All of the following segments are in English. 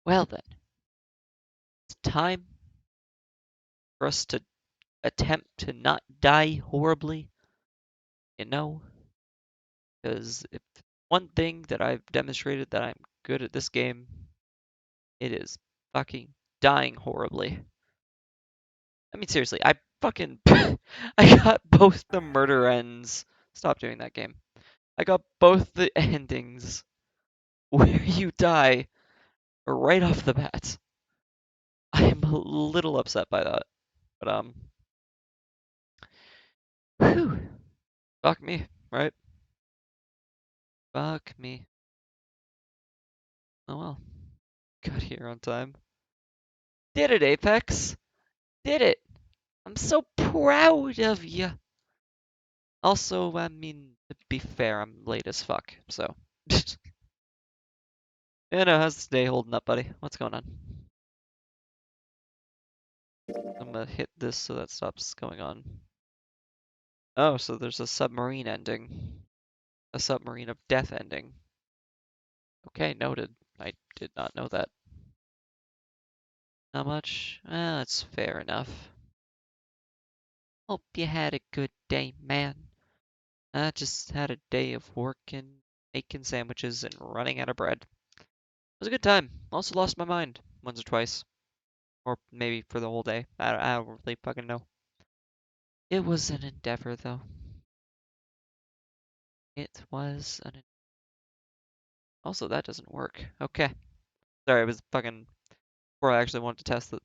Well then, it's time for us to attempt to not die horribly, you know? Because if one thing that I've demonstrated that I'm good at this game, it is fucking dying horribly. I mean, seriously, I fucking I got both the murder ends. Stop doing that game. I got both the endings where you die right off the bat. I am a little upset by that, but whew, fuck me, right? Fuck me. Oh well, got here on time. Did it, Apex? Did it! I'm so proud of you. Also, I mean, to be fair, I'm late as fuck, so. You know, how's this day holding up, buddy? What's going on? I'm gonna hit this so that stops going on. Oh, so there's a submarine ending. A submarine of death ending. Okay, noted. I did not know that. Not much? That's fair enough. Hope you had a good day, man. I just had a day of working, making sandwiches, and running out of bread. It was a good time. Also lost my mind once or twice. Or maybe for the whole day. I don't really fucking know. It was an endeavor, though. It was an. Also, that doesn't work. Okay. Sorry, I was fucking. Before I actually wanted to test the.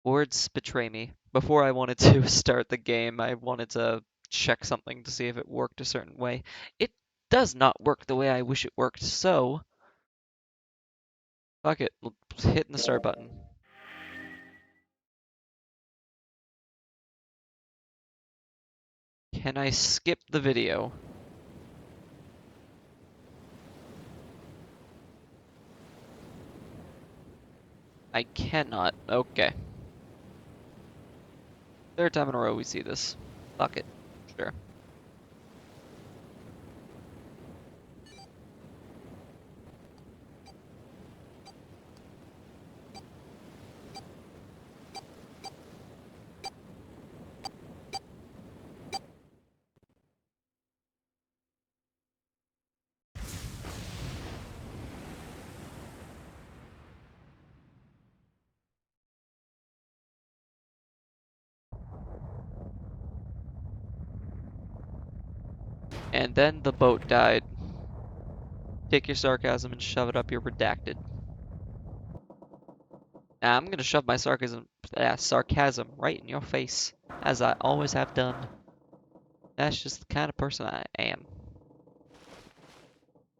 Words betray me. Before I wanted to start the game, I wanted to check something to see if it worked a certain way. It does not work the way I wish it worked, so. Fuck it. Hitting the start button. Can I skip the video? I cannot. Okay. Third time in a row we see this. Fuck it. Sure. And then the boat died. Take your sarcasm and shove it up your redacted. Now I'm gonna shove my sarcasm right in your face, as I always have done. That's just the kind of person I am.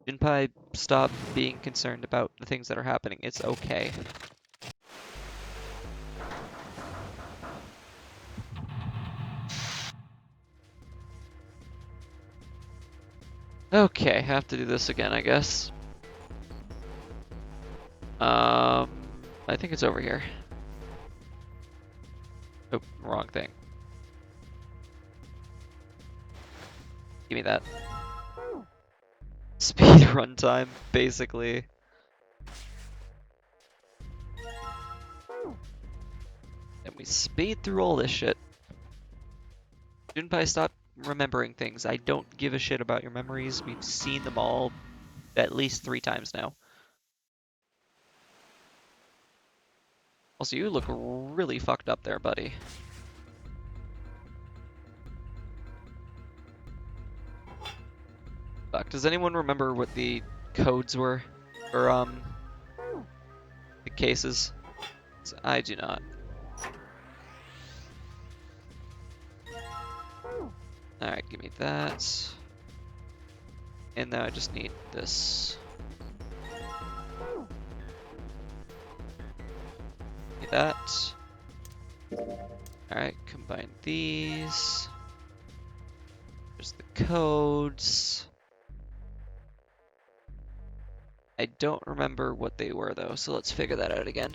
Jinpai, stop being concerned about the things that are happening. It's okay. Okay, have to do this again, I guess. I think it's over here. Oh, wrong thing. Give me that. Speed run time, basically. And we speed through all this shit. Junpei, stop remembering things. I don't give a shit about your memories. We've seen them all at least 3 times now. Also, you look really fucked up there, buddy. Fuck, does anyone remember what the codes were for, the cases? I do not. Alright, give me that. And now I just need this. Give me that. Alright, combine these. There's the codes. I don't remember what they were though, so let's figure that out again.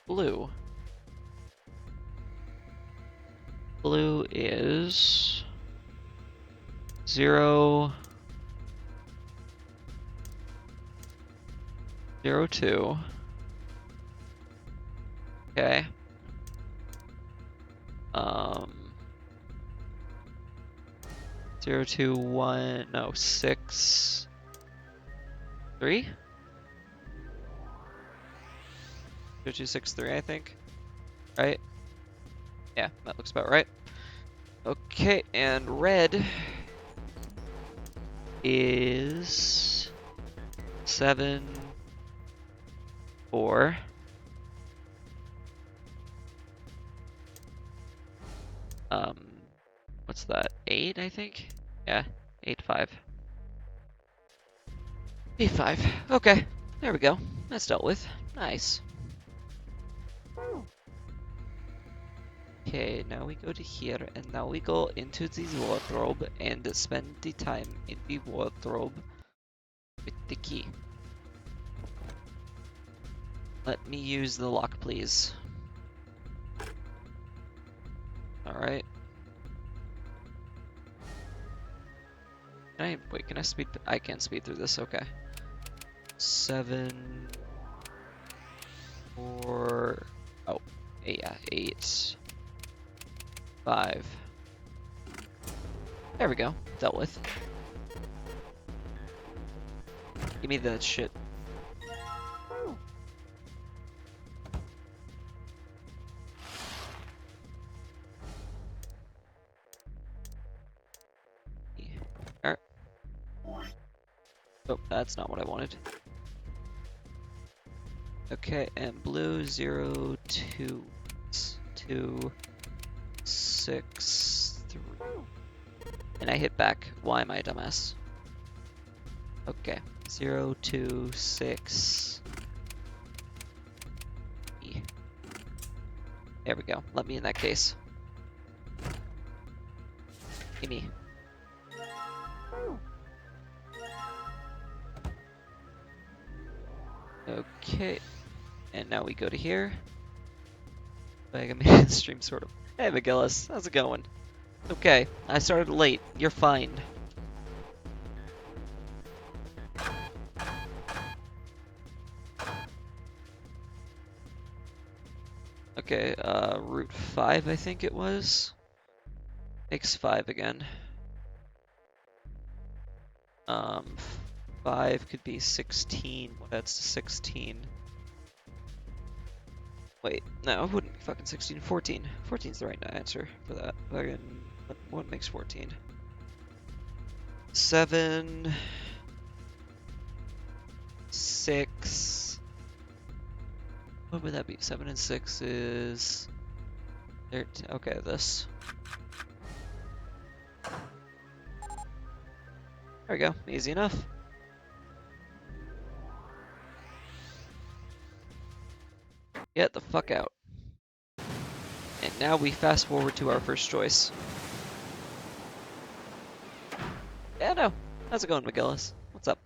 Blue. Blue is 0, 02. Okay. 021, no, 6, 3? 0263, I think. Right? Yeah, that looks about right. Okay, and red is 7, 4. What's that? 8, I think? Yeah, 8, 5. 8, 5. Okay, there we go. That's dealt with. Nice. Okay, now we go to here, and now we go into the wardrobe and spend the time in the wardrobe with the key. Let me use the lock, please. Alright. Wait, can I speed? I can speed through this, okay. 7, 4, oh, yeah, 8, 5. There we go, dealt with. Give me that shit. Alright. Oh, that's not what I wanted. Okay, and blue 0, 2, 2, 6, 3. And I hit back. Why am I a dumbass? Okay, 0, 2, 6. E. There we go. Let me in that case. Gimme. Okay, and now we go to here. Like I made the stream sort of. Hey McGillis, how's it going? Okay, I started late. You're fine. Okay, route 5 I think it was. X5 again. 5 could be 16. What adds to 16? Wait, no, it wouldn't be fucking 16. 14. 14's the right answer for that. Fucking, what makes 14? 7, 6. What would that be? 7 and 6 is 13. Okay, this. There we go. Easy enough. Get the fuck out. And now we fast forward to our first choice. Yeah, no. How's it going, McGillis? What's up?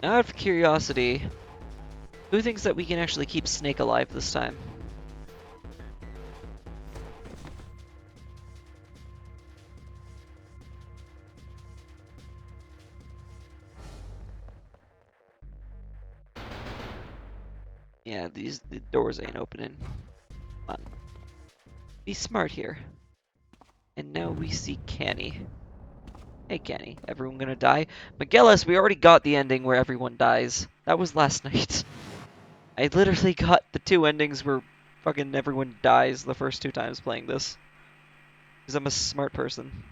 Now, out of curiosity, who thinks that we can actually keep Snake alive this time? Yeah, the doors ain't opening. Come on. Be smart here. And now we see Canny. Hey, Canny. Everyone gonna die? McGillis, we already got the ending where everyone dies. That was last night. I literally got the 2 endings where fucking everyone dies the first 2 times playing this. Because I'm a smart person.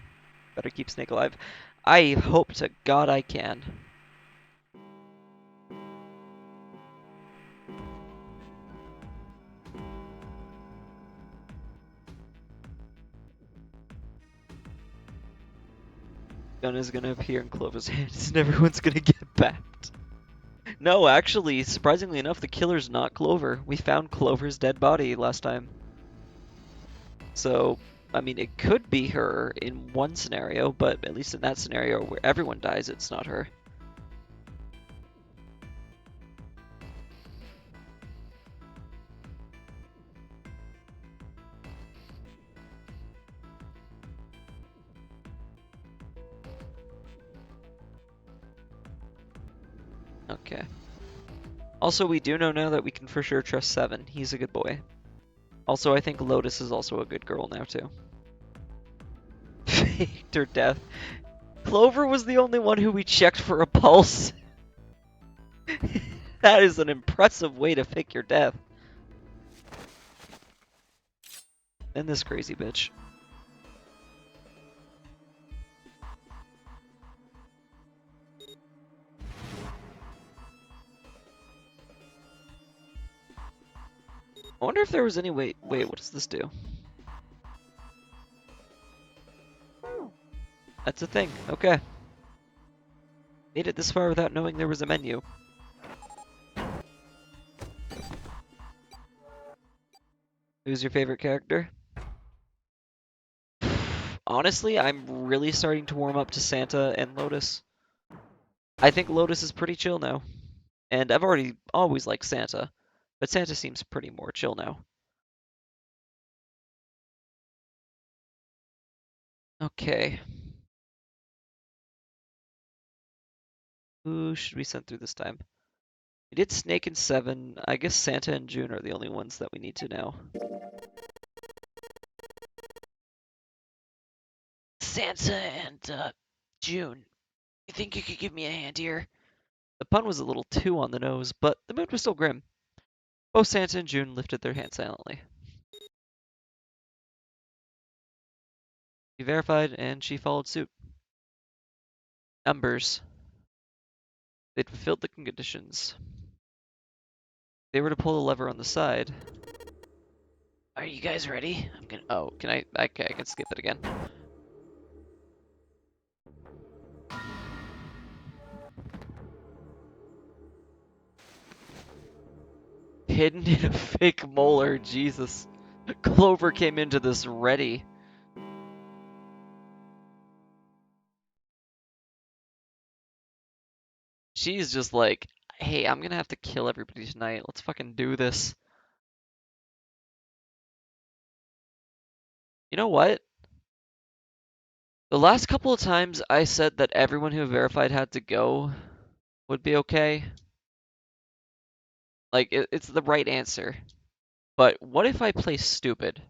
Better keep Snake alive. I hope to God I can. Gun is gonna appear in Clover's hands and everyone's gonna get bapped. No, actually, surprisingly enough, the killer's not Clover. We found Clover's dead body last time. So, I mean, it could be her in one scenario, but at least in that scenario where everyone dies, it's not her. Okay. Also, we do know now that we can for sure trust Seven. He's a good boy. Also, I think Lotus is also a good girl now, too. Faked her death. Clover was the only one who we checked for a pulse. That is an impressive way to fake your death. And this crazy bitch. I wonder if there was any way. Wait, what does this do? That's a thing. Okay. Made it this far without knowing there was a menu. Who's your favorite character? Honestly, I'm really starting to warm up to Santa and Lotus. I think Lotus is pretty chill now. And I've always liked Santa, but Santa seems pretty more chill now. Okay. Who should we send through this time? We did Snake and Seven. I guess Santa and June are the only ones that we need to know. Santa and June, you think you could give me a hand here? The pun was a little too on the nose, but the mood was still grim. Both Santa and June lifted their hands silently. He verified, and she followed suit. Numbers. They'd fulfilled the conditions. They were to pull the lever on the side. Are you guys ready? I'm gonna. Oh, can I? Okay, I can skip it again. Hidden in a fake molar, Jesus. Clover came into this ready. She's just like, hey, I'm gonna have to kill everybody tonight. Let's fucking do this. You know what? The last couple of times I said that everyone who verified had to go would be okay. Like, it's the right answer. But what if I play stupid?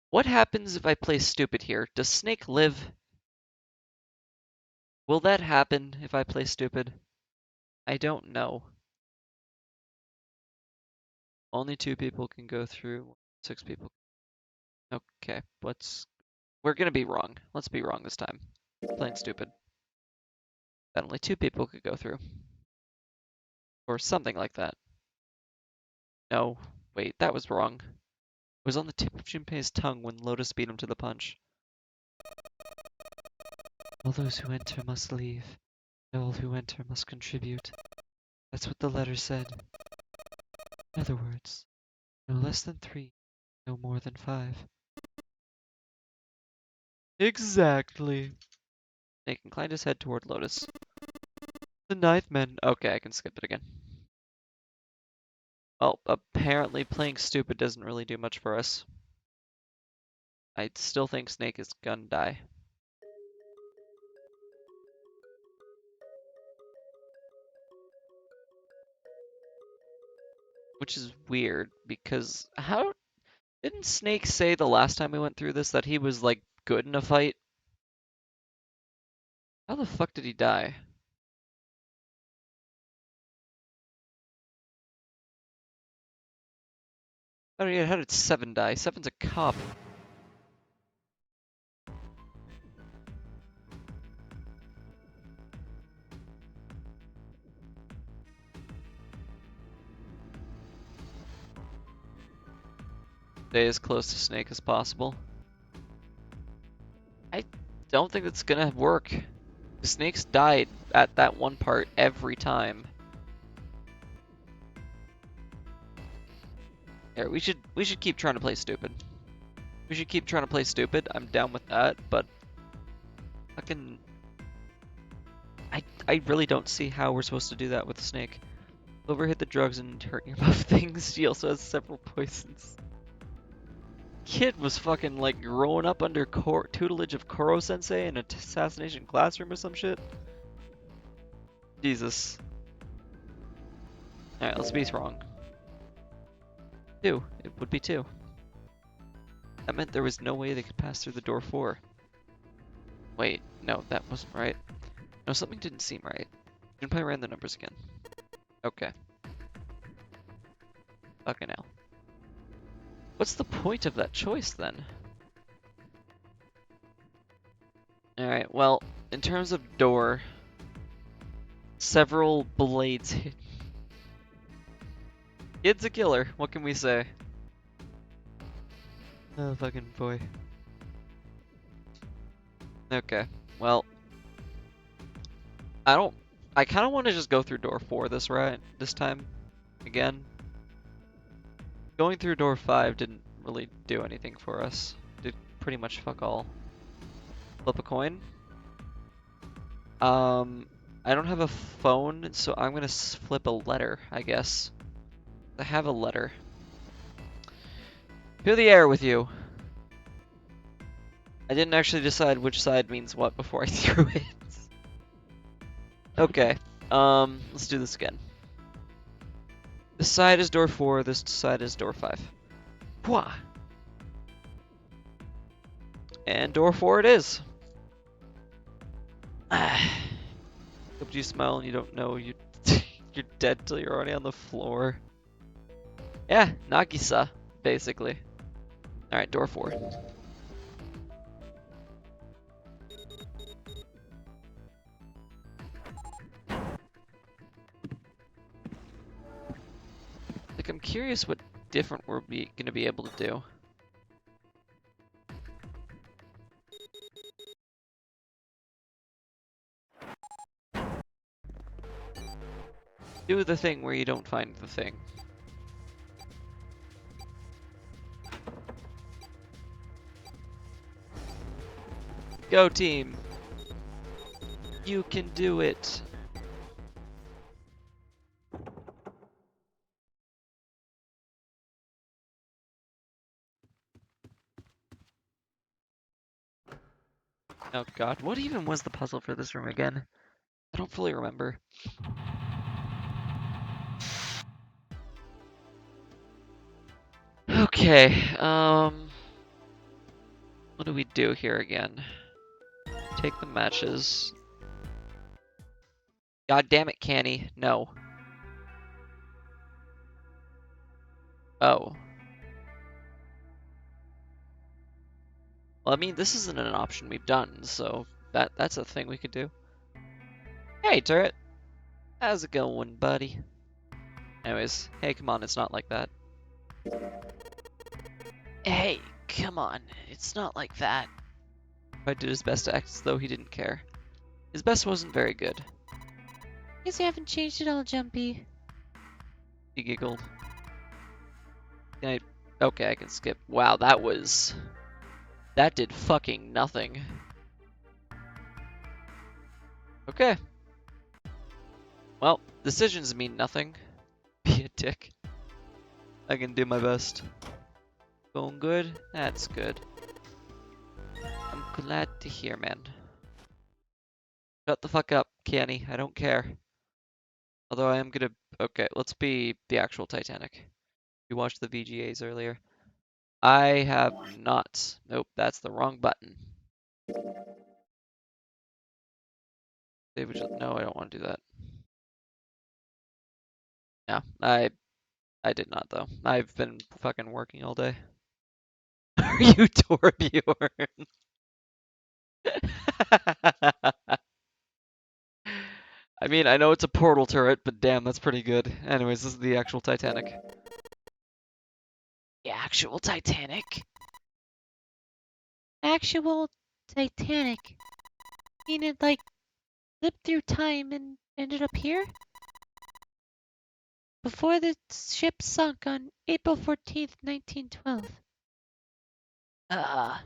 What happens if I play stupid here? Does Snake live? Will that happen if I play stupid? I don't know. Only 2 people can go through, 6 people. Okay, we're gonna be wrong. Let's be wrong this time. Playing stupid. That only 2 people could go through. Or something like that. No, wait, that was wrong. It was on the tip of Junpei's tongue when Lotus beat him to the punch. All those who enter must leave. All who enter must contribute. That's what the letter said. In other words, no less than 3, no more than 5. Exactly. Snake inclined his head toward Lotus. The 9th men. Okay, I can skip it again. Well, apparently playing stupid doesn't really do much for us. I still think Snake is gonna die. Which is weird, because how didn't Snake say the last time we went through this that he was, like, good in a fight? How the fuck did he die? Oh yeah, how did Seven die? Seven's a cop. Stay as close to Snake as possible. I don't think that's gonna work. Snake's died at that one part every time. Here, we should keep trying to play stupid. We should keep trying to play stupid. I'm down with that, but fucking I really don't see how we're supposed to do that with Snake. Clover hit the drugs and hurt nearby things. She also has several poisons. Kid was fucking like growing up under tutelage of Koro Sensei in an assassination classroom or some shit. Jesus. Alright, let's be wrong. 2. It would be 2. That meant there was no way they could pass through the door 4. Wait, no, that wasn't right. No, something didn't seem right. Junpei ran the numbers again. Okay. Fucking hell. What's the point of that choice, then? Alright, well, in terms of door, several blades hit. Kid's a killer, what can we say? Oh, fucking boy. Okay, well, I kind of want to just go through door 4 this time, again. Going through door 5 didn't really do anything for us. Did pretty much fuck all. Flip a coin. I don't have a phone, so I'm gonna flip a letter, I guess. I have a letter. To the air with you. I didn't actually decide which side means what before I threw it. Okay, let's do this again. This side is door 4, this side is door 5. Pwah! And door 4 it is. Hope you smile and you don't know you're dead till you're already on the floor. Yeah, Nagisa, basically. Alright, door 4. Like, I'm curious what different we're gonna be able to do. Do the thing where you don't find the thing. Go team! You can do it! Oh god, what even was the puzzle for this room again? I don't fully remember. Okay, what do we do here again? Take the matches. God damn it, Canny. No. Oh. Well, I mean, this isn't an option we've done, so that's a thing we could do. Hey, Turret. How's it going, buddy? Anyways, hey, come on, it's not like that. Hey, come on, it's not like that. I did his best to act as though he didn't care. His best wasn't very good. Guess you haven't changed at all, Jumpy. He giggled. Okay, I can skip. Wow, that did fucking nothing. Okay. Well, decisions mean nothing. Be a dick. I can do my best. Going good? That's good. I'm glad to hear, man. Shut the fuck up, Canny. I don't care. Although I am gonna... Okay, let's be the actual Titanic. You watched the VGAs earlier. I have not. Nope, that's the wrong button. David, no, I don't want to do that. No, I did not though. I've been fucking working all day. Are you Torbjorn? I mean, I know it's a portal turret, but damn, that's pretty good. Anyways, this is the actual Titanic. The actual Titanic? Actual Titanic? Mean it like slipped through time and ended up here? Before the ship sunk on April 14th, 1912. Uh,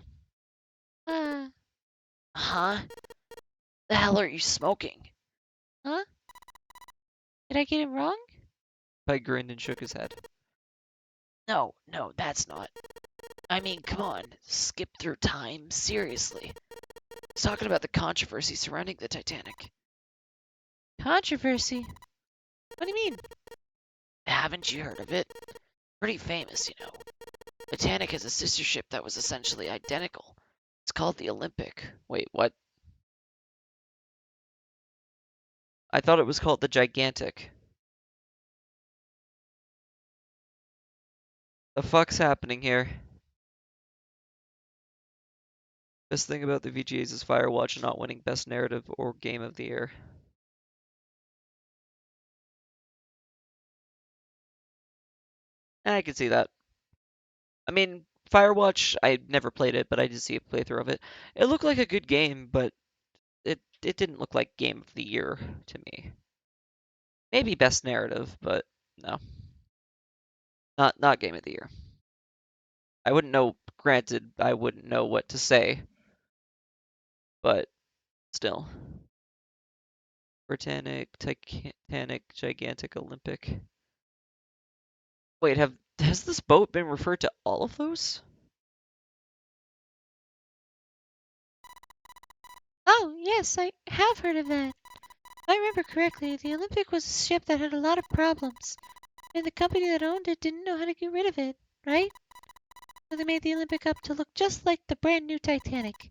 Uh, huh? The hell are you smoking? huh? Did I get it wrong? I grinned and shook his head. No, that's not. I mean, come on, skip through time, seriously. He's talking about the controversy surrounding the Titanic. Controversy? What do you mean? Haven't you heard of it? Pretty famous, you know. Titanic has a sister ship that was essentially identical. It's called the Olympic. Wait, what? I thought it was called the Gigantic. The fuck's happening here? Best thing about the VGAs is Firewatch not winning Best Narrative or Game of the Year. I can see that. I mean, Firewatch, I never played it, but I did see a playthrough of it. It looked like a good game, but it didn't look like Game of the Year to me. Maybe Best Narrative, but no. Not Game of the Year. I wouldn't know, granted, I wouldn't know what to say, but still. Britannic, Titanic, Gigantic, Olympic. Wait, has this boat been referred to all of those? Oh, yes, I have heard of that. If I remember correctly, the Olympic was a ship that had a lot of problems, and the company that owned it didn't know how to get rid of it, right? So they made the Olympic up to look just like the brand new Titanic.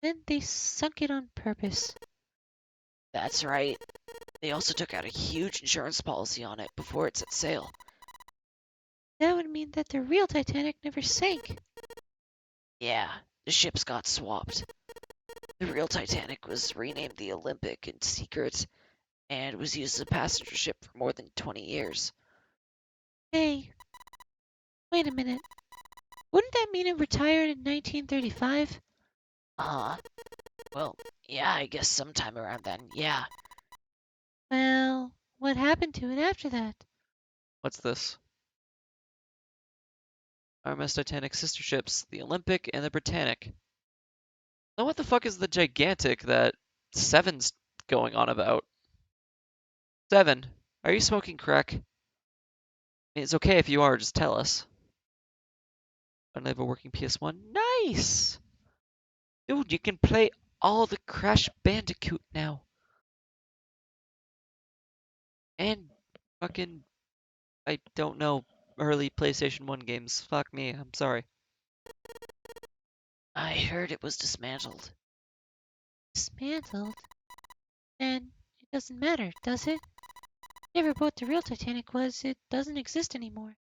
Then they sunk it on purpose. That's right. They also took out a huge insurance policy on it before it set sail. That would mean that the real Titanic never sank. Yeah, the ships got swapped. The real Titanic was renamed the Olympic in secret and was used as a passenger ship for more than 20 years. Hey, wait a minute. Wouldn't that mean it retired in 1935? Uh-huh. Well, yeah, I guess sometime around then, yeah. Well, what happened to it after that? What's this? RMS Titanic sister ships, the Olympic and the Britannic. Now what the fuck is the Gigantic that Seven's going on about? Seven, are you smoking crack? I mean, it's okay if you are, just tell us. I have a working PS1. Nice! Dude, you can play all the Crash Bandicoot now. And fucking, I don't know, early PlayStation 1 games. Fuck me, I'm sorry. I heard it was dismantled. Dismantled? And it doesn't matter, does it? Whatever boat the real Titanic was, it doesn't exist anymore.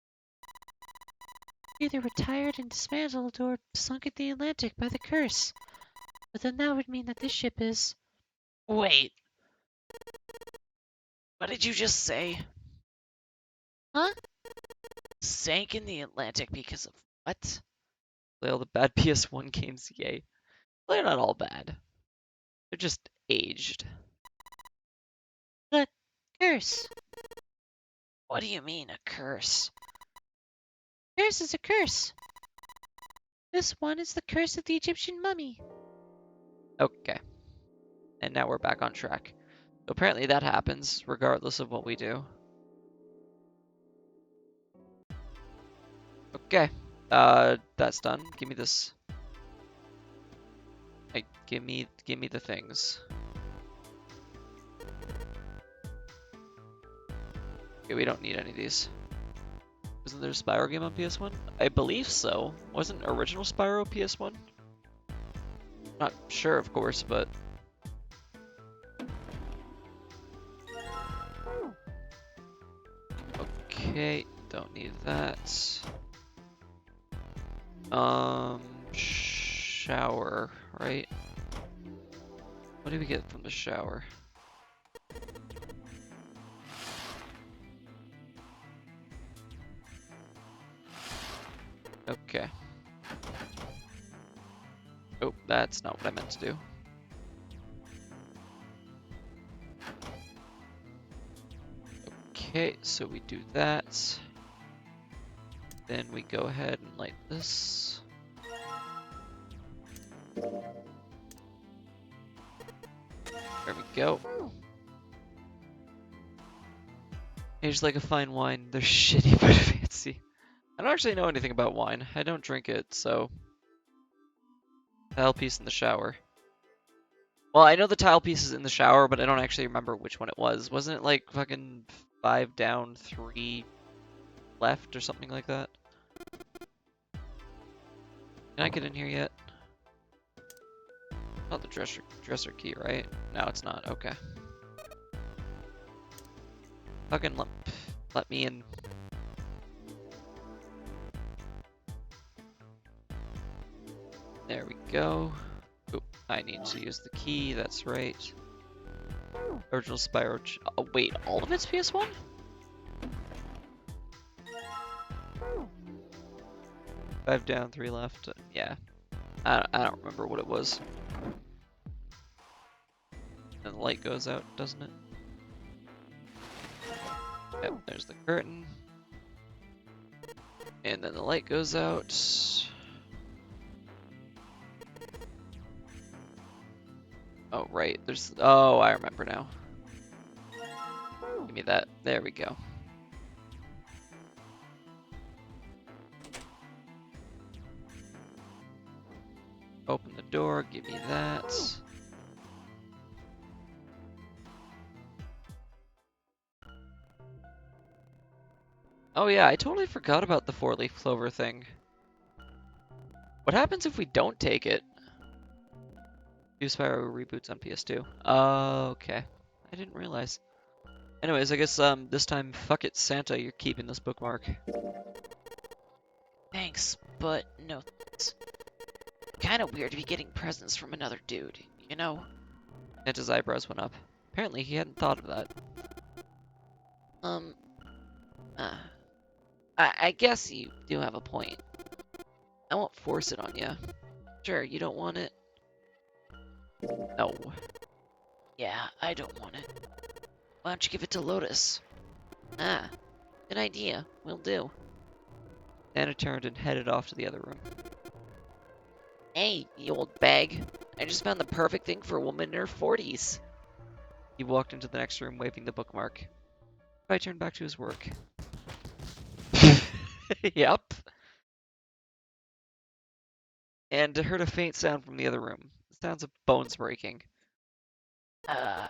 Either retired and dismantled or sunk in the Atlantic by the curse. But then that would mean that this ship is. Wait, what did you just say? Huh? Sank in the Atlantic because of what? Play all the bad PS1 games, yay. They're not all bad. They're just aged. The curse. What do you mean, a curse? Curse is a curse. This one is the curse of the Egyptian mummy. Okay. And now we're back on track. So apparently that happens regardless of what we do. Okay. That's done. Give me this. Hey, give me the things. Okay, we don't need any of these. Wasn't there a Spyro game on PS1? I believe so. Wasn't original Spyro PS1? Not sure, of course, but... Okay, don't need that. Shower, right? What do we get from the shower? Okay. Oh, that's not what I meant to do. Okay, so we do that. Then we go ahead and light this. There we go. Tastes like a fine wine. They're shitty but fancy. I don't actually know anything about wine. I don't drink it, so... Hell, peace in the shower. Well, I know the tile piece is in the shower, but I don't actually remember which one it was. Wasn't it like fucking 5 down, 3 left or something like that? Can I get in here yet? Not the dresser key, right? No, it's not. Okay. Fucking let me in. There we go. Oop, I need to use the key. That's right. Original Spyro. Oh, wait, all of it's PS1? Five down, 3 left. Yeah. I don't remember what it was. And the light goes out, doesn't it? Yep, there's the curtain. And then the light goes out. Oh, right. There's. Oh, I remember now. Give me that. There we go. Open the door. Give me that. Oh, yeah. I totally forgot about the 4-leaf clover thing. What happens if we don't take it? Do Spyro reboots on PS2. Okay. I didn't realize. Anyways, I guess this time, fuck it, Santa, you're keeping this bookmark. Thanks, but no thanks. Kinda weird to be getting presents from another dude, you know? Santa's eyebrows went up. Apparently, he hadn't thought of that. Um, uh, I guess you do have a point. I won't force it on you. Sure, you don't want it? No. Yeah, I don't want it. Why don't you give it to Lotus? Ah, good idea. Will do. Santa turned and headed off to the other room. Hey, you old bag. I just found the perfect thing for a woman in her 40s. He walked into the next room, waving the bookmark. I turned back to his work. Yep. And heard a faint sound from the other room. The sounds of bones breaking. Uh,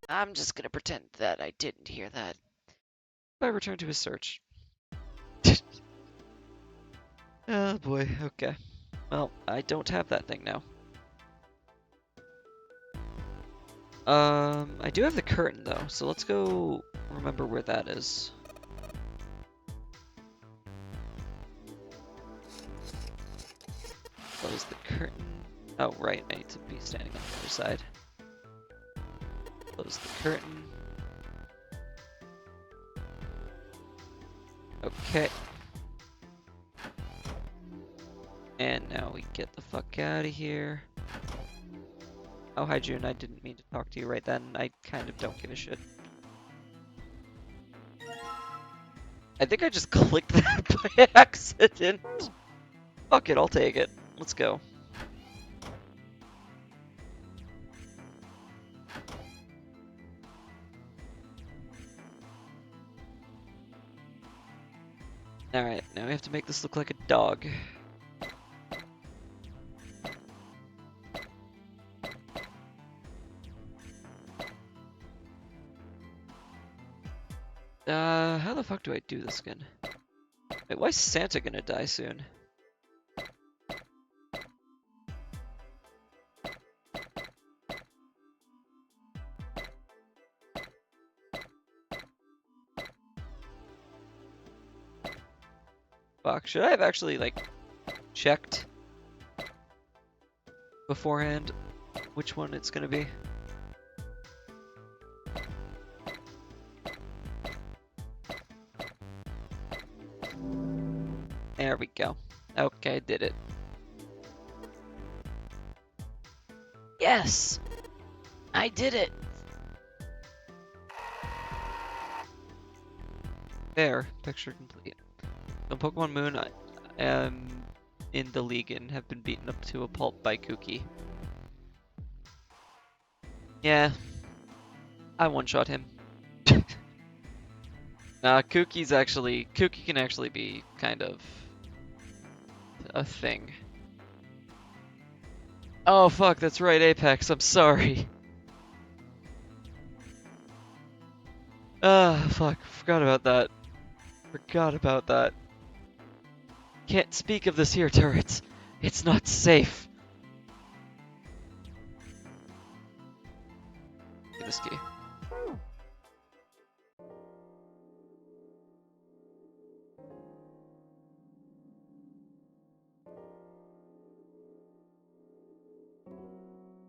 I'm just gonna pretend that I didn't hear that. I returned to his search. Oh boy, okay. Well, I don't have that thing now. I do have the curtain though, so let's go remember where that is. Close the curtain. Oh, right, I need to be standing on the other side. Close the curtain. Okay. And now we get the fuck out of here. Oh, hi June, I didn't mean to talk to you right then. I kind of don't give a shit. I think I just clicked that by accident. Fuck it, I'll take it. Let's go. Alright, now we have to make this look like a dog. How the fuck do I do this again? Wait, why is Santa gonna die soon? Fuck, should I have actually, like, checked beforehand which one it's gonna be? There we go. Okay, did it. Yes! I did it! There, picture complete. So Pokemon Moon, I am in the league and have been beaten up to a pulp by Kooky. Yeah, I one-shot him. Kooky can actually be kind of a thing. Oh fuck, that's right, Apex. I'm sorry. Ah, fuck. Forgot about that. Forgot about that. Can't speak of this here, turrets. It's not safe. Get this key.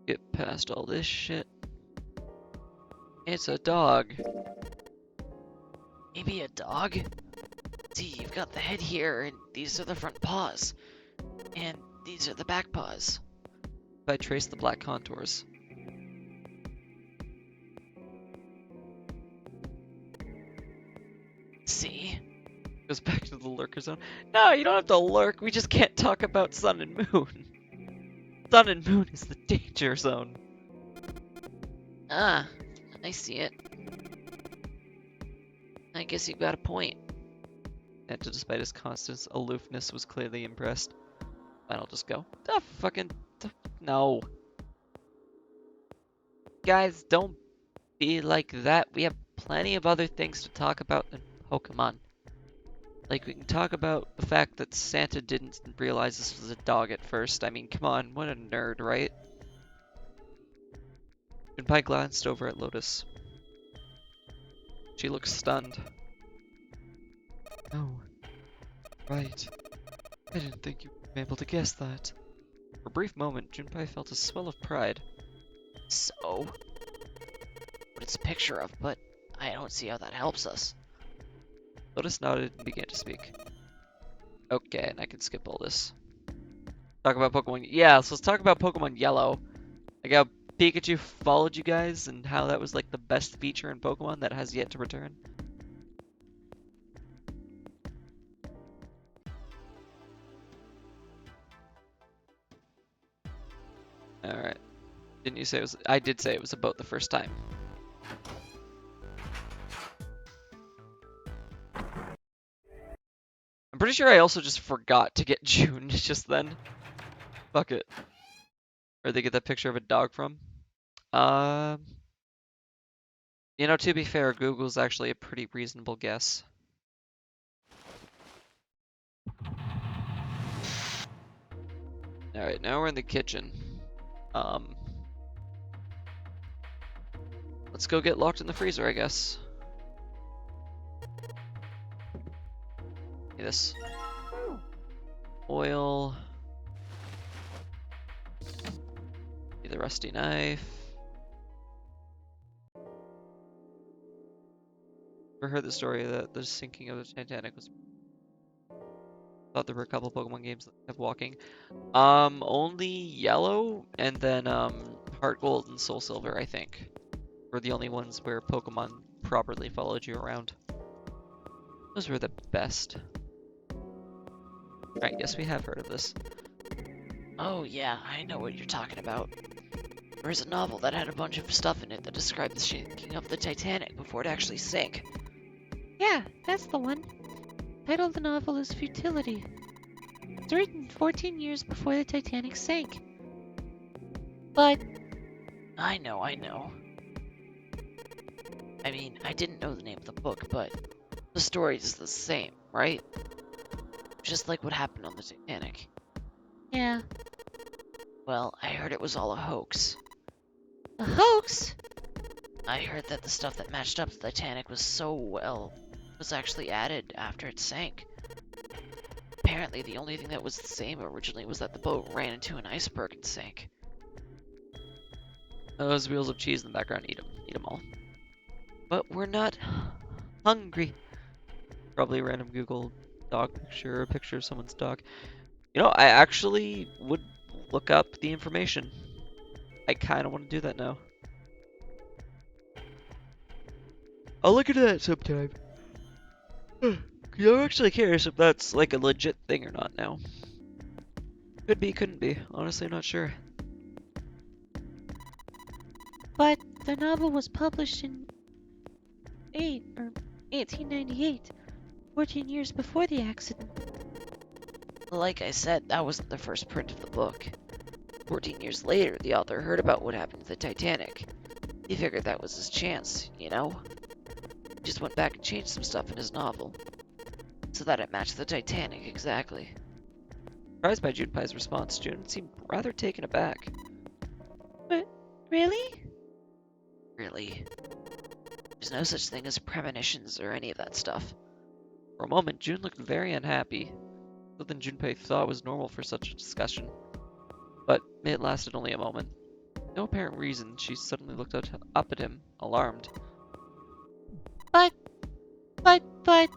Get past all this shit. It's a dog. Maybe a dog? See, you've got the head here, and these are the front paws. And these are the back paws. If I trace the black contours. See? Goes back to the lurker zone. No, you don't have to lurk. We just can't talk about sun and moon. Sun and moon is the danger zone. Ah, I see it. I guess you got a point. And despite his constant aloofness, was clearly impressed. Fine, I'll just go. The fucking... No. Guys, don't be like that. We have plenty of other things to talk about than Pokemon. Like, we can talk about the fact that Santa didn't realize this was a dog at first. I mean, come on, what a nerd, right? Junpei glanced over at Lotus. She looked stunned. Oh, right. I didn't think you would be able to guess that. For a brief moment, Junpei felt a swell of pride. So? What it's a picture of, but I don't see how that helps us. Lotus nodded and began to speak. Okay, and I can skip all this. Talk about Pokemon. Yeah, so let's talk about Pokemon Yellow. Like how Pikachu followed you guys and how that was like the best feature in Pokemon that has yet to return. Alright. Didn't you say it was... I did say it was about the first time. I'm pretty sure I also just forgot to get June just then. Fuck it. Where'd they get that picture of a dog from? You know, to be fair, Google's actually a pretty reasonable guess. Alright, now we're in the kitchen. Let's go get locked in the freezer, I guess. Okay, this. Oil. The rusty knife. Ever heard the story that the sinking of the Titanic was... Thought there were a couple Pokemon games that kept walking. Only Yellow and then Heart Gold and Soul Silver, I think, were the only ones where Pokemon properly followed you around. Those were the best. Right, yes, we have heard of this. Oh yeah, I know what you're talking about. There was a novel that had a bunch of stuff in it that described the sinking of the Titanic before it actually sank. Yeah, that's the one. Title of the novel is Futility. It's written 14 years before the Titanic sank. But I know. I mean, I didn't know the name of the book, but the story is the same, right? Just like what happened on the Titanic. yeah, Well, I heard it was all a hoax. a hoax? I heard that the stuff that matched up the Titanic was actually added after it sank. Apparently, the only thing that was the same originally was that the boat ran into an iceberg and sank. Those wheels of cheese in the background, eat them. Eat them all. But we're not hungry. Probably a random Google dog picture, a picture of someone's dog. You know, I actually would look up the information. I kind of want to do that now. I'll look into that sometime. Cause I'm actually curious if that's like a legit thing or not now. Could be, couldn't be. Honestly, not sure. But the novel was published in 1898, 14 years before the accident. Like I said, that wasn't the first print of the book. 14 years later, the author heard about what happened to the Titanic. He figured that was his chance, you know? He just went back and changed some stuff in his novel, so that it matched the Titanic exactly. Surprised by Junpei's response, June seemed rather taken aback. But really? Really. There's no such thing as premonitions or any of that stuff. For a moment, June looked very unhappy, something Junpei thought was normal for such a discussion. But it lasted only a moment. No apparent reason, she suddenly looked up at him, alarmed. But, that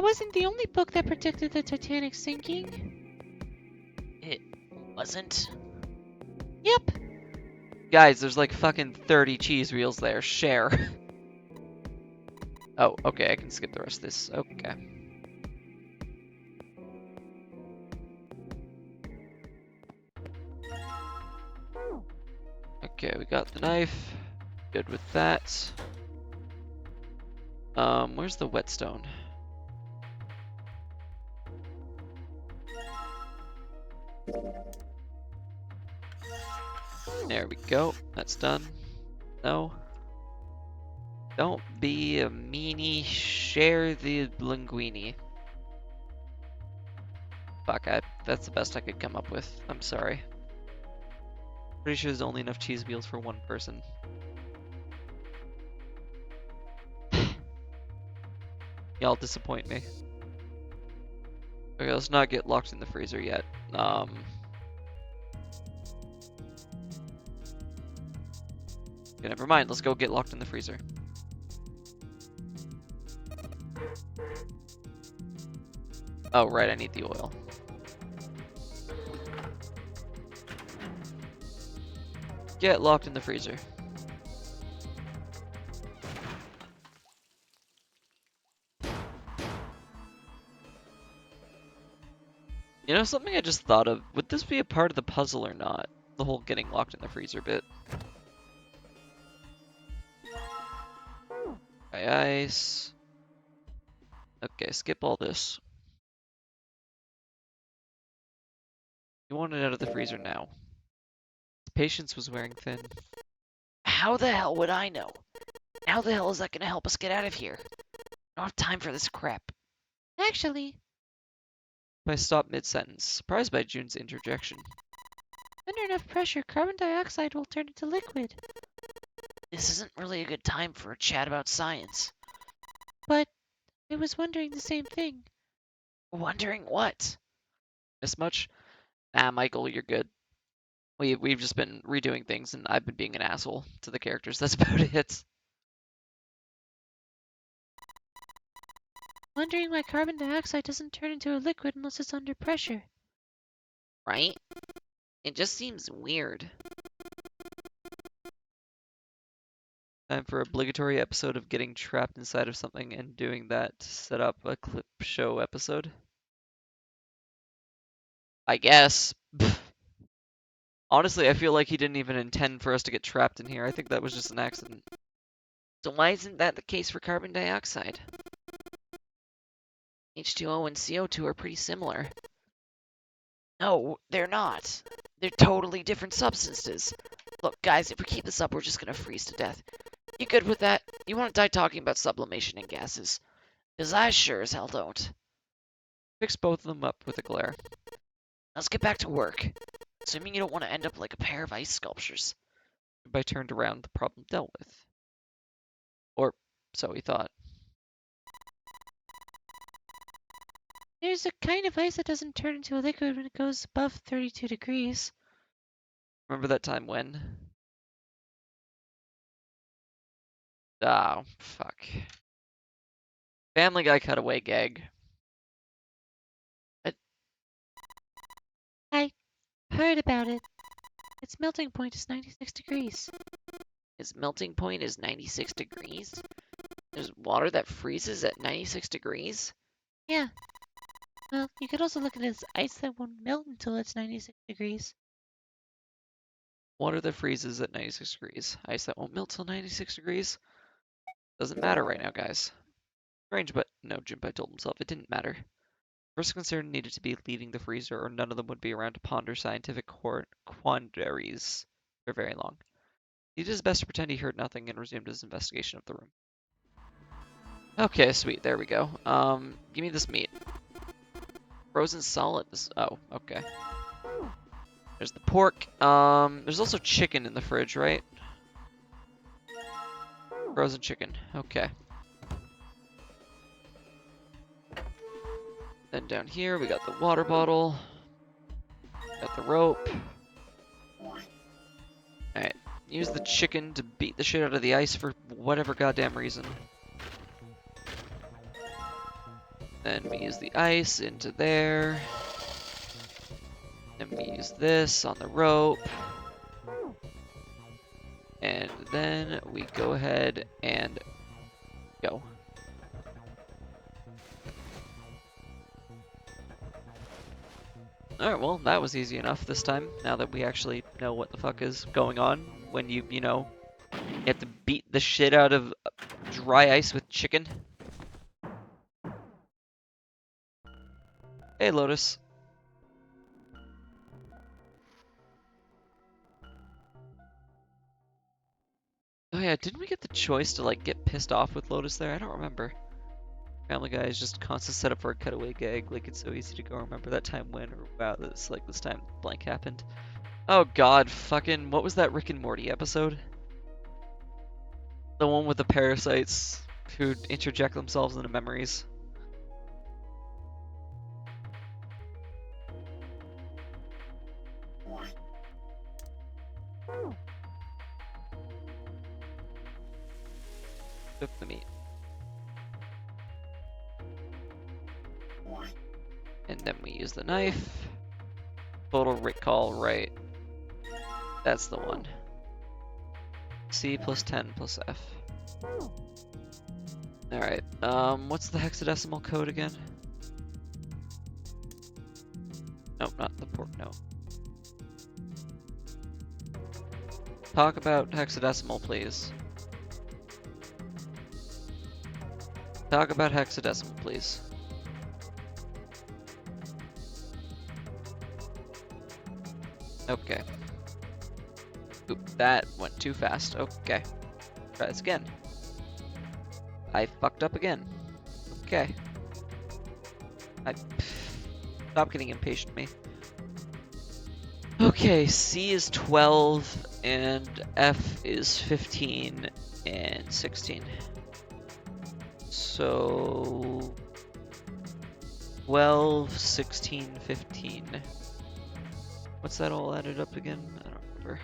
wasn't the only book that predicted the Titanic sinking. It wasn't? Yep. Guys, there's like fucking 30 cheese wheels there. Share. Oh, okay, I can skip the rest of this. Okay. Okay, we got the knife. Good with that. Where's the whetstone? There we go. That's done. No. Don't be a meanie. Share the linguine. Fuck, that's the best I could come up with. I'm sorry. Pretty sure there's only enough cheese wheels for one person. Y'all disappoint me. Okay, let's not get locked in the freezer yet. Okay, never mind. Let's go get locked in the freezer. Oh, right. I need the oil. Get locked in the freezer. You know, something I just thought of. Would this be a part of the puzzle or not? The whole getting locked in the freezer bit. Ice. Okay, skip all this. You want it out of the freezer now. His patience was wearing thin. How the hell would I know? How the hell is that gonna help us get out of here? I don't have time for this crap. Actually, I stopped mid-sentence, surprised by June's interjection. under enough pressure, carbon dioxide will turn into liquid. This isn't really a good time for a chat about science. But I was wondering the same thing. Wondering what? Miss much? Nah, Michael, you're good. We've just been redoing things, and I've been being an asshole to the characters. That's about it. Wondering why carbon dioxide doesn't turn into a liquid unless it's under pressure. Right? It just seems weird. Time for obligatory episode of getting trapped inside of something and doing that to set up a clip show episode. I guess. Honestly, I feel like he didn't even intend for us to get trapped in here. I think that was just an accident. So why isn't that the case for carbon dioxide? H2O and CO2 are pretty similar. No, they're not. They're totally different substances. Look, guys, if we keep this up, we're just gonna freeze to death. You good with that? You wanna die talking about sublimation and gases? 'Cause I sure as hell don't. Fix both of them up with a glare. Let's get back to work. Assuming you don't want to end up like a pair of ice sculptures. By turned around, the problem dealt with. Or so he thought. There's a kind of ice that doesn't turn into a liquid when it goes above 32 degrees. Remember that time when? Oh, fuck. Family Guy cutaway gag. I heard about it. Its melting point is 96 degrees. Its melting point is 96 degrees? There's water that freezes at 96 degrees? Yeah. Well, you could also look at it as ice that won't melt until it's 96 degrees. Water that freezes at 96 degrees. Ice that won't melt till 96 degrees. Doesn't matter right now, guys. Strange, but no, Junpei told himself it didn't matter. First concern needed to be leaving the freezer, or none of them would be around to ponder scientific quandaries for very long. He did his best to pretend he heard nothing and resumed his investigation of the room. Okay, sweet, there we go. Give me this meat. Frozen solids. Oh, okay. There's the pork. There's also chicken in the fridge, right? Frozen chicken. Okay. Then down here we got the water bottle. Got the rope. Alright. Use the chicken to beat the shit out of the ice for whatever goddamn reason. Then we use the ice into there. Then we use this on the rope. And then we go ahead and go. Alright, well, that was easy enough this time, now that we actually know what the fuck is going on when you know, you have to beat the shit out of dry ice with chicken. Hey, Lotus. Oh yeah, didn't we get the choice to, like, get pissed off with Lotus there? I don't remember. Family Guy is just constant setup for a cutaway gag, like it's so easy to go remember that time when, or wow, this time blank happened. Oh god, fucking, what was that Rick and Morty episode? The one with the parasites who interject themselves into memories. Cook the meat. And then we use the knife. Total recall, right. That's the one. C plus 10 plus F. Alright, what's the hexadecimal code again? Nope, not the pork, no. Talk about hexadecimal, please. Talk about hexadecimal, please. Okay. Oop, that went too fast. Okay. Try this again. I fucked up again. Okay. Stop getting impatient, me. Okay, C is 12, and F is 15, and 16. So... 12, 16, 15. What's that all added up again? I don't remember.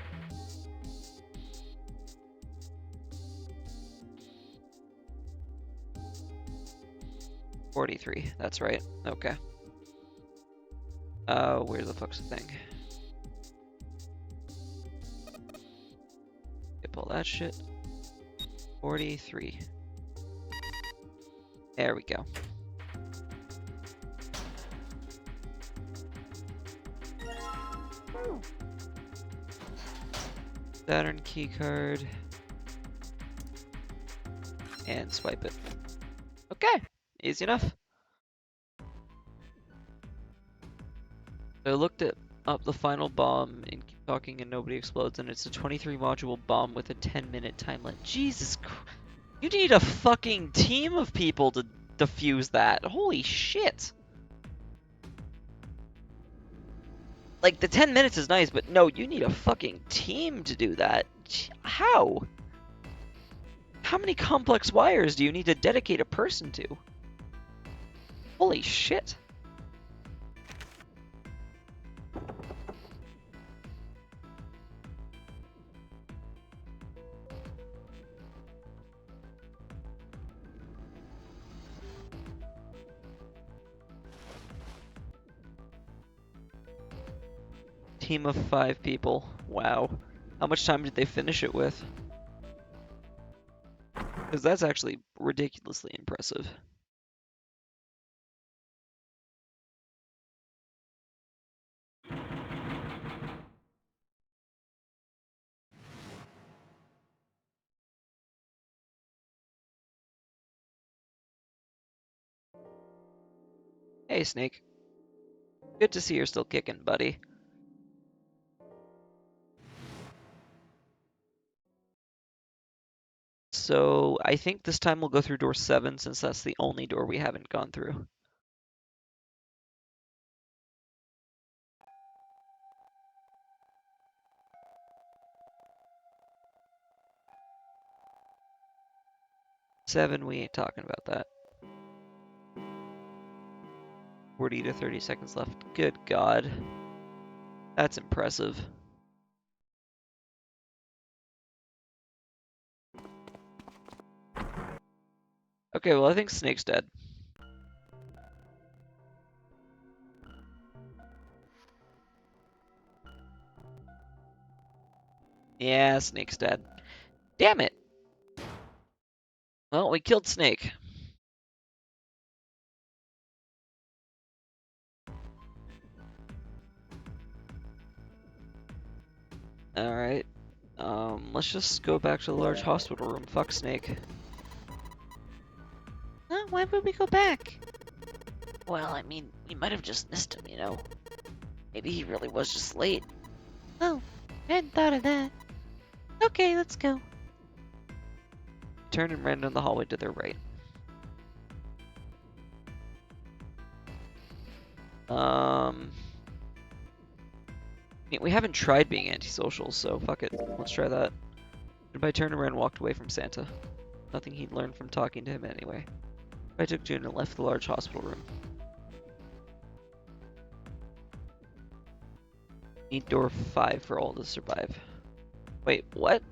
$43, that's right. Okay. Where the fuck's the thing? Skip all that shit. 43. There we go. Saturn key card. And swipe it. Okay, easy enough. I looked up the final bomb and keep talking and nobody explodes, and it's a 23 module bomb with a 10-minute time limit. Jesus Christ. You need a fucking team of people to defuse that. Holy shit. Like, the 10 minutes is nice, but no, you need a fucking team to do that. How? How many complex wires do you need to dedicate a person to? Holy shit. Team of 5 people. Wow. How much time did they finish it with? Because that's actually ridiculously impressive. Hey, Snake. Good to see you're still kicking, buddy. So, I think this time we'll go through door 7 since that's the only door we haven't gone through. Seven, we ain't talking about that. 40 to 30 seconds left. Good God. That's impressive. Okay, well, I think Snake's dead. Yeah, Snake's dead. Damn it! Well, we killed Snake. Alright. Let's just go back to the large hospital room. Fuck Snake. Huh? Why would we go back? Well, I mean, you might have just missed him, you know? Maybe he really was just late. Oh, I hadn't thought of that. Okay, let's go. Turned and ran down the hallway to their right. We haven't tried being antisocial, so fuck it. Let's try that. Goodbye turned around and walked away from Santa. Nothing he'd learned from talking to him anyway. I took June and left the large hospital room. Need door 5 for all to survive. Wait, what?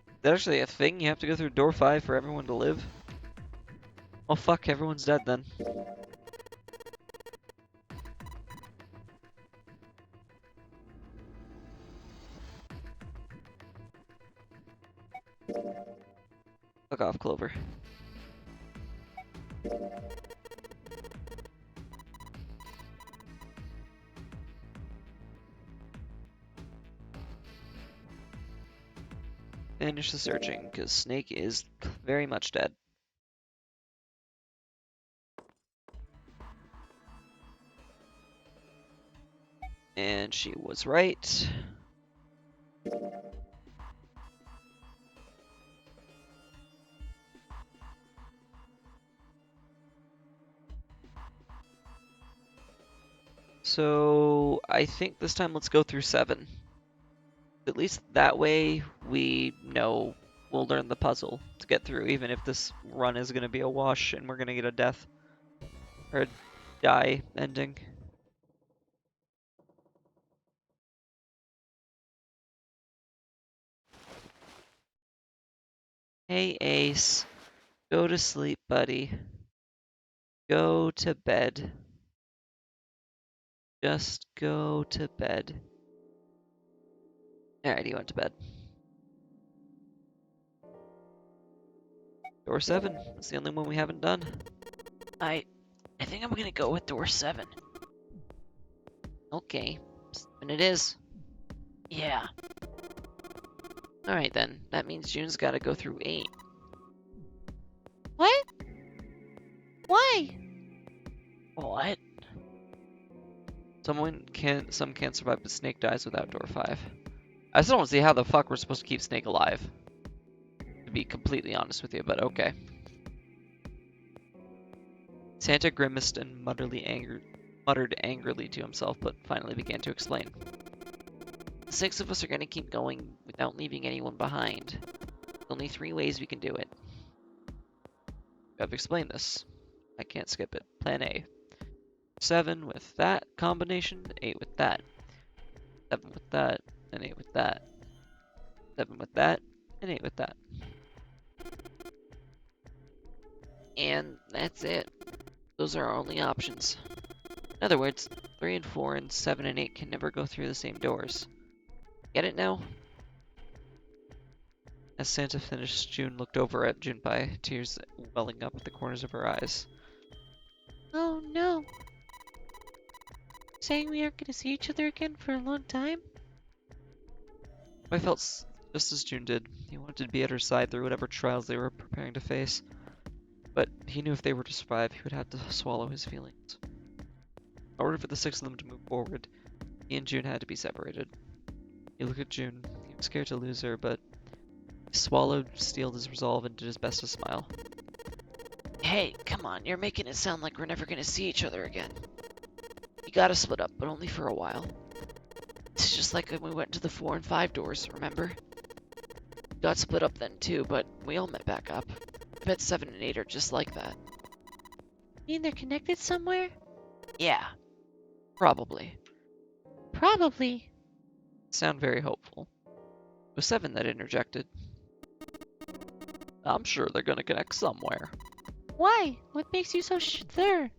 Is that actually a thing? You have to go through door 5 for everyone to live? Well, fuck, everyone's dead then. Fuck off, Clover. Finish the searching, because Snake is very much dead. And she was right. So I think this time let's go through 7. At least that way we know we'll learn the puzzle to get through, even if this run is going to be a wash and we're going to get a death or a die ending. Hey Ace, go to sleep, buddy. Go to bed. Just go to bed. Alright, he went to bed. Door 7. That's the only one we haven't done. I think I'm gonna go with door 7. Okay. And it is. Yeah. Alright then. That means June's gotta go through 8. What? Why? What? Some can't survive, but Snake dies without door 5. I still don't see how the fuck we're supposed to keep Snake alive. To be completely honest with you, but okay. Santa grimaced and muttered angrily to himself, but finally began to explain. The 6 of us are gonna keep going without leaving anyone behind. There's only 3 ways we can do it. I've explained this. I can't skip it. Plan A. 7 with that combination, 8 with that. 7 with that, and 8 with that. 7 with that, and 8 with that. And that's it. Those are our only options. In other words, 3 and 4 and 7 and 8 can never go through the same doors. Get it now? As Santa finished, June looked over at Junpei, tears welling up at the corners of her eyes. Oh no. Saying we aren't gonna see each other again for a long time? I felt just as June did. He wanted to be at her side through whatever trials they were preparing to face. But he knew if they were to survive, he would have to swallow his feelings. In order for the six of them to move forward, he and June had to be separated. He looked at June. He was scared to lose her, but he swallowed, steeled his resolve, and did his best to smile. Hey, come on, you're making it sound like we're never gonna see each other again. You gotta split up, but only for a while. It's just like when we went to the 4 and 5 doors, remember? We got split up then too, but we all met back up. I bet 7 and 8 are just like that. Mean they're connected somewhere? Yeah, probably. Probably. Sound very hopeful. It was Seven that interjected. I'm sure they're gonna connect somewhere. Why? What makes you so sure?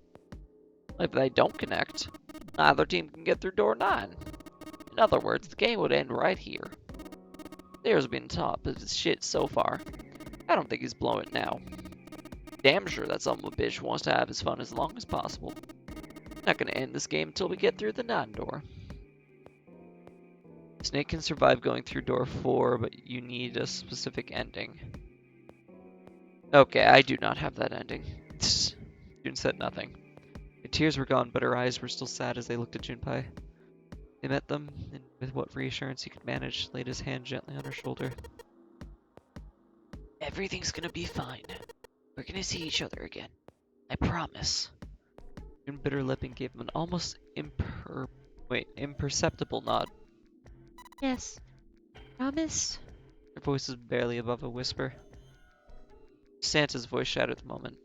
If they don't connect, neither team can get through door 9. In other words, the game would end right here. There's been top of his shit so far. I don't think he's blowing it now. Damn sure that son of a bitch wants to have his fun as long as possible. Not gonna end this game until we get through the 9 door. Snake can survive going through door 4, but you need a specific ending. Okay, I do not have that ending. June said nothing. Her tears were gone, but her eyes were still sad as they looked at Junpei. They met them, and with what reassurance he could manage, laid his hand gently on her shoulder. Everything's gonna be fine. We're gonna see each other again. I promise. June bit her lip and gave him an almost imperceptible nod. Yes. Promise? Her voice was barely above a whisper. Santa's voice shouted at the moment.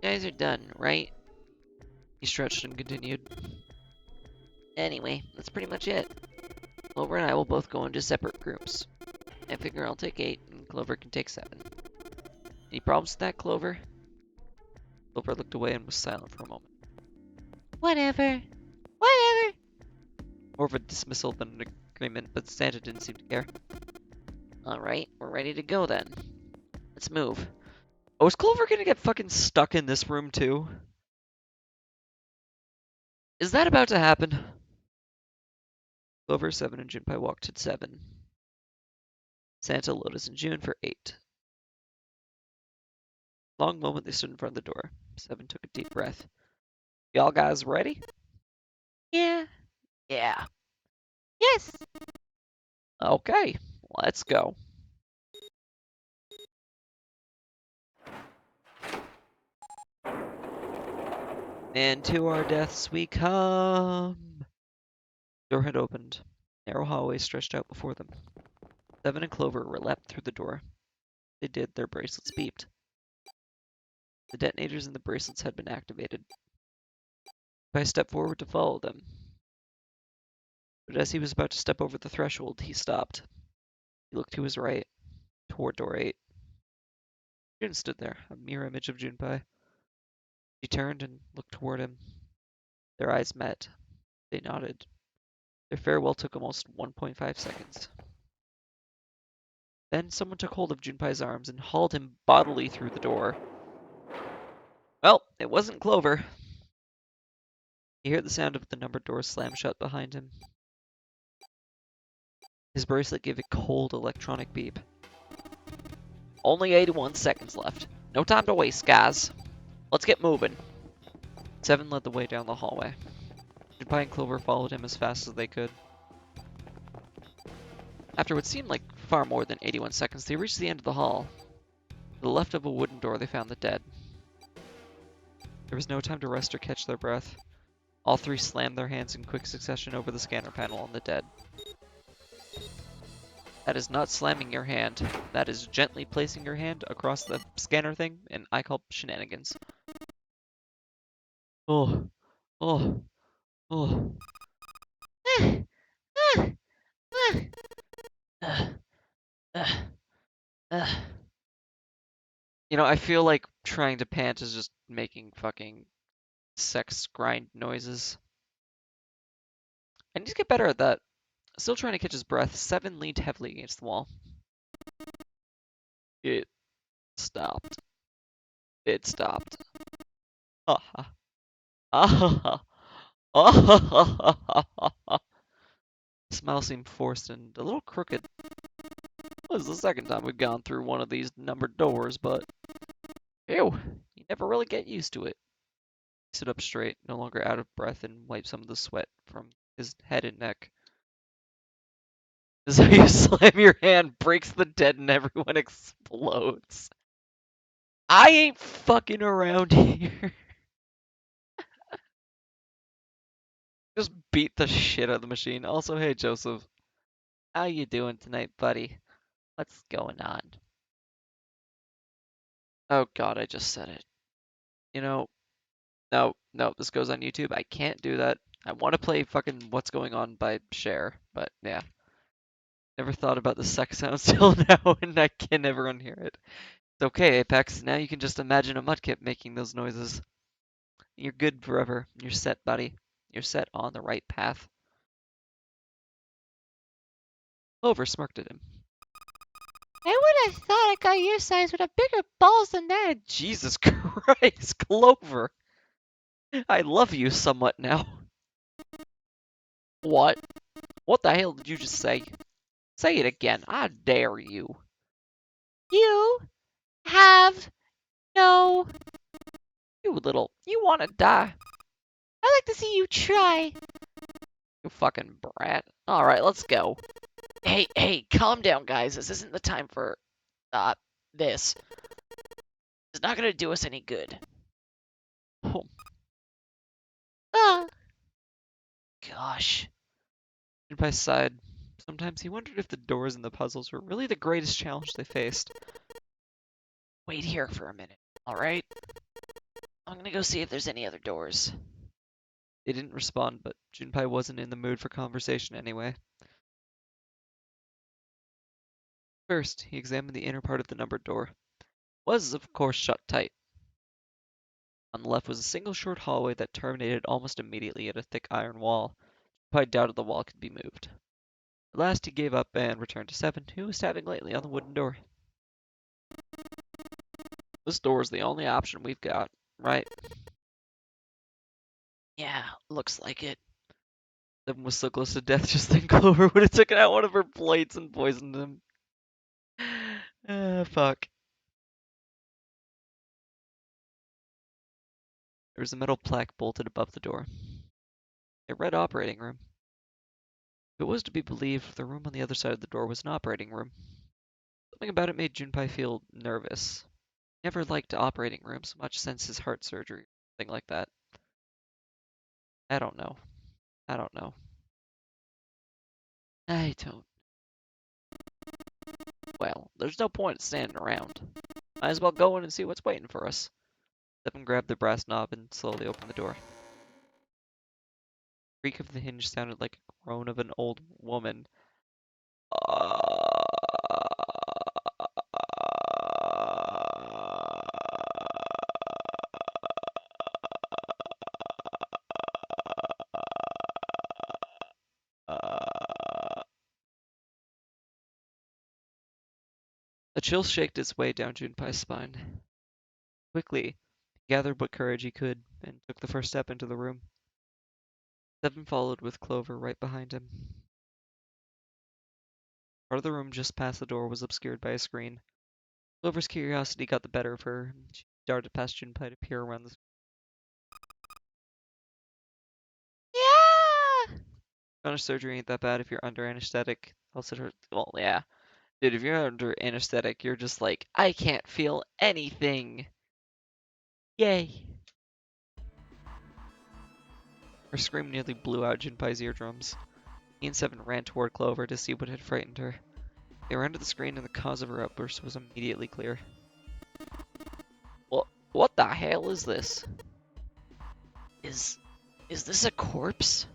You guys are done, right? He stretched and continued. Anyway, that's pretty much it. Clover and I will both go into separate groups. I figure I'll take 8, and Clover can take 7. Any problems with that, Clover? Clover looked away and was silent for a moment. Whatever. Whatever. More of a dismissal than an agreement, but Santa didn't seem to care. Alright, we're ready to go then. Let's move. Oh, is Clover gonna get fucking stuck in this room too? Is that about to happen? Clover, 7, and Junpei walked to 7. Santa, Lotus, and June for 8. Long moment they stood in front of the door. 7 took a deep breath. Y'all guys ready? Yeah. Yeah. Yes. Okay, let's go. And to our deaths we come. Door had opened. Narrow hallway stretched out before them. 7 and Clover leapt through the door. They did, their bracelets beeped. The detonators in the bracelets had been activated. I stepped forward to follow them. But as he was about to step over the threshold, he stopped. He looked to his right, toward door 8. June stood there, a mirror image of Junpei. She turned and looked toward him. Their eyes met. They nodded. Their farewell took almost 1.5 seconds. Then someone took hold of Junpei's arms and hauled him bodily through the door. Well, it wasn't Clover. He heard the sound of the numbered door slam shut behind him. His bracelet gave a cold electronic beep. Only 81 seconds left. No time to waste, guys. Let's get moving. 7 led the way down the hallway. Junpei and Clover followed him as fast as they could. After what seemed like far more than 81 seconds, they reached the end of the hall. To the left of a wooden door, they found the dead. There was no time to rest or catch their breath. All 3 slammed their hands in quick succession over the scanner panel on the dead. That is not slamming your hand. That is gently placing your hand across the scanner thing, and I call shenanigans. Oh, oh, oh. Ah, ah, ah. Uh, uh, uh. You know, I feel like trying to pant is just making fucking sex grind noises. I need to get better at that. Still trying to catch his breath, 7 leaned heavily against the wall. It stopped. It stopped. Ha ha. Ah, ah, Smile seemed forced and a little crooked. This is the second time we've gone through one of these numbered doors, but ew, you never really get used to it. He stood up straight, no longer out of breath, and wiped some of the sweat from his head and neck. As you slam your hand, breaks the dead, and everyone explodes. I ain't fucking around here. Just beat the shit out of the machine. Also, hey Joseph, how you doing tonight, buddy? What's going on? Oh god, I just said it. You know, no, this goes on YouTube. I can't do that. I want to play fucking What's Going On by Cher, but yeah. Never thought about the sex sounds till now, and I can never unhear it. It's okay, Apex. Now you can just imagine a mudkip making those noises. You're good forever. You're set, buddy. You're set on the right path. Clover smirked at him. I would have thought I got your size with a bigger balls than that. Jesus Christ, Clover. I love you somewhat now. What? What the hell did you just say? Say it again. I dare you. You have no. You wanna die? I'd like to see you try. You fucking brat. Alright, let's go. Hey, calm down, guys. This isn't the time for, this. It's not gonna do us any good. Oh, Uh, Gosh. Junpei sighed. Sometimes he wondered if the doors and the puzzles were really the greatest challenge they faced. Wait here for a minute, alright? I'm gonna go see if there's any other doors. They didn't respond, but Junpei wasn't in the mood for conversation anyway. First, he examined the inner part of the numbered door. It was, of course, shut tight. On the left was a single short hallway that terminated almost immediately at a thick iron wall. Junpei doubted the wall could be moved. At last he gave up and returned to Seven, who was tapping lightly on the wooden door. This door is the only option we've got, right? Yeah, looks like it. Seven was so close to death, just then Clover would have taken out one of her plates and poisoned him. Fuck. There was a metal plaque bolted above the door. It read operating room. If it was to be believed, the room on the other side of the door was an operating room. Something about it made Junpei feel nervous. He never liked operating rooms much since his heart surgery, something like that. I don't know. I don't know. I don't. Well, there's no point in standing around. Might as well go in and see what's waiting for us. Seven grabbed the brass knob and slowly opened the door. The creak of the hinge sounded like a groan of an old woman. A chill shaked its way down Junpei's spine. Quickly, he gathered what courage he could and took the first step into the room. Seven followed with Clover right behind him. Part of the room just past the door was obscured by a screen. Clover's curiosity got the better of her, and she darted past Junpei to peer around the yeah. Spanish surgery ain't that bad if you're under anesthetic. Also, her. Well, yeah. Dude, if you're under anesthetic, you're just like, I can't feel anything. Yay. Her scream nearly blew out Junpei's eardrums. He and Seven ran toward Clover to see what had frightened her. They ran to the screen and the cause of her outburst was immediately clear. What the hell is this? Is this a corpse?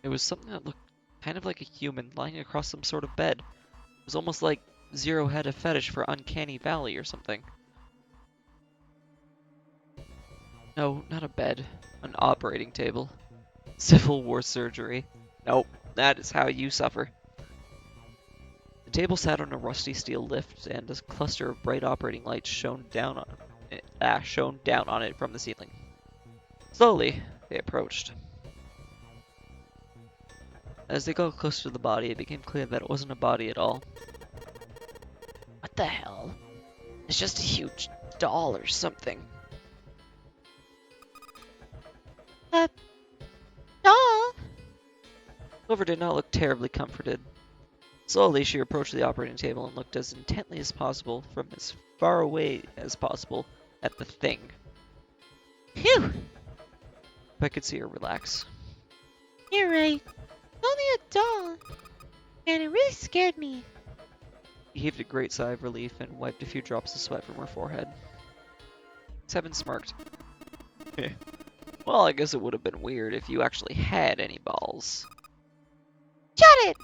It was something that looked kind of like a human lying across some sort of bed. It was almost like Zero had a fetish for Uncanny Valley or something. No, not a bed. An operating table. Civil War surgery. Nope, that is how you suffer. The table sat on a rusty steel lift, and a cluster of bright operating lights shone down on it from the ceiling. Slowly, they approached. As they got closer to the body, it became clear that it wasn't a body at all. What the hell? It's just a huge doll or something. A doll? Clover did not look terribly comforted. Slowly, she approached the operating table and looked as intently as possible, from as far away as possible, at the thing. Phew! I could see her relax. You're right. It's only a doll. And it really scared me. She heaved a great sigh of relief and wiped a few drops of sweat from her forehead. Seven smirked. Well, I guess it would have been weird if you actually had any balls. Shut it!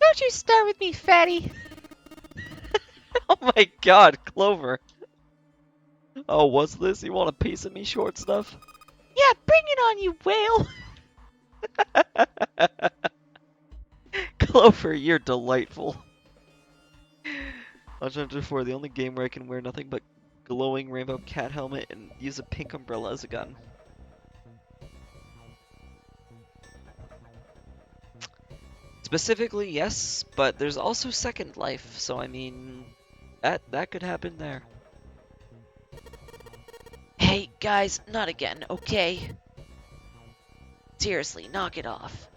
Don't you start with me, fatty. Oh my god, Clover! Oh, what's this? You want a piece of me, short stuff? Yeah, bring it on, you whale. Clover, you're delightful. On Chapter 4, the only game where I can wear nothing but glowing rainbow cat helmet and use a pink umbrella as a gun. Specifically, yes, but there's also Second Life, so I mean, that could happen there. Hey, guys, not again, okay? Seriously, knock it off.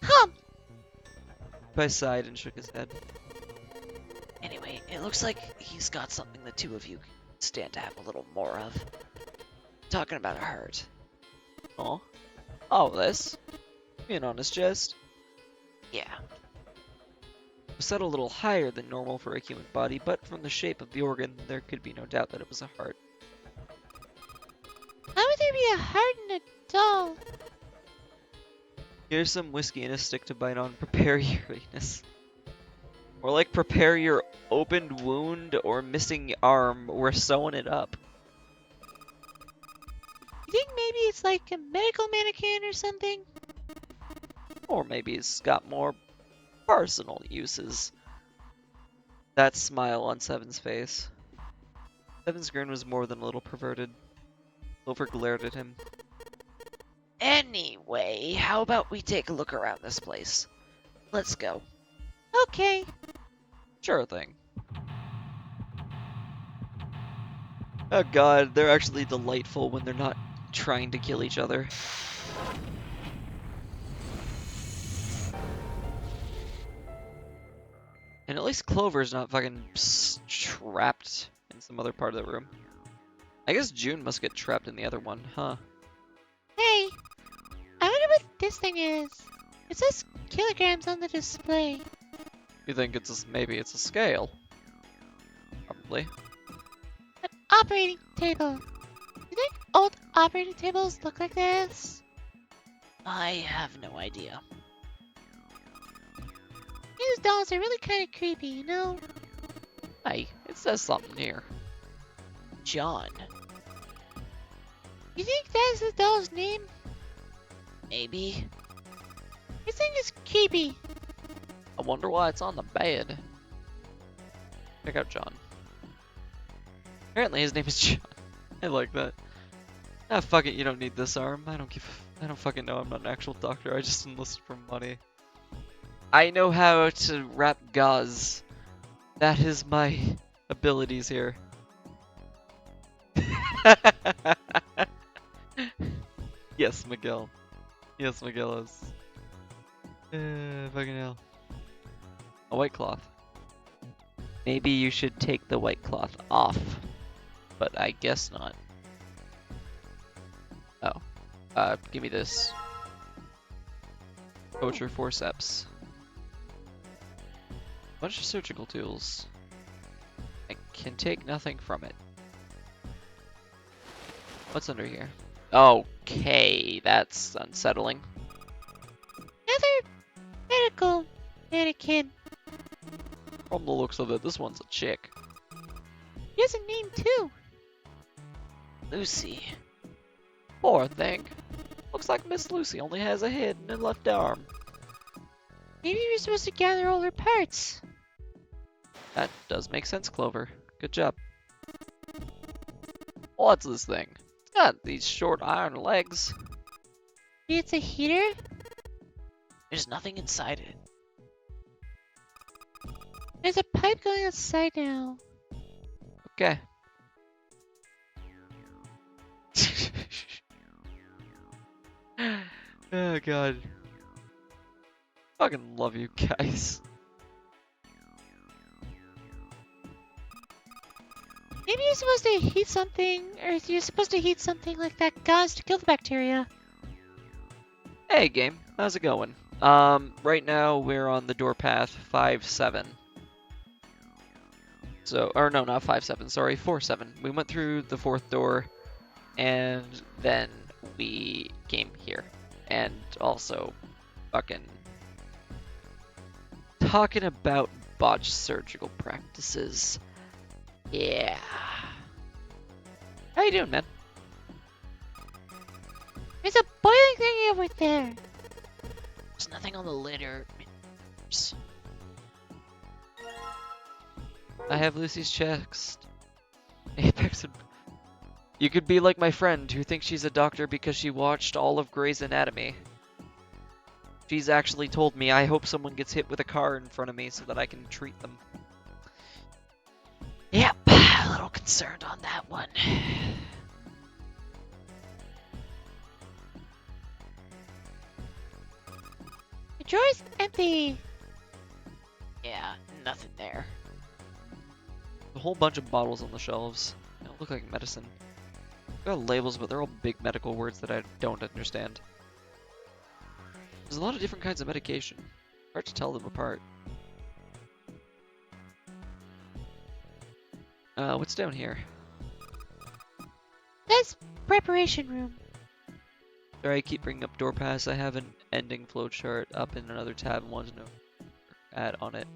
Hum! I sighed and shook his head. Anyway, it looks like he's got something the two of you can stand to have a little more of. Talking about a hurt. Oh, oh, this? Being honest, jest. Yeah. It was set a little higher than normal for a human body, but from the shape of the organ, there could be no doubt that it was a heart. How would there be a heart in a doll? Here's some whiskey and a stick to bite on. Prepare your weakness. Or like prepare your opened wound or missing arm. We're sewing it up. You think maybe it's like a medical mannequin or something? Or maybe it's got more personal uses. That smile on Seven's face. Seven's grin was more than a little perverted. Clover glared at him. Anyway, how about we take a look around this place? Let's go. Okay. Sure thing. Oh god, they're actually delightful when they're not trying to kill each other. And at least Clover's not fucking trapped in some other part of the room. I guess June must get trapped in the other one, huh? Hey, I wonder what this thing is. It says kilograms on the display. You think maybe it's a scale? Probably. An operating table. You think old operating tables look like this? I have no idea. These dolls are really kind of creepy, you know? Hey, it says something here. John. You think that's the doll's name? Maybe? This thing is creepy. I wonder why it's on the bed. Check out John. Apparently his name is John. I like that. Ah, fuck it, you don't need this arm. I don't fucking know, I'm not an actual doctor, I just enlisted for money. I know how to wrap gauze. That is my abilities here. Yes, Miguel. Yes, Miguel is. Fucking hell. A white cloth. Maybe you should take the white cloth off. But I guess not. Oh. Give me this. Poacher forceps. Bunch of surgical tools. I can take nothing from it. What's under here? Okay, that's unsettling. Another medical mannequin. From the looks of it, this one's a chick. He has a name too. Lucy. Poor thing. Looks like Miss Lucy only has a head and a left arm. Maybe we're supposed to gather all her parts. That does make sense, Clover. Good job. What's this thing? It's got these short iron legs. Maybe it's a heater? There's nothing inside it. There's a pipe going outside now. Okay. Oh god. Fucking love you guys. Maybe you're supposed to heat something, or you're supposed to heat something like that gas to kill the bacteria. Hey game, how's it going? Right now we're on the door path 5-7. So, or no, not 5-7, sorry, 4-7. We went through the fourth door, and then we came here. And also, fucking talking about botched surgical practices. Yeah. How you doing, man? There's a boiling thing over there. There's nothing on the lid or... I have Lucy's chest. Apex. You could be like my friend who thinks she's a doctor because she watched all of Grey's Anatomy. She's actually told me I hope someone gets hit with a car in front of me so that I can treat them. Yep, a little concerned on that one. The drawer's empty. Yeah, nothing there. A whole bunch of bottles on the shelves. They don't look like medicine. Got labels, but they're all big medical words that I don't understand. There's a lot of different kinds of medication. Hard to tell them apart. What's down here? That's preparation room. Sorry, I keep bringing up door pass. I have an ending flowchart up in another tab and want to know add on it.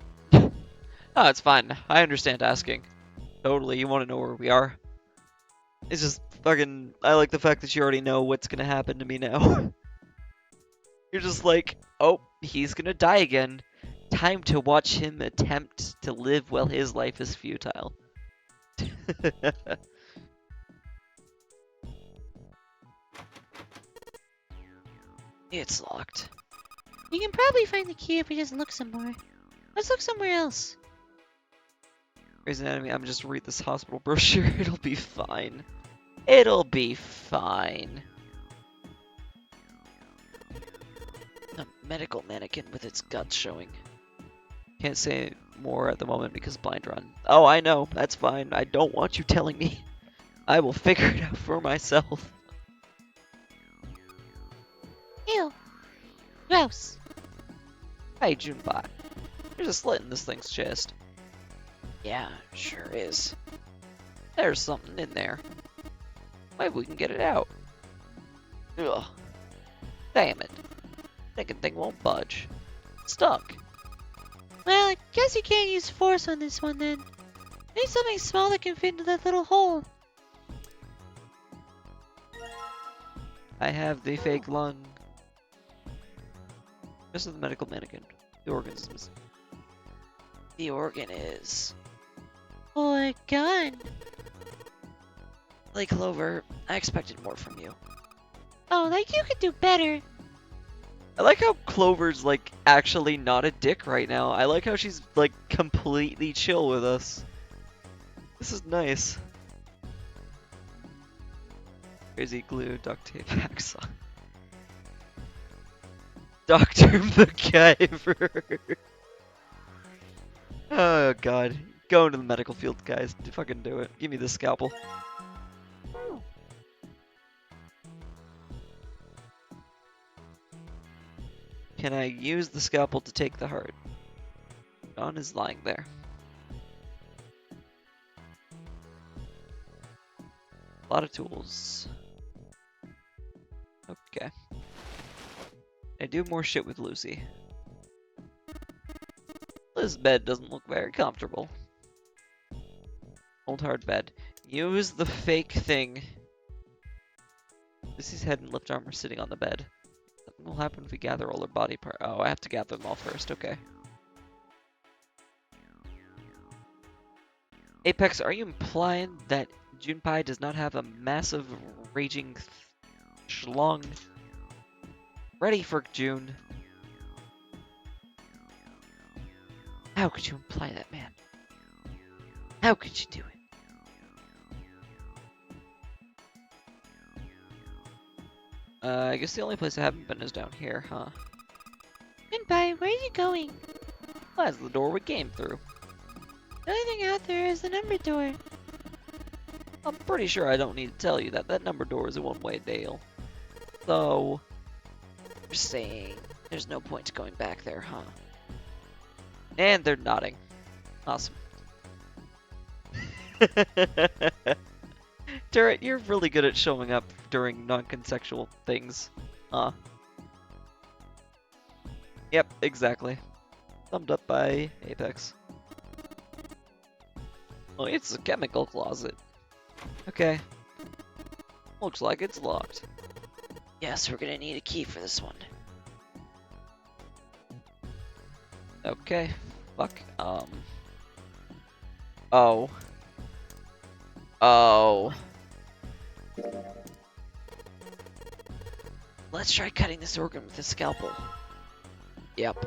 Oh, it's fine. I understand asking. Totally, you want to know where we are? It's just fucking... I like the fact that you already know what's gonna happen to me now. You're just like, oh, he's gonna die again. Time to watch him attempt to live while his life is futile. It's locked. We can probably find the key if we just look some more. Let's look somewhere else. Grey's Anatomy, I'm just read this hospital brochure. It'll be fine. It'll be fine. A medical mannequin with its guts showing. Can't say more at the moment because blind run. Oh, I know. That's fine. I don't want you telling me. I will figure it out for myself. Ew. Gross. Hey, Junebot. There's a slit in this thing's chest. Yeah, sure is. There's something in there. Maybe we can get it out. Ugh. Damn it. Thinking thing won't budge. Stuck. Well, I guess you can't use force on this one then. Need something small that can fit into that little hole. I have the fake lung. This is the medical mannequin. The organs. The organ is... Or a gun. Like Clover, I expected more from you. Oh, like you could do better. I like how Clover's, like, actually not a dick right now. I like how she's, like, completely chill with us. This is nice. Crazy glue, duct tape, hacksaw. Dr. MacGyver. Oh, God. Go into the medical field, guys. Fucking do it. Give me the scalpel. Can I use the scalpel to take the heart? John is lying there. A lot of tools. Okay. I do more shit with Lucy. This bed doesn't look very comfortable. Old hard bed. Use the fake thing. Lucy's head and left arm are sitting on the bed. Something will happen if we gather all her body parts. Oh, I have to gather them all first. Okay. Apex, are you implying that Junpei does not have a massive raging schlong ready for June. How could you imply that, man? How could you do it? I guess the only place I haven't been is down here, huh? Junpei, where are you going? Well, that's the door we came through. The only thing out there is the number door. I'm pretty sure I don't need to tell you that that number door is a one-way deal. So, you're saying there's no point to going back there, huh? And they're nodding. Awesome. Turret, you're really good at showing up during non-consensual things. Yep, exactly. Summed up by Apex. Oh, it's a chemical closet. Okay. Looks like it's locked. Yes, we're gonna need a key for this one. Okay. Fuck. Oh. Oh. Let's try cutting this organ with a scalpel. Yep.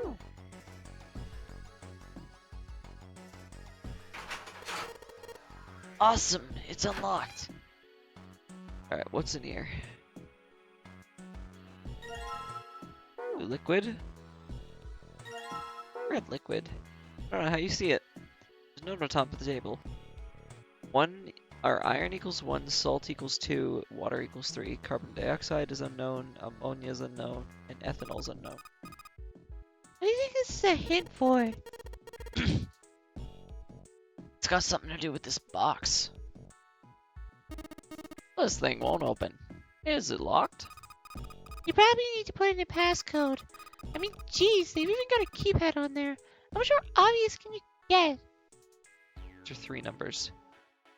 Awesome, it's unlocked. Alright, what's in here? Ooh, liquid? Red liquid. I don't know how you see it. There's no note on top of the table. Iron equals 1, salt equals 2, water equals 3, carbon dioxide is unknown, ammonia is unknown, and ethanol is unknown. What do you think this is a hint for? It's got something to do with this box. This thing won't open. Is it locked? You probably need to put in a passcode. I mean, geez, they've even got a keypad on there. How much more obvious can you get? These are 3 numbers.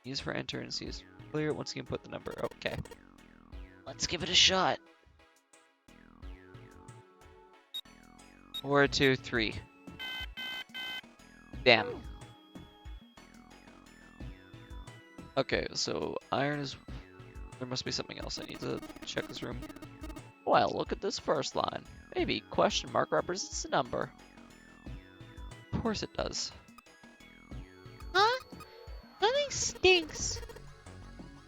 Use for enter and use for clear once you input the number. Okay. Let's give it a shot. 4, 2, 3. Damn. Okay, so iron is... There must be something else. I need to check this room. Well, look at this first line. Maybe question mark represents a number. Of course it does. Huh? Something stinks.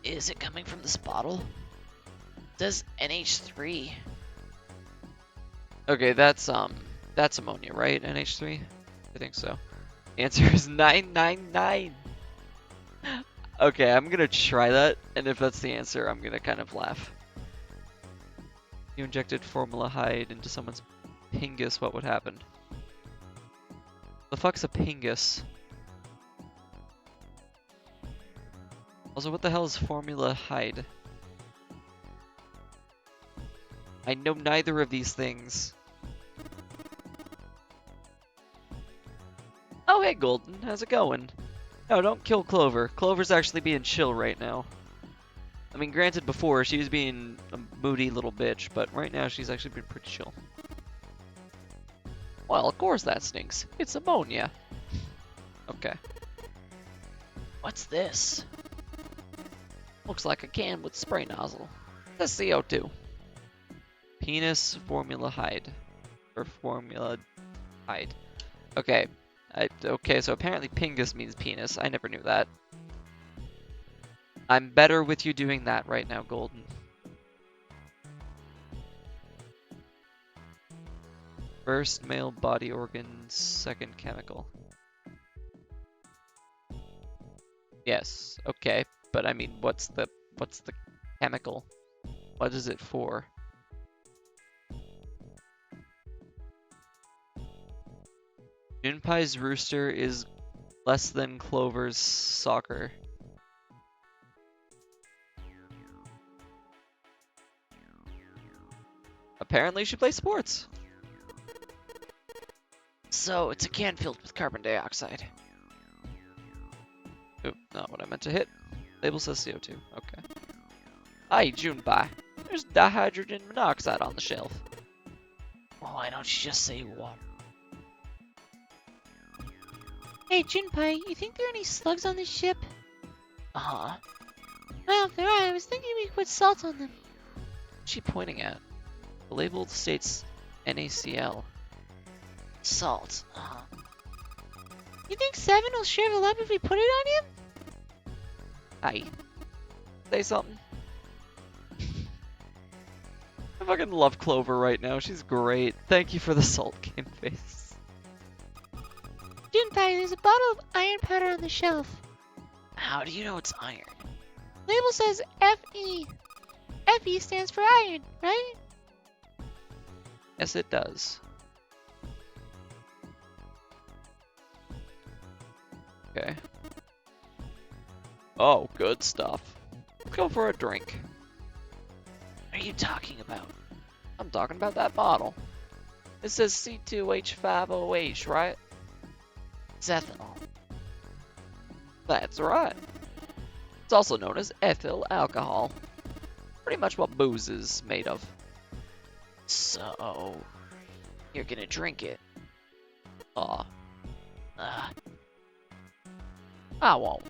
Is it coming from this bottle? It says NH3. Okay, that's ammonia, right? NH3? I think so. Answer is 999. Okay, I'm gonna try that, and if that's the answer, I'm gonna kind of laugh. You injected formaldehyde into someone's pingus, what would happen? The fuck's a pingus? Also, what the hell is formaldehyde? I know neither of these things. Oh, hey, Golden. How's it going? No, don't kill Clover. Clover's actually being chill right now. I mean, granted, before, she was being a moody little bitch, but right now she's actually been pretty chill. Well, of course that stinks. It's ammonia. Okay. What's this? Looks like a can with spray nozzle. That's CO2. Penis formaldehyde. Or formaldehyde. Okay. Okay, so apparently pingus means penis. I never knew that. I'm better with you doing that right now, Golden. First male body organ, second chemical. Yes, okay, but I mean, what's the chemical? What is it for? Junpei's rooster is less than Clover's soccer. Apparently she plays sports. So, it's a can filled with carbon dioxide. Oop, not what I meant to hit. Label says CO2. Okay. Hi, Junpei. There's dihydrogen monoxide on the shelf. Well, why don't you just say water? Hey, Junpei, you think there are any slugs on this ship? Uh-huh. Well, if there are, I was thinking we could put salt on them. What's she pointing at? The label states NaCl. Salt. You think Seven will shrivel up if we put it on him? Hi. Say something. I fucking love Clover right now. She's great. Thank you for the salt game face. Junpei, there's a bottle of iron powder on the shelf. How do you know it's iron? Label says Fe. Fe stands for iron, right? Yes, it does. Okay. Oh, good stuff. Let's go for a drink. What are you talking about? I'm talking about that bottle. It says C2H5OH, right? It's ethanol. That's right. It's also known as ethyl alcohol. Pretty much what booze is made of. So, you're gonna drink it? Aw, Uh, I won't.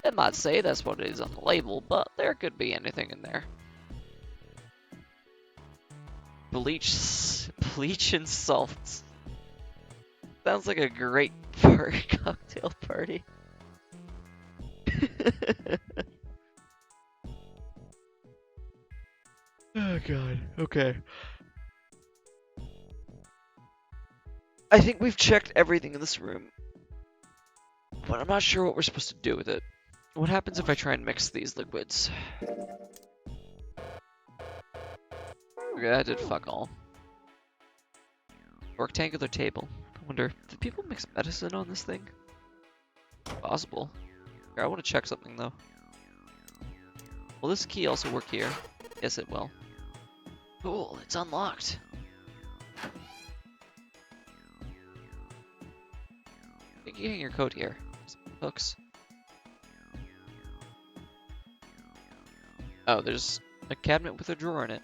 It might say that's what it is on the label, but there could be anything in there. Bleach and salt. Sounds like a great cocktail party. Oh god, okay. I think we've checked everything in this room, but I'm not sure what we're supposed to do with it. What happens if I try and mix these liquids? Okay, that did fuck all. Rectangular table. I wonder, do people mix medicine on this thing? Possible. Here, I want to check something though. Will this key also work here? Yes, it will. cool, it's unlocked. You can hang your coat here. Hooks. Oh, there's a cabinet with a drawer in it.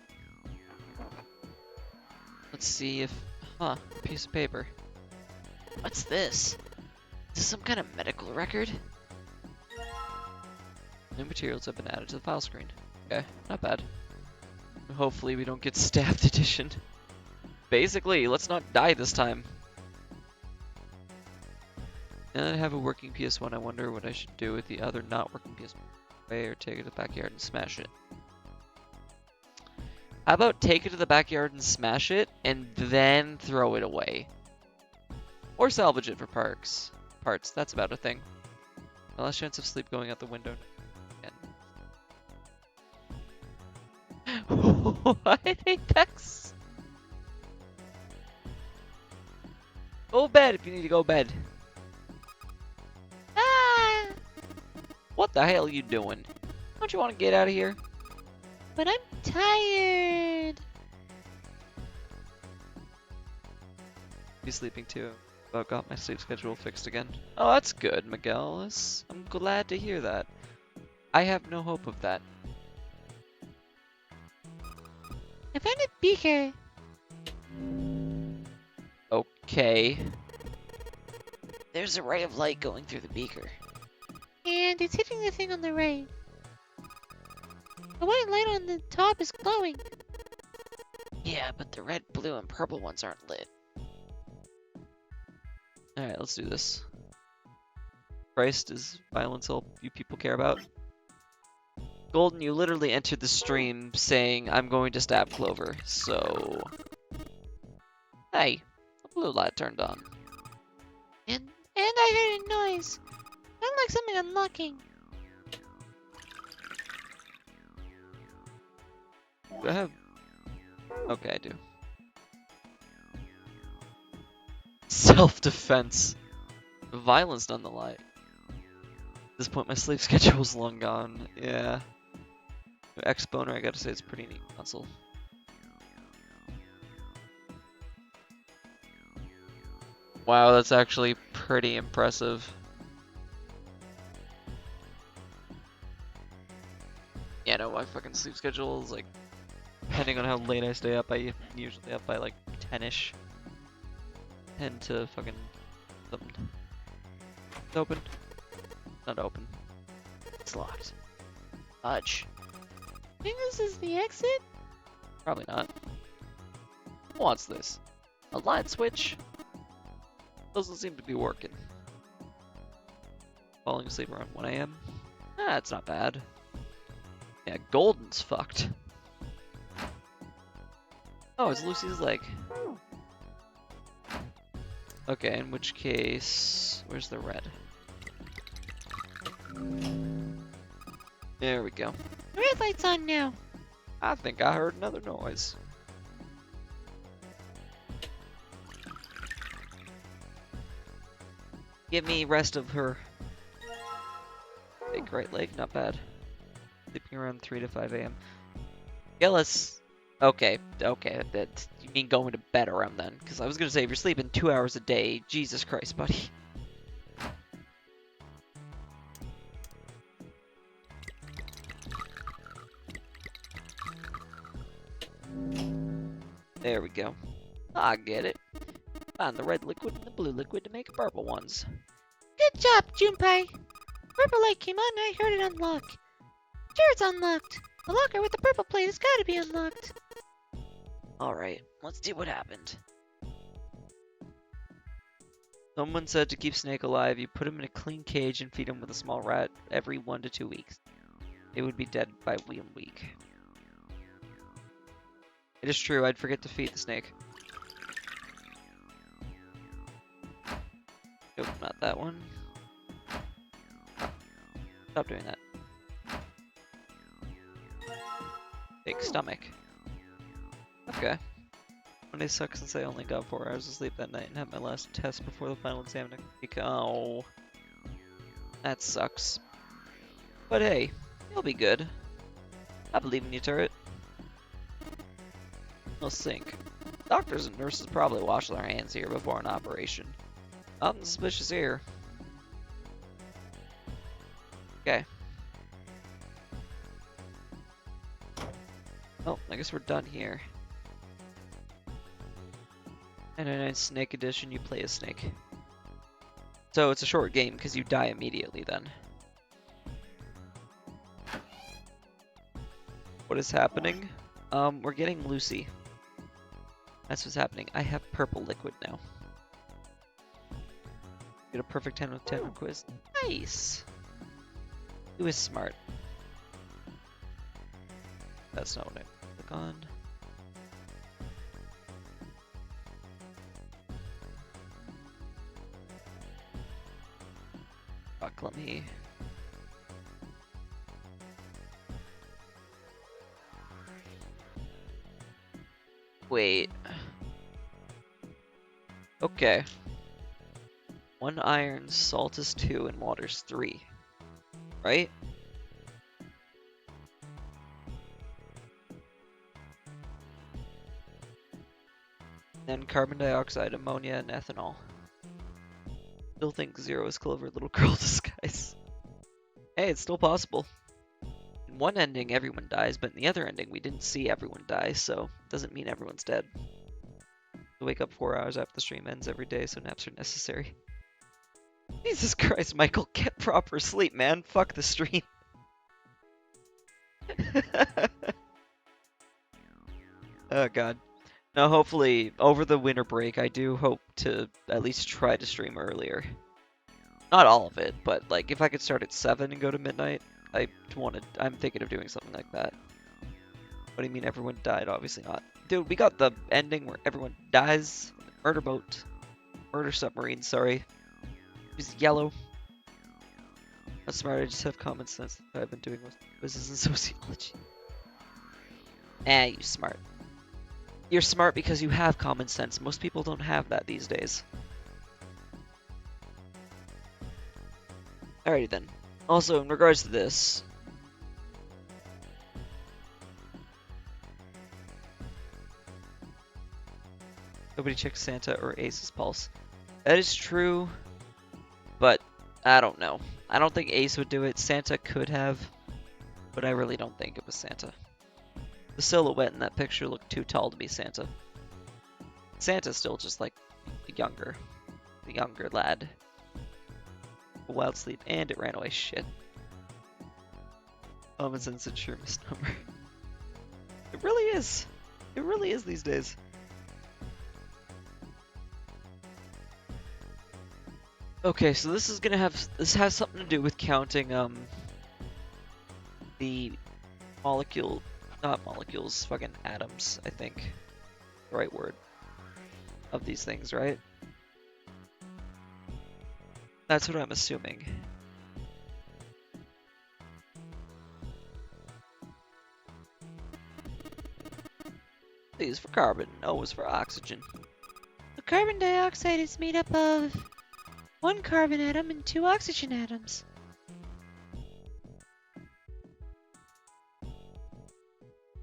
Let's see if... Huh, a piece of paper. What's this? Is this some kind of medical record? New materials have been added to the file screen. Okay, not bad. Hopefully we don't get stabbed edition. Basically, let's not die this time. Now that I have a working PS1, I wonder what I should do with the other not working PS1. Or take it to the backyard and smash it. How about take it to the backyard and smash it, and then throw it away? Or salvage it for parts. That's about a thing. My last chance of sleep going out the window again. What, Apex? Go to bed if you need to go to bed. Ah! What the hell are you doing? Don't you want to get out of here? But I'm tired. Be sleeping too. About got my sleep schedule fixed again. Oh, that's good, Miguel. I'm glad to hear that. I have no hope of that. I found a beaker. Okay. There's a ray of light going through the beaker. And it's hitting the thing on the right. The white light on the top is glowing. Yeah, but the red, blue, and purple ones aren't lit. Alright, let's do this. Christ, is violence all you people care about? Golden, you literally entered the stream saying, I'm going to stab Clover, so... Hey, the blue light turned on. And I heard a noise. Sounded like something unlocking. Do I have... Okay, I do. Self-defense. Violence done the light. At this point, my sleep schedule's long gone. Yeah. Exponer, I gotta say, it's a pretty neat console. Wow, that's actually pretty impressive. Yeah, no, my fucking sleep schedule is like, depending on how late I stay up, I usually up by like 10-ish. 10 to fucking something. It's open. Not open. It's locked. Fudge. Think this is the exit? Probably not. Who wants this? A light switch? Doesn't seem to be working. Falling asleep around 1 a.m. Ah, it's not bad. Yeah, Golden's fucked. Oh, it's Lucy's leg. Okay, in which case... Where's the red? There we go. The red light's on now. I think I heard another noise. Give me rest of her. Big right leg, not bad. Sleeping around 3 to 5 a.m. Yeah, let's... Okay, that you mean going to bed around then? Because I was gonna say, if you're sleeping 2 hours a day, Jesus Christ, buddy. There we go. I get it. Find the red liquid and the blue liquid to make purple ones. Good job, Junpei. Purple light came on and I heard it unlock. Sure, it's unlocked. The locker with the purple plate has got to be unlocked. Alright, let's see what happened. Someone said to keep Snake alive, you put him in a clean cage and feed him with a small rat every 1 to 2 weeks. It would be dead by 1 week. It is true, I'd forget to feed the snake. Nope, not that one. Stop doing that. Big stomach. Okay. Monday sucks since I only got 4 hours of sleep that night and had my last test before the final exam next week. Oh. That sucks. But hey, you'll be good. I believe in you, Turret. You'll sink. Doctors and nurses probably wash their hands here before an operation. Nothing suspicious here. Okay. Oh, I guess we're done here. 99 Snake Edition, you play as Snake. So it's a short game because you die immediately then. What is happening? We're getting Lucy. That's what's happening. I have purple liquid now. Get a perfect 10 with 10 quiz. Nice! Who is smart? That's not what I click on. Fuck, let me... Wait. Okay. 1 iron, salt is 2, and water's 3. Right? Then carbon dioxide, ammonia, and ethanol. Still think 0 is clever little girl disguise. Hey, it's still possible. In one ending, everyone dies, but in the other ending, we didn't see everyone die, so it doesn't mean everyone's dead. I wake up 4 hours after the stream ends every day, so naps are necessary. Jesus Christ, Michael, get proper sleep, man. Fuck the stream. Oh, God. Now, hopefully, over the winter break, I do hope to at least try to stream earlier. Not all of it, but, like, if I could start at 7 and go to midnight, I'm thinking of doing something like that. What do you mean everyone died? Obviously not. Dude, we got the ending where everyone dies. Murder boat. Murder submarine, sorry. It's yellow. Not smart, I just have common sense. I've been doing most quizzes in sociology. You smart. You're smart because you have common sense. Most people don't have that these days. Alrighty then. Also, in regards to this... Nobody checks Santa or Ace's pulse. That is true, but I don't know. I don't think Ace would do it. Santa could have, but I really don't think it was Santa. The silhouette in that picture looked too tall to be Santa. Santa's still just like the younger lad. A wild sleep, and it ran away. Shit. Common sense and sure misnomer. It really is. It really is these days. Okay, so this has something to do with counting the not molecules, fucking atoms, I think. The right word. Of these things, right? That's what I'm assuming. C is for carbon, O is for oxygen. The carbon dioxide is made up of one carbon atom and two oxygen atoms.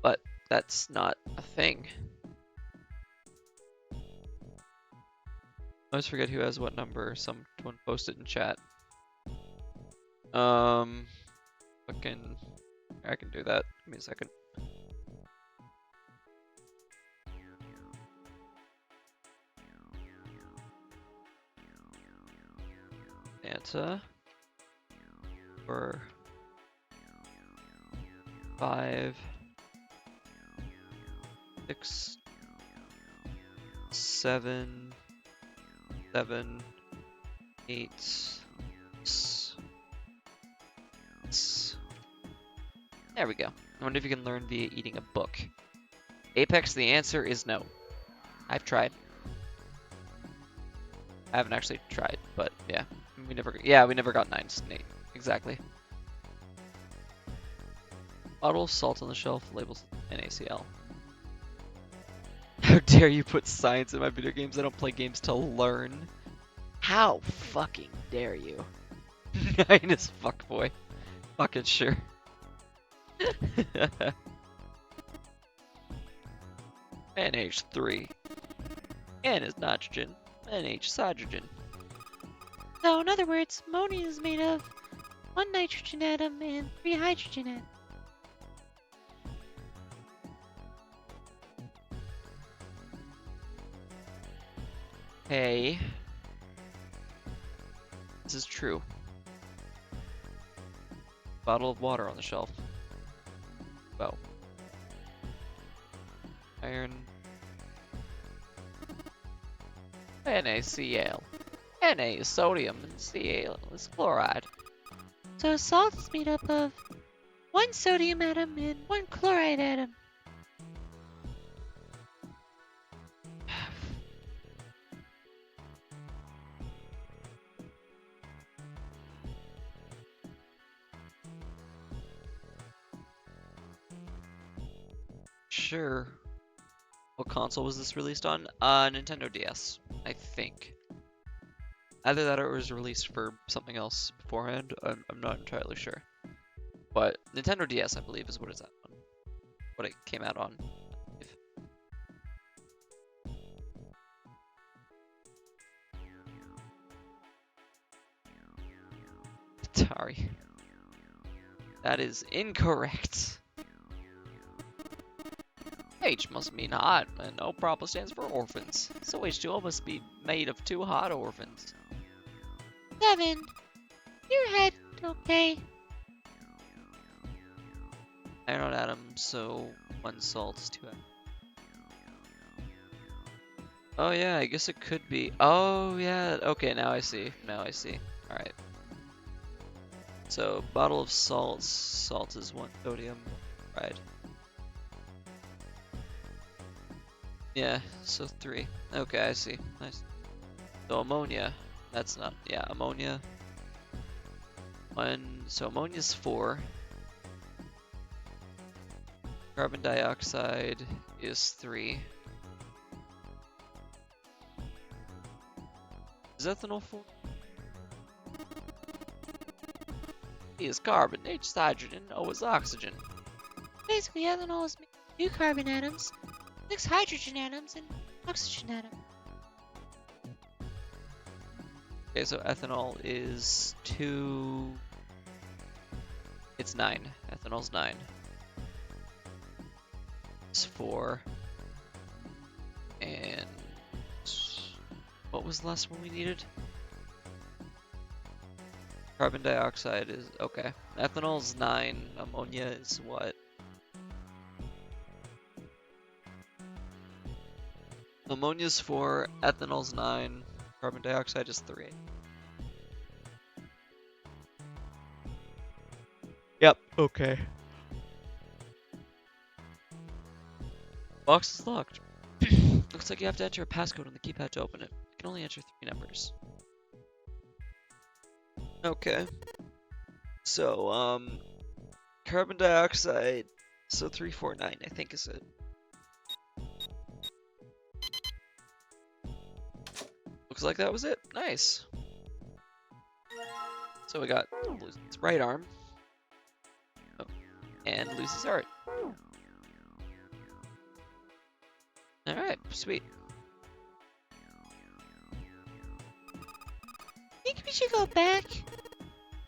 But that's not a thing. I always forget who has what number. Someone posted in chat. Fucking, I can do that. Give me a second. Santa. For 5, 6, 7, 7, 8. There we go. I wonder if you can learn via eating a book. Apex, the answer is no. I've tried. I haven't actually tried, but yeah. We never got 9. Exactly. Bottle of salt on the shelf, labels NaCl. How dare you put science in my video games? I don't play games to learn. How fucking dare you? 9 is fuckboy. Fucking sure. NH3. N is nitrogen. NH is hydrogen. So, in other words, ammonia is made of one nitrogen atom and three hydrogen atoms. Hey. This is true. Bottle of water on the shelf. Wow. Iron. NaCl. Na is sodium and Cl is chloride. So, salt is made up of one sodium atom and one chloride atom. Sure. What console was this released on? Nintendo DS, I think. Either that or it was released for something else beforehand. I'm not entirely sure. But Nintendo DS, I believe, is what it's at on. What it came out on. Atari. That is incorrect. H must mean hot, and O probably stands for orphans. So H2O must be made of 2 hot orphans. 7. Your head, okay? Iron atom, so 1 salt, 2 atoms. Oh yeah, I guess it could be. Oh yeah, okay, now I see. Alright. So, bottle of salt. Salt is 1 sodium. Right. Yeah, so 3. Okay, I see. Nice. So ammonia. That's not, yeah, ammonia. 1, so ammonia's 4. Carbon dioxide is 3. Is ethanol 4? E is carbon, H is hydrogen, O is oxygen. Basically, ethanol is made of 2 carbon atoms, 6 hydrogen atoms, and oxygen atom. Okay, so ethanol is 2. It's 9. Ethanol's 9. It's 4. And what was the last one we needed? Carbon dioxide is okay. Ethanol's 9. Ammonia is what? Ammonia's 4. Ethanol's 9. Carbon dioxide is 3. Yep, okay. Box is locked. Looks like you have to enter a passcode on the keypad to open it. You can only enter 3 numbers. Okay. So, carbon dioxide. So 349, I think, is it. Looks like that was it. Nice. So we got Lucy's right arm. Oh, and Lucy's heart. Alright, sweet. Think we should go back?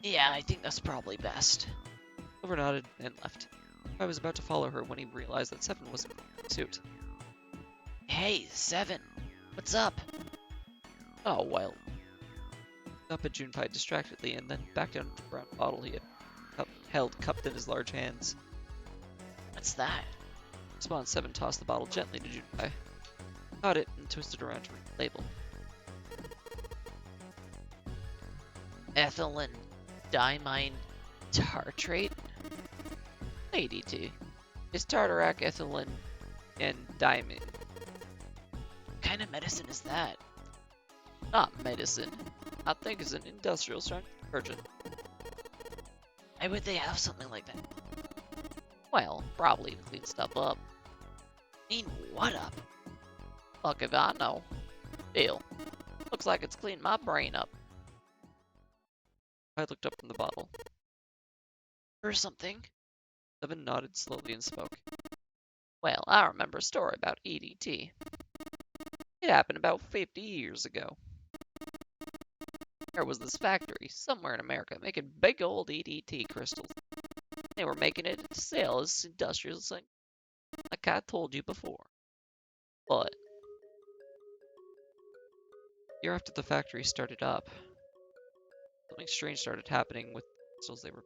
Yeah, I think that's probably best. Clover nodded and left. I was about to follow her when he realized that Seven wasn't in suit. Hey, Seven. What's up? Oh, well. Up at Junpei distractedly and then back down to the brown bottle he had held cupped in his large hands. What's that? Response 7 tossed the bottle gently to Junpei, caught it, and twisted around to read the label. Ethylene diamine tartrate? ADT. It's tartarac, ethylene, and diamine. What kind of medicine is that? Not medicine. I think it's an industrial strength detergent. Why would they have something like that? Well, probably to clean stuff up. Clean what up? Fuck if I know. Still, looks like it's cleaned my brain up. I looked up from the bottle. Or something? Seven nodded slowly and spoke. Well, I remember a story about EDT. It happened about 50 years ago. There was this factory somewhere in America making big old EDT crystals. They were making it to sell as industrial thing, like I told you before. But a year after the factory started up, something strange started happening with the crystals they were.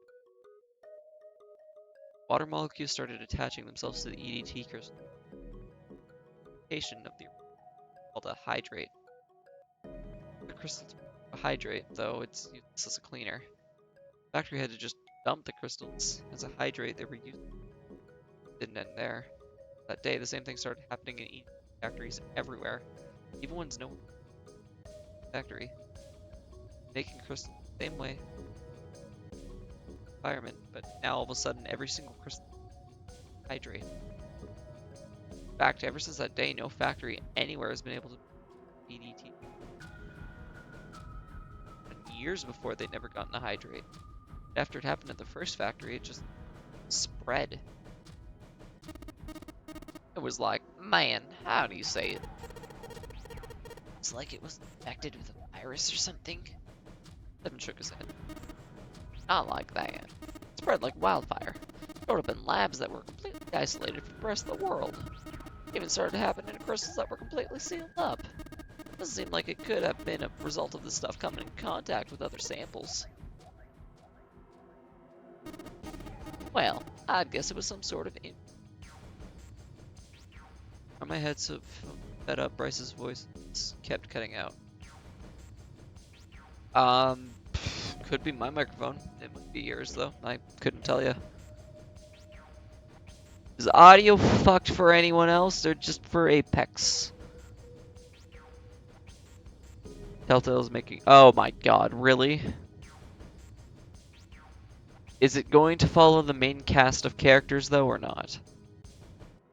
Water molecules started attaching themselves to the EDT crystal. Of the called a hydrate. The crystals a hydrate, though it's used as a cleaner. The factory had to just dump the crystals as a hydrate they were using. Didn't end there. That day, the same thing started happening in factories everywhere. Even ones no factory making crystals the same way. Environment, but now all of a sudden, every single crystal hydrate. In fact, ever since that day, no factory anywhere has been able to EDT. And years before, they'd never gotten a hydrate. After it happened at the first factory, it just spread. It was like, man, how do you say it? It's like it was infected with a virus or something. Seven shook his head. Not like that. It spread like wildfire. Showed up in labs that were completely isolated from the rest of the world. It even started happening in crystals that were completely sealed up. Doesn't seem like it could have been a result of this stuff coming in contact with other samples. Well, I'd guess it was some sort of Are my head so fed up? Bryce's voice kept cutting out. Could be my microphone. It might be yours though. I couldn't tell you. Is audio fucked for anyone else or just for Apex? Telltale's making. Oh my god, really? Is it going to follow the main cast of characters though or not?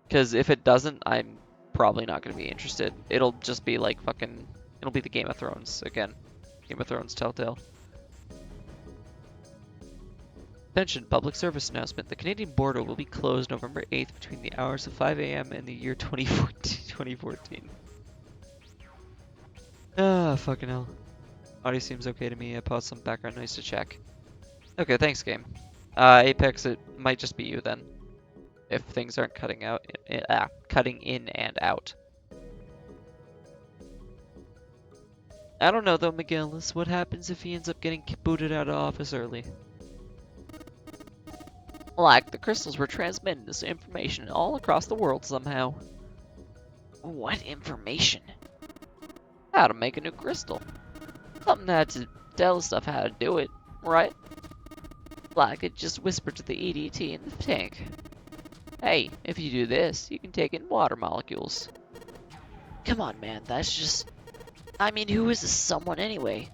Because if it doesn't, I'm probably not going to be interested. It'll just be like fucking. It'll be the Game of Thrones again. Game of Thrones Telltale. Attention, public service announcement. The Canadian border will be closed November 8th between the hours of 5 a.m. and the year 2014. Ah, fucking hell. Audio seems okay to me. I paused some background noise to check. Okay, thanks, game. Apex, it might just be you then. If things aren't cutting in and out. I don't know though, McGillis. What happens if he ends up getting booted out of office early? Like the crystals were transmitting this information all across the world somehow. What information? How to make a new crystal. Something had to tell stuff how to do it, right? Like it just whispered to the EDT in the tank. Hey, if you do this, you can take in water molecules. Come on, man, that's just... I mean, who is this someone anyway?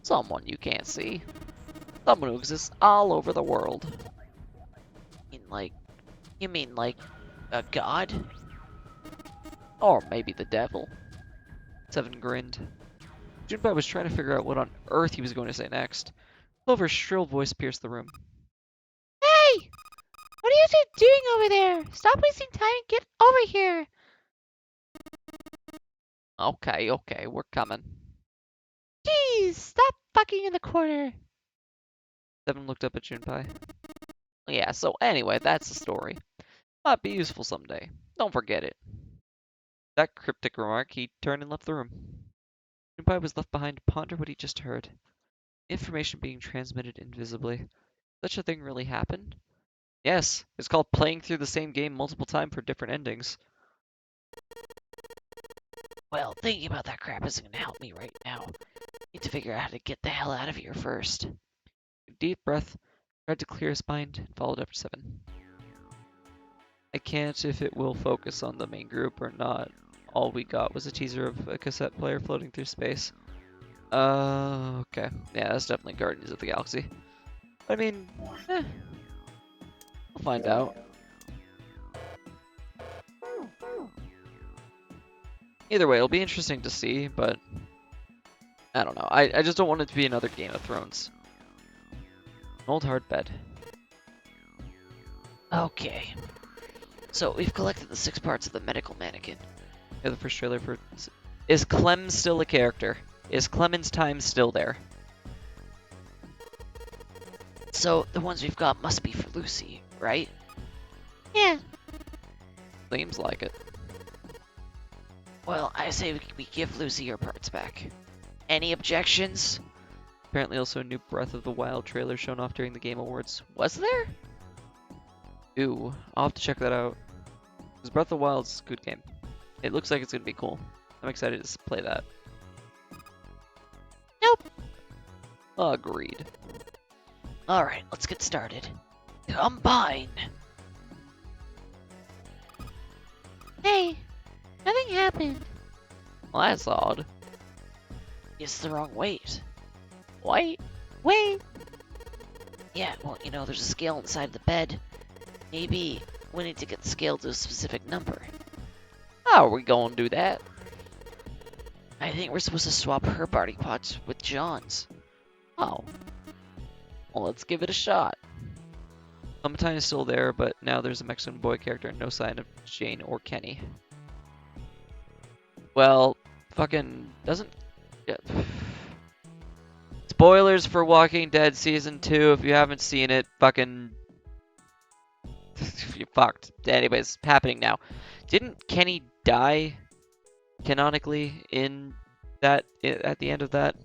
Someone you can't see. Someone who exists all over the world. You mean like a god? Or maybe the devil. Seven grinned. Junpei was trying to figure out what on earth he was going to say next. Clover's shrill voice pierced the room. Hey! What are you two doing over there? Stop wasting time and get over here. Okay, we're coming. Jeez, stop fucking in the corner. Seven looked up at Junpei. Yeah, so anyway, that's the story. Might be useful someday. Don't forget it. That cryptic remark, he turned and left the room. Junpei was left behind to ponder what he just heard. Information being transmitted invisibly. Such a thing really happened? Yes, it's called playing through the same game multiple times for different endings. Well, thinking about that crap isn't gonna help me right now. Need to figure out how to get the hell out of here first. A deep breath, tried to clear his mind, and followed up to Seven. I can't if it will focus on the main group or not. All we got was a teaser of a cassette player floating through space. Okay. Yeah, that's definitely Guardians of the Galaxy. I mean, we'll find out. Either way, it'll be interesting to see, but I don't know. I just don't want it to be another Game of Thrones. An old hard bed. Okay. So, we've collected the 6 parts of the medical mannequin. Yeah, the first trailer for... Is Clem still a character? Is Clement's time still there? So, the ones we've got must be for Lucy, right? Yeah. Seems like it. Well, I say we give Lucy her parts back. Any objections? Apparently also a new Breath of the Wild trailer shown off during the Game Awards. Was there? Ooh, I'll have to check that out. Because Breath of the Wild's a good game. It looks like it's going to be cool. I'm excited to play that. Nope. Agreed. Alright, let's get started. Combine! Hey, nothing happened. Well, that's odd. It's the wrong weight. Wait. Yeah, well, there's a scale inside the bed. Maybe we need to get the scale to a specific number. How are we going to do that? I think we're supposed to swap her body parts with John's. Oh. Well, let's give it a shot. Clementine is still there, but now there's a Mexican boy character and no sign of Jane or Kenny. Well, fucking doesn't... Yeah. Spoilers for Walking Dead Season 2 if you haven't seen it. Fucking... You're fucked. Anyways, happening now. Didn't Kenny die canonically in that... at the end of that?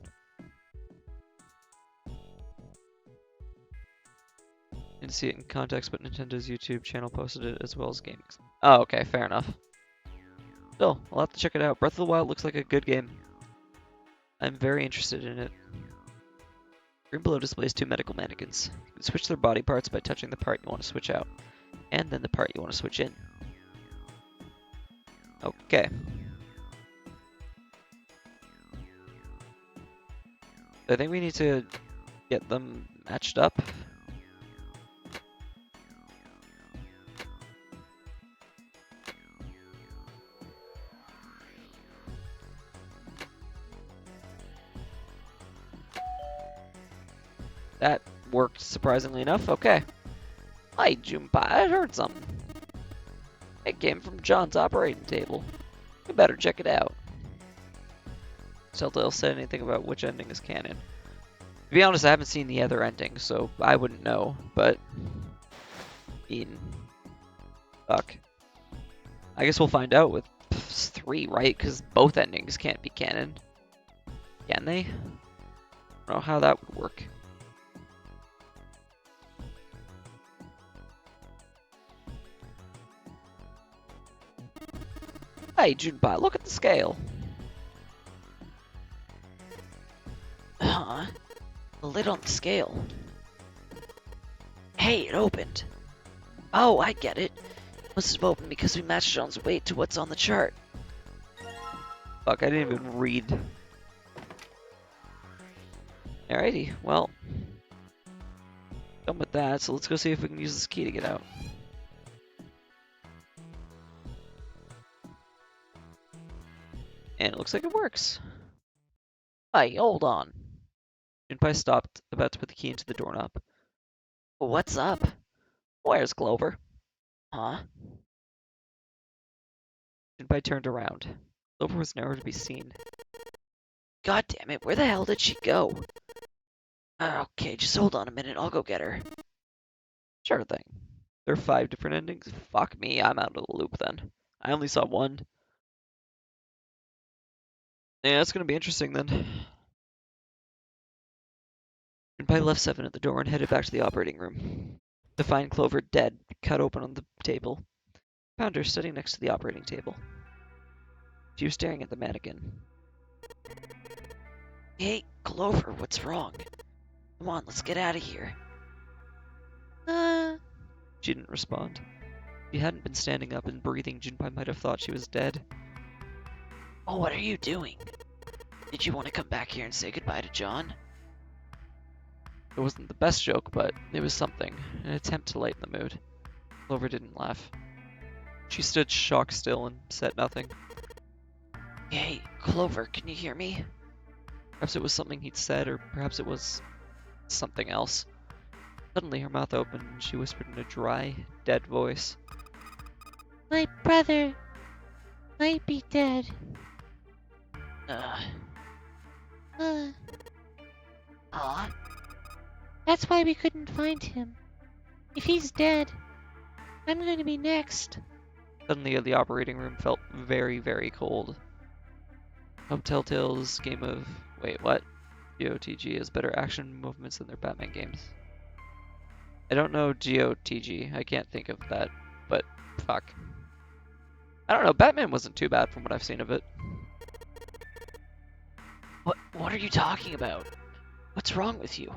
Didn't see it in context, but Nintendo's YouTube channel posted it as well as gaming. Oh, okay, fair enough. Still, I'll have to check it out. Breath of the Wild looks like a good game. I'm very interested in it. Screen below displays 2 medical mannequins. You can switch their body parts by touching the part you want to switch out, and then the part you want to switch in. Okay. I think we need to get them matched up. That worked surprisingly enough. Okay. Hi, Junpei. I heard something. It came from John's operating table. We better check it out. Telltale said anything about which ending is canon. To be honest, I haven't seen the other ending, so I wouldn't know, but... Fuck. I guess we'll find out with 3, right? Because both endings can't be canon. Can they? I don't know how that would work. Hey, Junpei, look at the scale. Huh? The lid on the scale. Hey, it opened. Oh, I get it. Must have opened because we matched John's weight to what's on the chart. Fuck, I didn't even read. Alrighty, well, done with that, so let's go see if we can use this key to get out. And it looks like it works. Hey, hold on. Junpei stopped, about to put the key into the doorknob. What's up? Where's Clover? Huh? Junpei turned around. Clover was nowhere to be seen. God damn it, where the hell did she go? Okay, just hold on a minute, I'll go get her. Sure thing. There are 5 different endings? Fuck me, I'm out of the loop then. I only saw one. Yeah, it's gonna be interesting then. Junpei left Seven at the door and headed back to the operating room. To find Clover dead, cut open on the table. Found her sitting next to the operating table. She was staring at the mannequin. Hey, Clover, what's wrong? Come on, let's get out of here. She didn't respond. If she hadn't been standing up and breathing, Junpei might have thought she was dead. Oh, what are you doing? Did you want to come back here and say goodbye to John? It wasn't the best joke, but it was something, an attempt to lighten the mood. Clover didn't laugh. She stood shock still and said nothing. Hey, Clover, can you hear me? Perhaps it was something he'd said, or perhaps it was something else. Suddenly her mouth opened and she whispered in a dry, dead voice. My brother might be dead. Uh, Uh, huh? that's why we couldn't find him. If he's dead, I'm going to be next. Suddenly the operating room felt very, very cold. Hope Telltale's game of... Wait, what? GOTG has better action movements than their Batman games. I don't know GOTG. I can't think of that, but fuck. I don't know, Batman wasn't too bad from what I've seen of it. What are you talking about? What's wrong with you?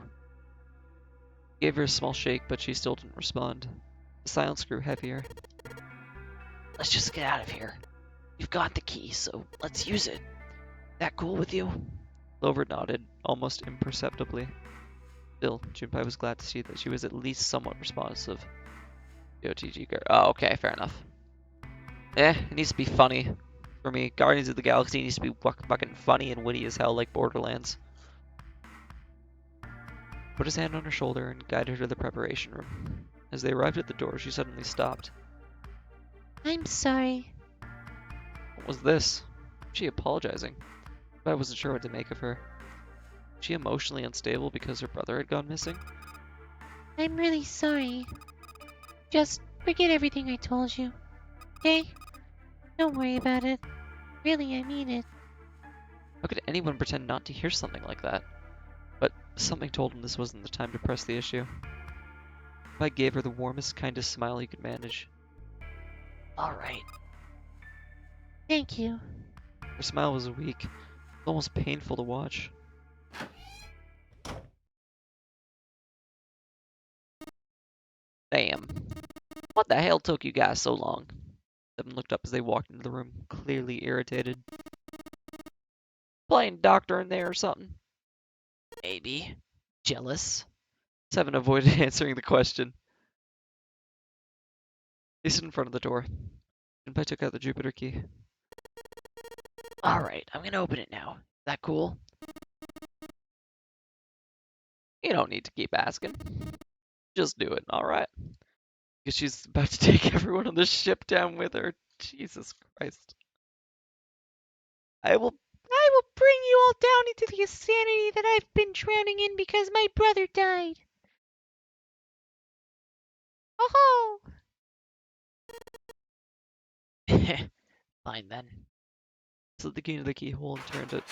Gave her a small shake, but she still didn't respond. The silence grew heavier. Let's just get out of here. You've got the key, so let's use it. That cool with you? Clover nodded, almost imperceptibly. Still, Junpei was glad to see that she was at least somewhat responsive. GOTG girl. Oh, okay, fair enough. It needs to be funny. For me, Guardians of the Galaxy needs to be fucking funny and witty as hell like Borderlands. Put his hand on her shoulder and guided her to the preparation room. As they arrived at the door, she suddenly stopped. I'm sorry. What was this? She apologizing. But I wasn't sure what to make of her. Was she emotionally unstable because her brother had gone missing? I'm really sorry. Just forget everything I told you. Okay? Don't worry about it. Really, I mean it. How could anyone pretend not to hear something like that? But something told him this wasn't the time to press the issue. I gave her the warmest, kindest smile he could manage. Alright. Thank you. Her smile was weak, almost painful to watch. Damn. What the hell took you guys so long? Seven looked up as they walked into the room, clearly irritated. Playing doctor in there or something? Maybe. Jealous? Seven avoided answering the question. They stood in front of the door. Junpei took out the Jupiter key. Alright, I'm gonna open it now. That cool? You don't need to keep asking. Just do it, alright? Because she's about to take everyone on the ship down with her. Jesus Christ. I will bring you all down into the insanity that I've been drowning in because my brother died. Oh! Fine then. Slid the key into the keyhole and turned it.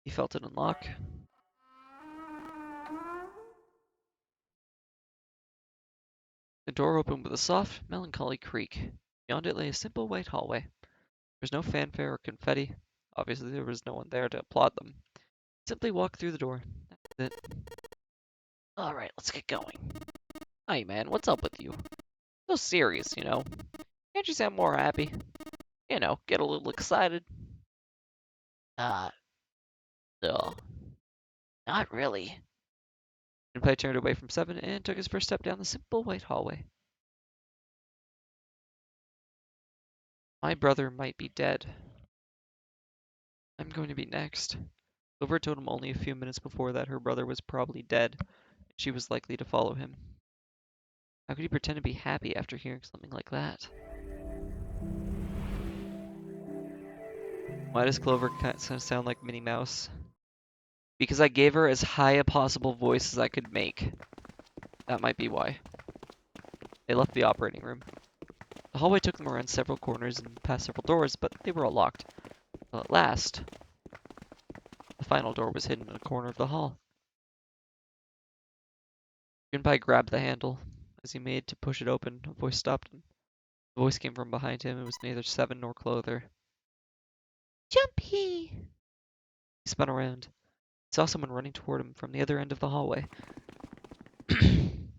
He felt it unlock. The door opened with a soft, melancholy creak. Beyond it lay a simple white hallway. There was no fanfare or confetti. Obviously, there was no one there to applaud them. Simply walk through the door. That's it. Alright, let's get going. Hey man, what's up with you? So serious, you know. Can't you sound more happy? You know, get a little excited. Uh, Duh. not really. Junpei turned away from Seven and took his first step down the simple white hallway. My brother might be dead. I'm going to be next. Clover told him only a few minutes before that her brother was probably dead, and she was likely to follow him. How could he pretend to be happy after hearing something like that? Why does Clover sound like Minnie Mouse? Because I gave her as high a possible voice as I could make. That might be why. They left the operating room. The hallway took them around several corners and past several doors, but they were all locked. Well, at last, the final door was hidden in a corner of the hall. Junpei grabbed the handle. As he made to push it open, a voice stopped him. The voice came from behind him. It was neither Seven nor Clover. Jumpy! He spun around. He saw someone running toward him from the other end of the hallway.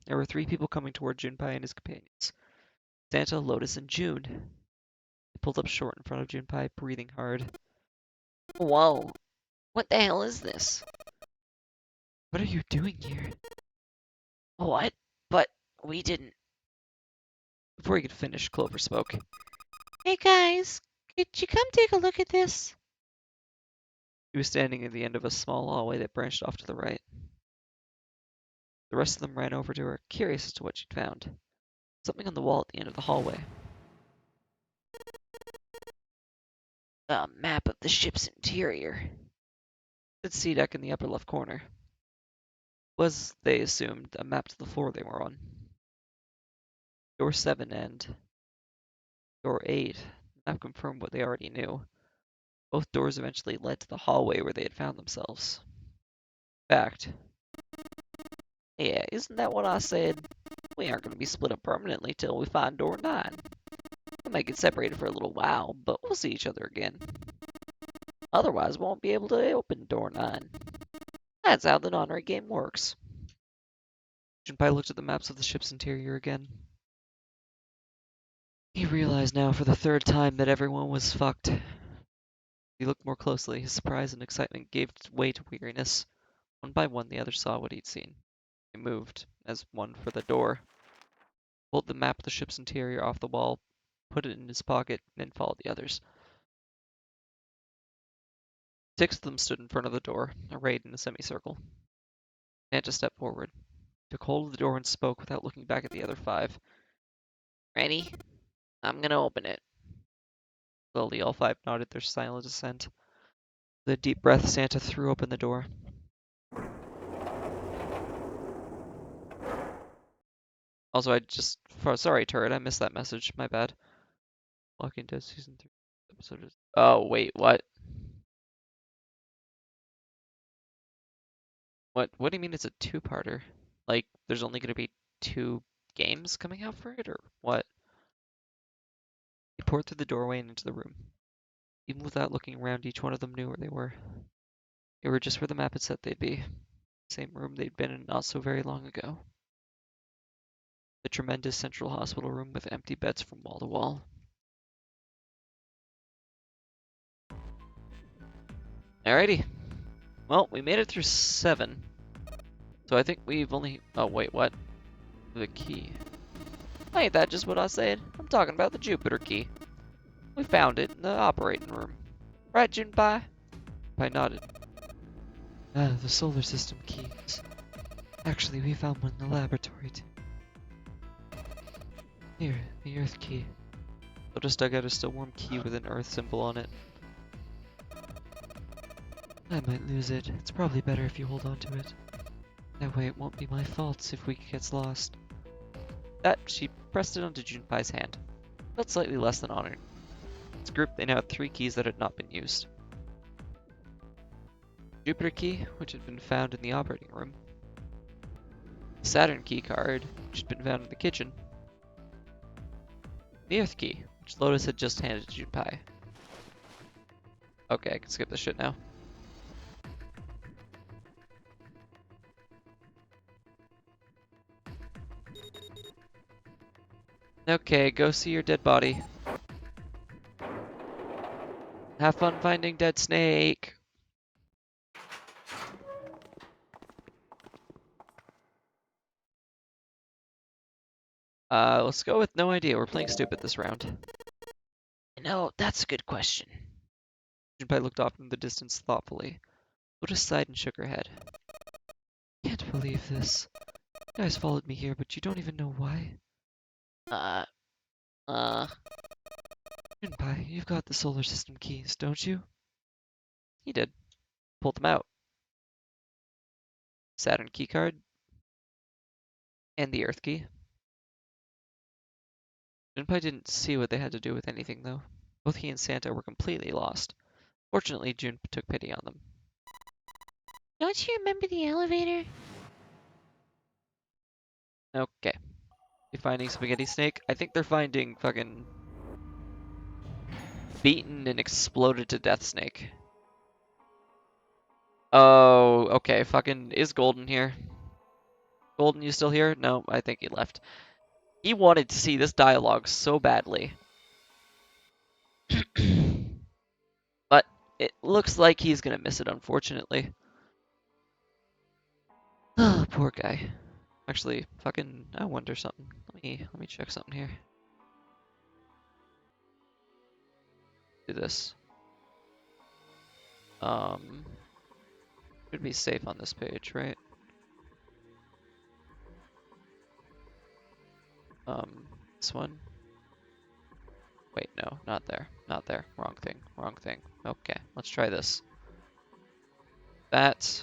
There were 3 people coming toward Junpei and his companions. Santa, Lotus, and June. They pulled up short in front of Junpei, breathing hard. Whoa, what the hell is this? What are you doing here? What? But we didn't. Before he could finish, Clover spoke. Hey guys, could you come take a look at this? He was standing at the end of a small hallway that branched off to the right. The rest of them ran over to her, curious as to what she'd found. Something on the wall at the end of the hallway. A map of the ship's interior. The sea deck in the upper left corner. Was, they assumed, a map to the floor they were on. Door 7 and Door 8. The map confirmed what they already knew. Both doors eventually led to the hallway where they had found themselves. Fact. Yeah, isn't that what I said? We aren't going to be split up permanently till we find door 9. We might get separated for a little while, but we'll see each other again. Otherwise, we won't be able to open door 9. That's how the non-rate game works. Junpei looked at the maps of the ship's interior again. He realized now for the 3rd time that everyone was fucked. He looked more closely. His surprise and excitement gave way to weariness. One by one, the others saw what he'd seen. He moved, as one for the door, pulled the map of the ship's interior off the wall, put it in his pocket, and then followed the others. 6 of them stood in front of the door, arrayed in a semicircle. Santa stepped forward, took hold of the door, and spoke without looking back at the other 5. Ready? I'm gonna open it. Slowly, all 5 nodded their silent assent. With a deep breath, Santa threw open the door. Also, sorry, Turret, I missed that message. My bad. Walking Dead Season 3 episode is... Oh, wait, what? What do you mean it's a 2-parter? Like, there's only gonna be 2 games coming out for it, or what? He poured through the doorway and into the room. Even without looking around, each one of them knew where they were. They were just where the map had said they'd be. Same room they'd been in not so very long ago. The tremendous central hospital room with empty beds from wall to wall. Alrighty. Well, we made it through 7. So I think we've only... Oh, wait, what? The key. Ain't that just what I said? I'm talking about the Jupiter key. We found it in the operating room. Right, Junpei? I nodded. Ah, the solar system keys. Actually, we found one in the laboratory too. Here, the Earth key. I'll just dug out a still warm key with an Earth symbol on it. I might lose it. It's probably better if you hold on to it. That way it won't be my fault if we gets lost. That, she pressed it onto Junpei's hand. Felt slightly less than honored. As a group, they now had 3 keys that had not been used. The Jupiter key, which had been found in the operating room. The Saturn key card, which had been found in the kitchen. The Earth key, which Lotus had just handed to Junpei. Okay, I can skip this shit now. Okay, go see your dead body. Have fun finding dead snake. Let's go with no idea. We're playing stupid this round. You know, that's a good question. Junpei looked off in the distance thoughtfully. Lotus sighed and shook her head. Can't believe this. You guys followed me here, but you don't even know why. Uh, Junpei, you've got the solar system keys, don't you? He did. Pulled them out. Saturn keycard. And the Earth key. Junpei didn't see what they had to do with anything, though. Both he and Santa were completely lost. Fortunately, June took pity on them. Don't you remember the elevator? Okay. You finding Spaghetti Snake? I think they're finding fucking beaten and exploded to death Snake. Oh, okay. Fucking is Golden here? Golden, you still here? No, I think he left. He wanted to see this dialogue so badly. But it looks like he's gonna miss it, unfortunately. Oh, poor guy. Actually, fucking, I wonder something. Let me check something here. Do this. Should be safe on this page, right? This one. Wait, no, not there. Not there. Wrong thing. Wrong thing. Okay, let's try this. That.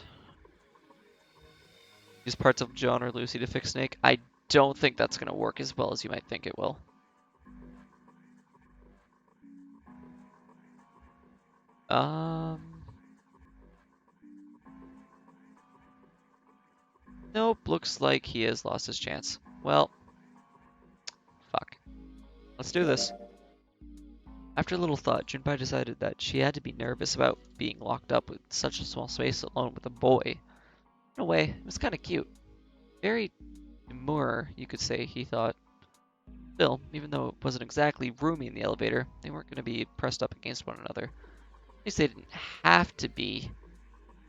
Use parts of John or Lucy to fix Snake. I don't think that's gonna work as well as you might think it will. Nope, looks like he has lost his chance. Well, fuck. Let's do this. After a little thought, Junpei decided that she had to be nervous about being locked up with such a small space alone with a boy. In a way, it was kind of cute. Very demure, you could say, he thought. Still, even though it wasn't exactly roomy in the elevator, they weren't going to be pressed up against one another. At least they didn't have to be.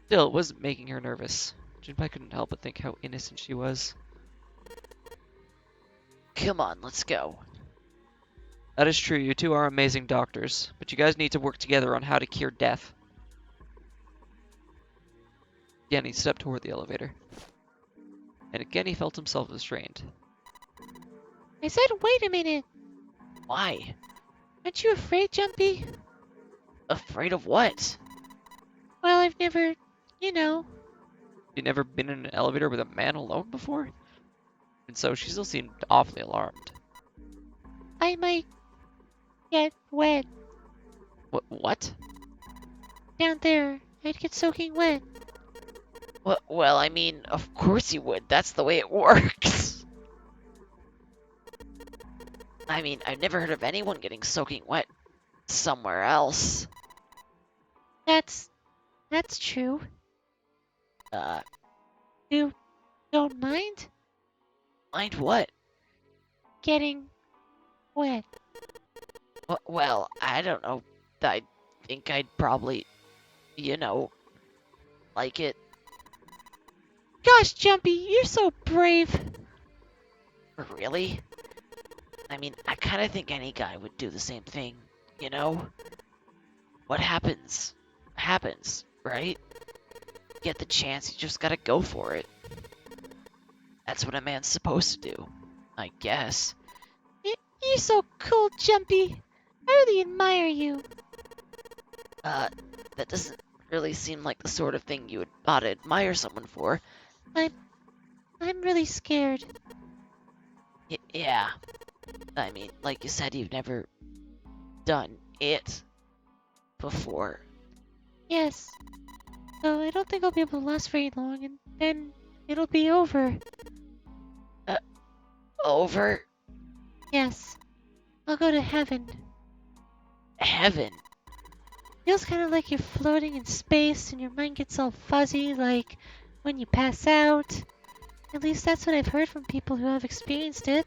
Still, it wasn't making her nervous. Junpei couldn't help but think how innocent she was. come on, let's go. That is true, you two are amazing doctors, but you guys need to work together on how to cure death. Again, he stepped toward the elevator. And again, he felt himself restrained. I said, wait a minute. Why? Aren't you afraid, Jumpy? Afraid of what? Well, I've never, you know. You'd never been in an elevator with a man alone before? And so she still seemed awfully alarmed. I might get wet What? down there. I'd get soaking wet. Well, I mean, of course you would. That's the way it works. I mean, I've never heard of anyone getting soaking wet somewhere else. That's true. You don't mind Mind what? getting wet? Well, I don't know. I think I'd probably, like it. Gosh, Jumpy, you're so brave. Really? I mean, I kind of think any guy would do the same thing, you know? What happens, happens, right? Get the chance, you just gotta go for it. That's what a man's supposed to do, I guess. You're so cool, Jumpy. I really admire you. That doesn't really seem like the sort of thing you would ought to admire someone for. I'm really scared. Yeah. I mean, like you said, you've never done it before. Yes. So I don't think I'll be able to last very long, and then it'll be over. Over? Yes. I'll go to heaven. Heaven? Feels kind of like you're floating in space and your mind gets all fuzzy, like when you pass out. At least that's what I've heard from people who have experienced it.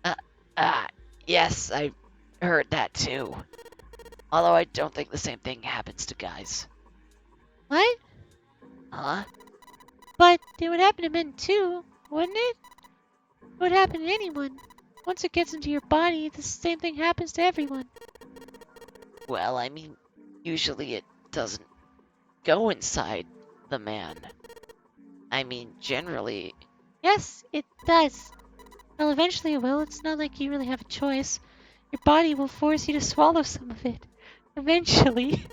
Uh, ah, yes, I heard that too. Although I don't think the same thing happens to guys. What? Huh? But it would happen to men too, wouldn't it? It would happen to anyone. Once it gets into your body, the same thing happens to everyone. Well, I mean, usually it doesn't go inside the man. I mean, generally. Yes, it does. Well, eventually it will. It's not like you really have a choice. Your body will force you to swallow some of it. Eventually.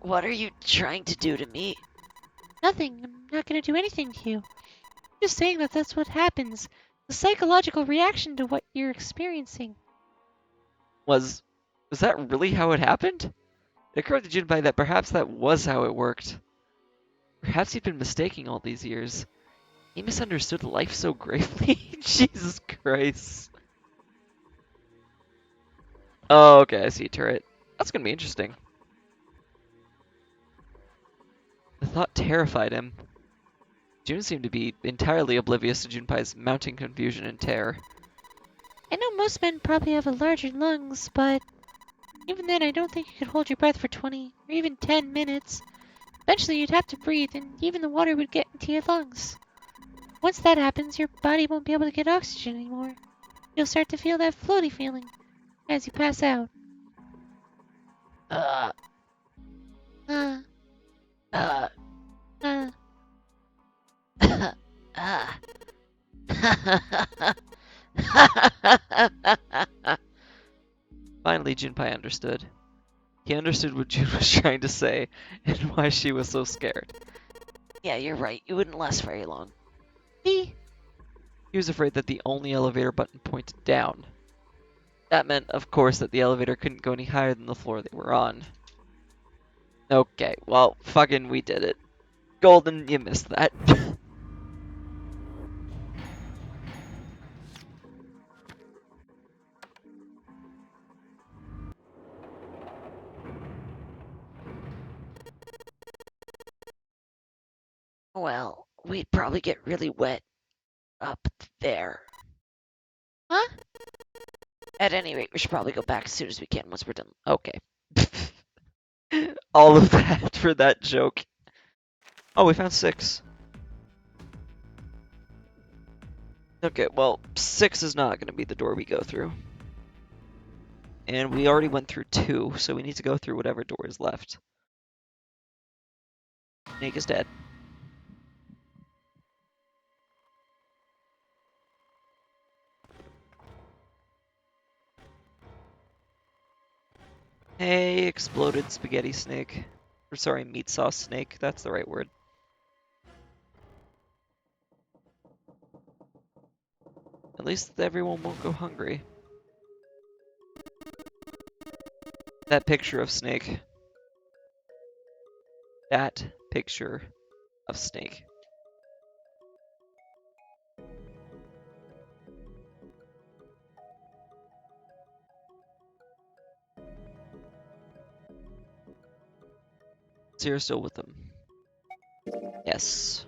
What are you trying to do to me? Nothing. I'm not going to do anything to you. I'm just saying that that's what happens. The psychological reaction to what you're experiencing. Was that really how it happened? It occurred to Junpei that perhaps that was how it worked. Perhaps he'd been mistaking all these years. He misunderstood life so gravely. Jesus Christ. Oh, okay, I see a turret. That's gonna be interesting. The thought terrified him. June seemed to be entirely oblivious to Junpei's mounting confusion and terror. I know most men probably have a larger lungs, but even then I don't think you could hold your breath for 20 or even 10 minutes. Eventually you'd have to breathe and even the water would get into your lungs. Once that happens, your body won't be able to get oxygen anymore. You'll start to feel that floaty feeling as you pass out. Uh, Uh, uh, uh. ah. Finally, Junpei understood. He understood what June was trying to say and why she was so scared. Yeah, you're right. You wouldn't last very long. See? He was afraid that the only elevator button pointed down. That meant, of course, that the elevator couldn't go any higher than the floor they were on. Okay, well, fucking we did it. Golden, you missed that. Well, we'd probably get really wet up there. Huh? At any rate, we should probably go back as soon as we can once we're done. Okay. All of that for that joke. Oh, we found 6. Okay, well, 6 is not going to be the door we go through. And we already went through 2, so we need to go through whatever door is left. Snake is dead. Hey, exploded spaghetti snake. Or sorry, meat sauce snake. That's the right word. At least everyone won't go hungry. That picture of Snake. That picture of Snake. So you're still with them? Yes.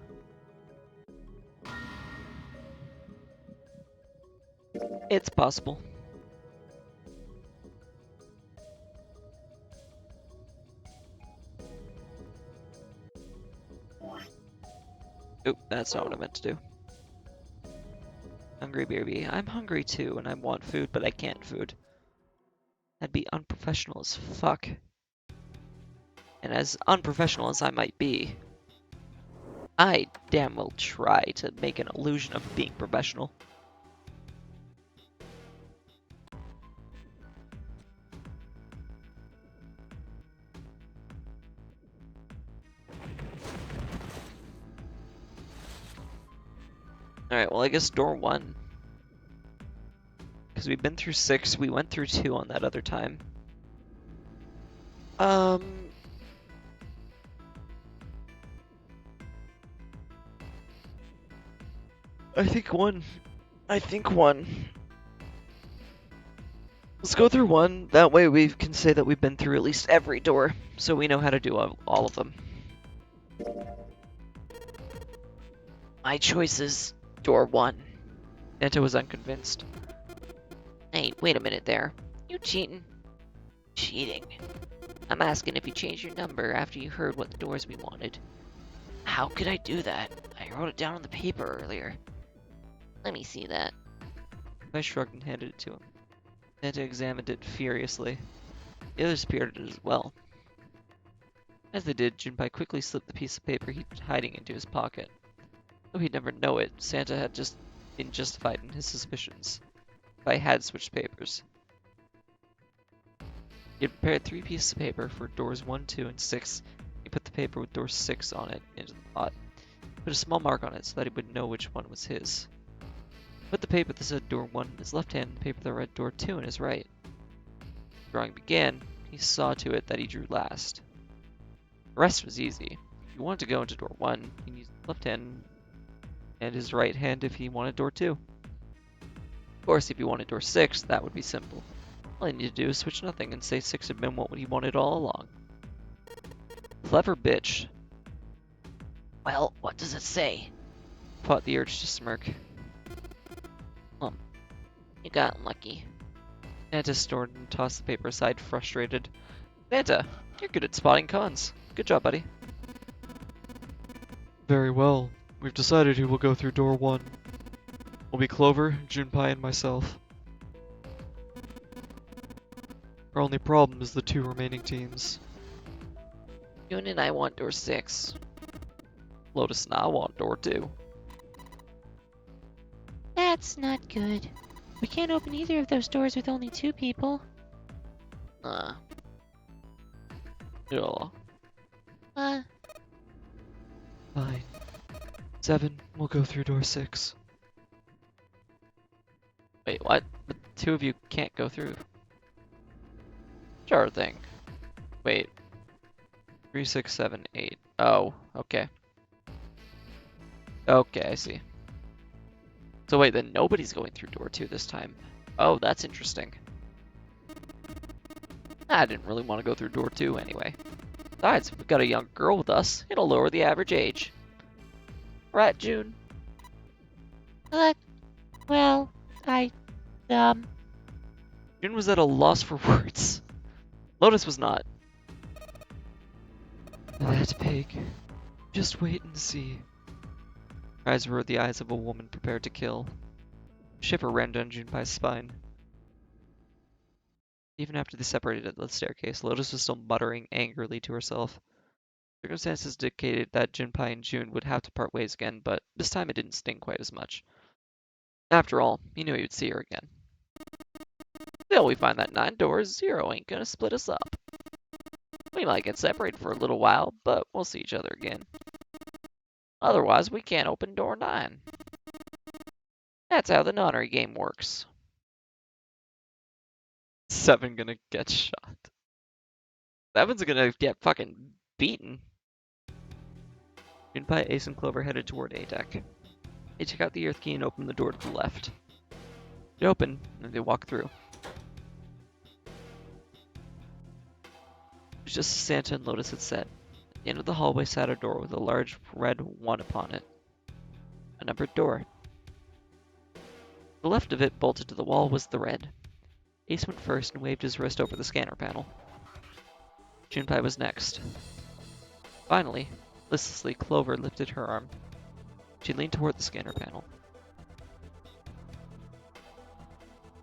It's possible. Oop, that's not what I meant to do. Hungry baby. I'm hungry too, and I want food, but I can't food. That'd be unprofessional as fuck. And as unprofessional as I might be, I damn well try to make an illusion of being professional. Alright, well I guess door 1. Because we've been through 6, we went through 2 on that other time. I think one. I think one. Let's go through one. That way we can say that we've been through at least every door, so we know how to do all of them. My choice is door 1. Santa was unconvinced. Hey, wait a minute there. You cheating? Cheating? I'm asking if you changed your number after you heard what the doors we wanted. How could I do that? I wrote it down on the paper earlier. Let me see that. I shrugged and handed it to him. Santa examined it furiously. The others peered at it as well. As they did, Junpei quickly slipped the piece of paper he'd been hiding into his pocket. Though he'd never know it, Santa had just been justified in his suspicions. Junpei had switched papers. He had prepared 3 pieces of paper for doors 1, 2, and 6. He put the paper with door 6 on it into the pot. He put a small mark on it so that he would know which one was his. He put the paper that said door 1 in his left hand and the paper that read door 2 in his right. As the drawing began, he saw to it that he drew last. The rest was easy. If he wanted to go into door 1, he used his left hand and his right hand if he wanted door 2. Of course, if he wanted door 6, that would be simple. All he needed to do is switch nothing and say 6 had been what he wanted all along. Clever bitch. Well, what does it say? Fought the urge to smirk. You got lucky. Santa snorted and tossed the paper aside, frustrated. Santa, you're good at spotting cons. Good job, buddy. Very well. We've decided who will go through door 1. Will be Clover, Junpei, and myself. Our only problem is the 2 remaining teams. June and I want door 6. Lotus and I want door 2. That's not good. We can't open either of those doors with only 2 people. Yeah. Fine. 7 will go through door 6. Wait, what? The 2 of you can't go through. Sure thing. Wait. 3, 6, 7, 8. Oh, okay. Okay, I see. So wait, then nobody's going through door 2 this time. Oh, that's interesting. I didn't really want to go through door 2 anyway. Besides, if we've got a young girl with us, it'll lower the average age. Right, June? Well, June was at a loss for words. Lotus was not. That pig. Just wait and see. Her eyes were the eyes of a woman prepared to kill. A shiver ran down Junpei's spine. Even after they separated at the staircase, Lotus was still muttering angrily to herself. Circumstances dictated that Junpei and June would have to part ways again, but this time it didn't sting quite as much. After all, he knew he would see her again. Still, we find that 9 doors, 0 ain't gonna split us up. We might get separated for a little while, but we'll see each other again. Otherwise, we can't open door 9. That's how the nonary game works. 7 gonna get shot. 7's gonna get fucking beaten. Junpei, Ace, and Clover headed toward A deck. They took out the earth key and opened the door to the left. It opened, and they walked through. It was just as Santa and Lotus had said. At the end of the hallway sat a door with a large red 1 upon it. A numbered door. To the left of it, bolted to the wall, was the red. Ace went first and waved his wrist over the scanner panel. Junpei was next. Finally, listlessly, Clover lifted her arm. She leaned toward the scanner panel.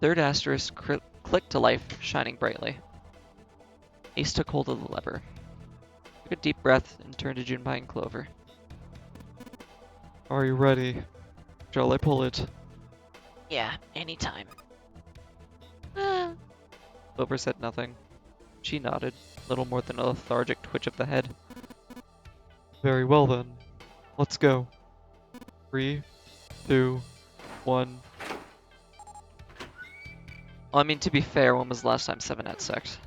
Third asterisk clicked to life, shining brightly. Ace took hold of the lever. Took a deep breath and turned to Junpei and Clover. Are you ready? Shall I pull it? Yeah, anytime. Clover said nothing. She nodded, little more than a lethargic twitch of the head. Very well then. Let's go. 3, 2, 1. Well, I mean, to be fair, when was the last time 7 had sex?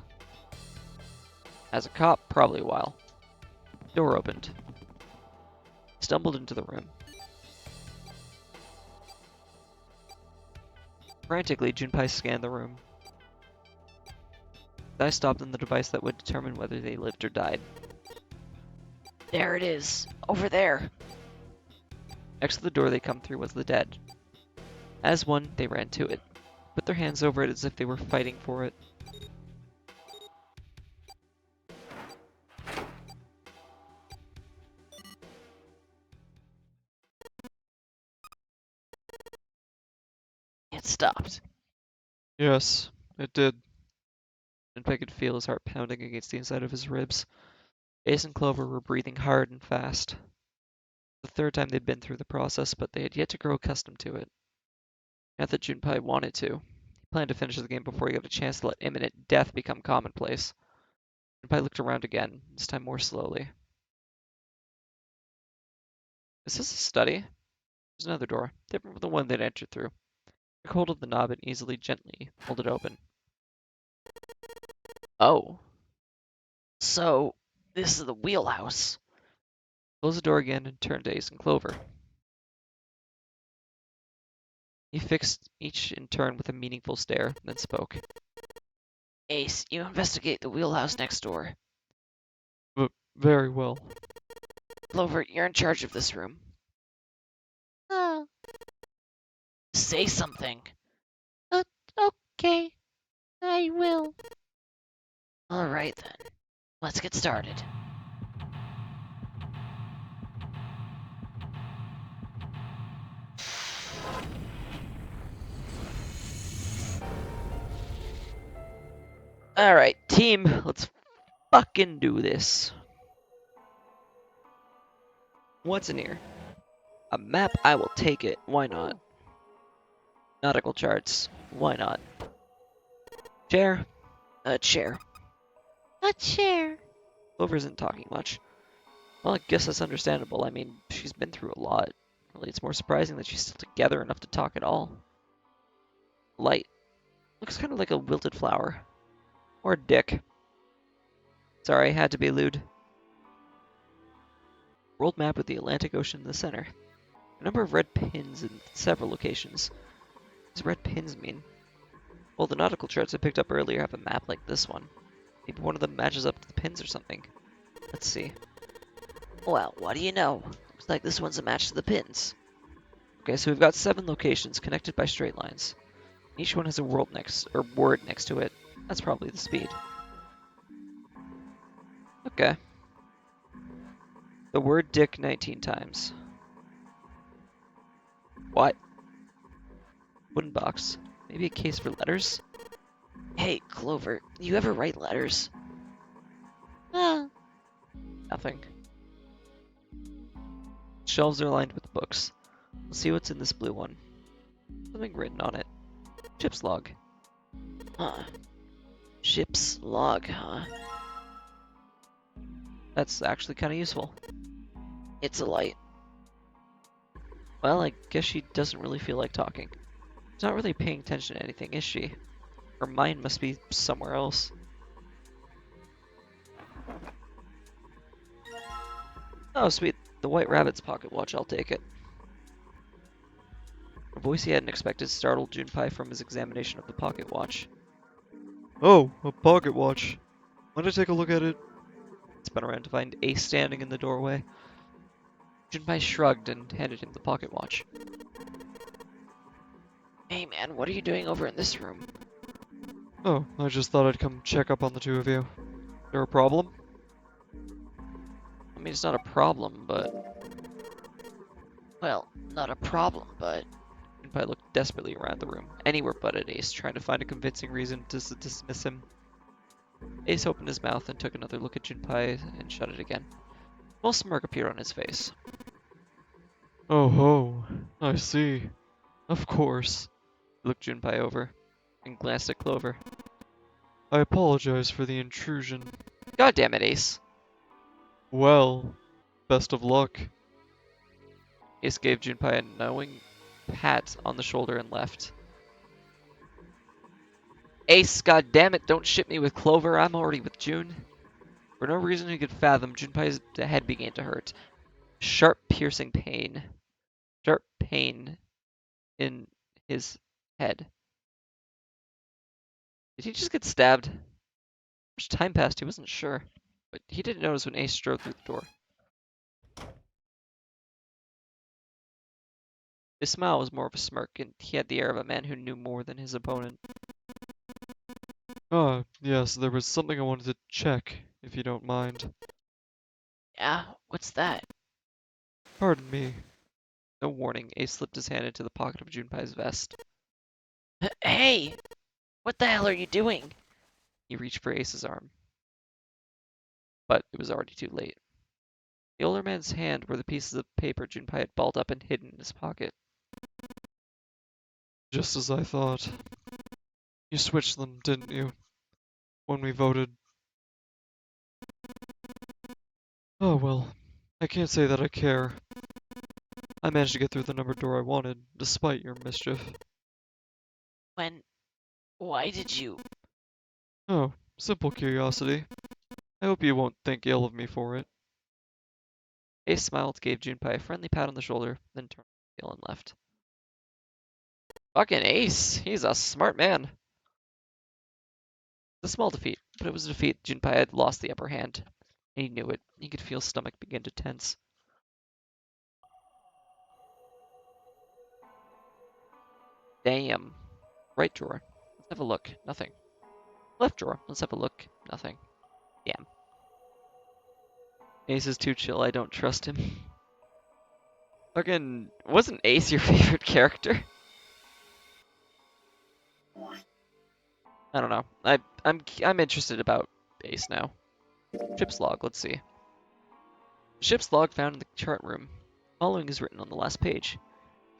As a cop, probably a while. Door opened. Stumbled into the room. Frantically, Junpei scanned the room. His eyes stopped on the device that would determine whether they lived or died. There it is, over there. Next to the door they come through was the dead. As one, they ran to it, put their hands over it as if they were fighting for it. It stopped. Yes, it did. Junpei could feel his heart pounding against the inside of his ribs. Ace and Clover were breathing hard and fast. The third time they'd been through the process, but they had yet to grow accustomed to it. Not that Junpei wanted to. He planned to finish the game before he got a chance to let imminent death become commonplace. Junpei looked around again, this time more slowly. Is this a study? There's another door, different from the one they'd entered through. He took hold of the knob and easily, gently pulled it open. Oh. So, this is the wheelhouse. Closed the door again and turned to Ace and Clover. He fixed each in turn with a meaningful stare, then spoke. Ace, you investigate the wheelhouse next door. Very well. Clover, you're in charge of this room. Oh, Say something. okay. I will. Alright then. Let's get started. Alright, team, let's fucking do this. What's in here? A map, I will take it. Why not? Nautical charts. Why not? Chair. A chair. A chair. Clover isn't talking much. Well, I guess that's understandable. I mean, she's been through a lot. Really, it's more surprising that she's still together enough to talk at all. Light. Looks kind of like a wilted flower. Or a dick. Sorry, had to be lewd. World map with the Atlantic Ocean in the center. A number of red pins in several locations. What does red pins mean? Well, the nautical charts I picked up earlier have a map like this one. Maybe one of them matches up to the pins or something. Let's see. Well, what do you know? Looks like this one's a match to the pins. Okay, so we've got 7 locations connected by straight lines. Each one has a word next to it. That's probably the speed. Okay. The word dick 19 times. What? Wooden box. Maybe a case for letters? Hey, Clover, you ever write letters? Oh, Nothing. Shelves are lined with books. Let's see what's in this blue one. Something written on it. Ship's log. Huh. Ship's log, huh? That's actually kind of useful. It's a light. Well, I guess she doesn't really feel like talking. She's not really paying attention to anything, is she? Her mind must be somewhere else. Oh, sweet. The White Rabbit's pocket watch. I'll take it. A voice he hadn't expected startled Junpei from his examination of the pocket watch. Oh, a pocket watch. Might I take a look at it? He spun around to find Ace standing in the doorway. Junpei shrugged and handed him the pocket watch. Hey man, what are you doing over in this room? Oh, I just thought I'd come check up on the two of you. There a problem? I mean, it's not a problem, but Well, not a problem, but Junpei looked desperately around the room, anywhere but at Ace, trying to find a convincing reason to dismiss him. Ace opened his mouth and took another look at Junpei and shut it again. A small smirk appeared on his face. Oh ho, I see. Of course. He looked Junpei over and glanced at Clover. I apologize for the intrusion. God damn it, Ace. Well, best of luck. Ace gave Junpei a knowing pat on the shoulder and left. Ace, god damn it, don't ship me with Clover, I'm already with June. For no reason he could fathom, Junpei's head began to hurt. Sharp, piercing pain. Sharp pain in his head. Did he just get stabbed? How much time passed? He wasn't sure. But he didn't notice when Ace strode through the door. His smile was more of a smirk, and he had the air of a man who knew more than his opponent. Ah, yes, there was something I wanted to check, if you don't mind. Yeah, what's that? Pardon me. No warning, Ace slipped his hand into the pocket of Junpei's vest. Hey! What the hell are you doing? He reached for Ace's arm. But it was already too late. The older man's hand were the pieces of paper Junpei had balled up and hidden in his pocket. Just as I thought. You switched them, didn't you? When we voted. Oh well. I can't say that I care. I managed to get through the numbered door I wanted, despite your mischief. When? Why did you? Oh, simple curiosity. I hope you won't think ill of me for it. Ace smiled, gave Junpei a friendly pat on the shoulder, then turned the wheel and left. Fucking Ace! He's a smart man! A small defeat, but it was a defeat. Junpei had lost the upper hand, and he knew it. He could feel his stomach begin to tense. Damn. Right drawer. Let's have a look. Nothing. Left drawer. Let's have a look. Nothing. Damn. Ace is too chill. I don't trust him. Fucking wasn't Ace your favorite character? I don't know. I'm interested about Ace now. Ship's log. Let's see. Ship's log found in the chart room. Following is written on the last page.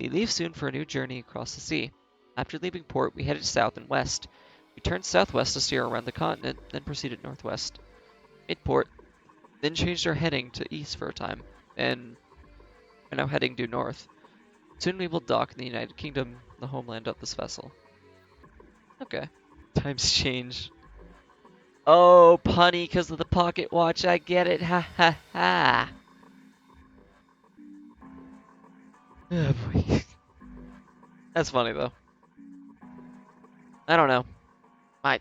We leave soon for a new journey across the sea. After leaving port, we headed south and west. We turned southwest to steer around the continent, then proceeded northwest. Mid port, then changed our heading to east for a time, and are now heading due north. Soon we will dock in the United Kingdom, the homeland of this vessel. Okay. Times change. Oh, punny, because of the pocket watch. I get it. Ha ha ha. Oh, boy. That's funny, though. I don't know. I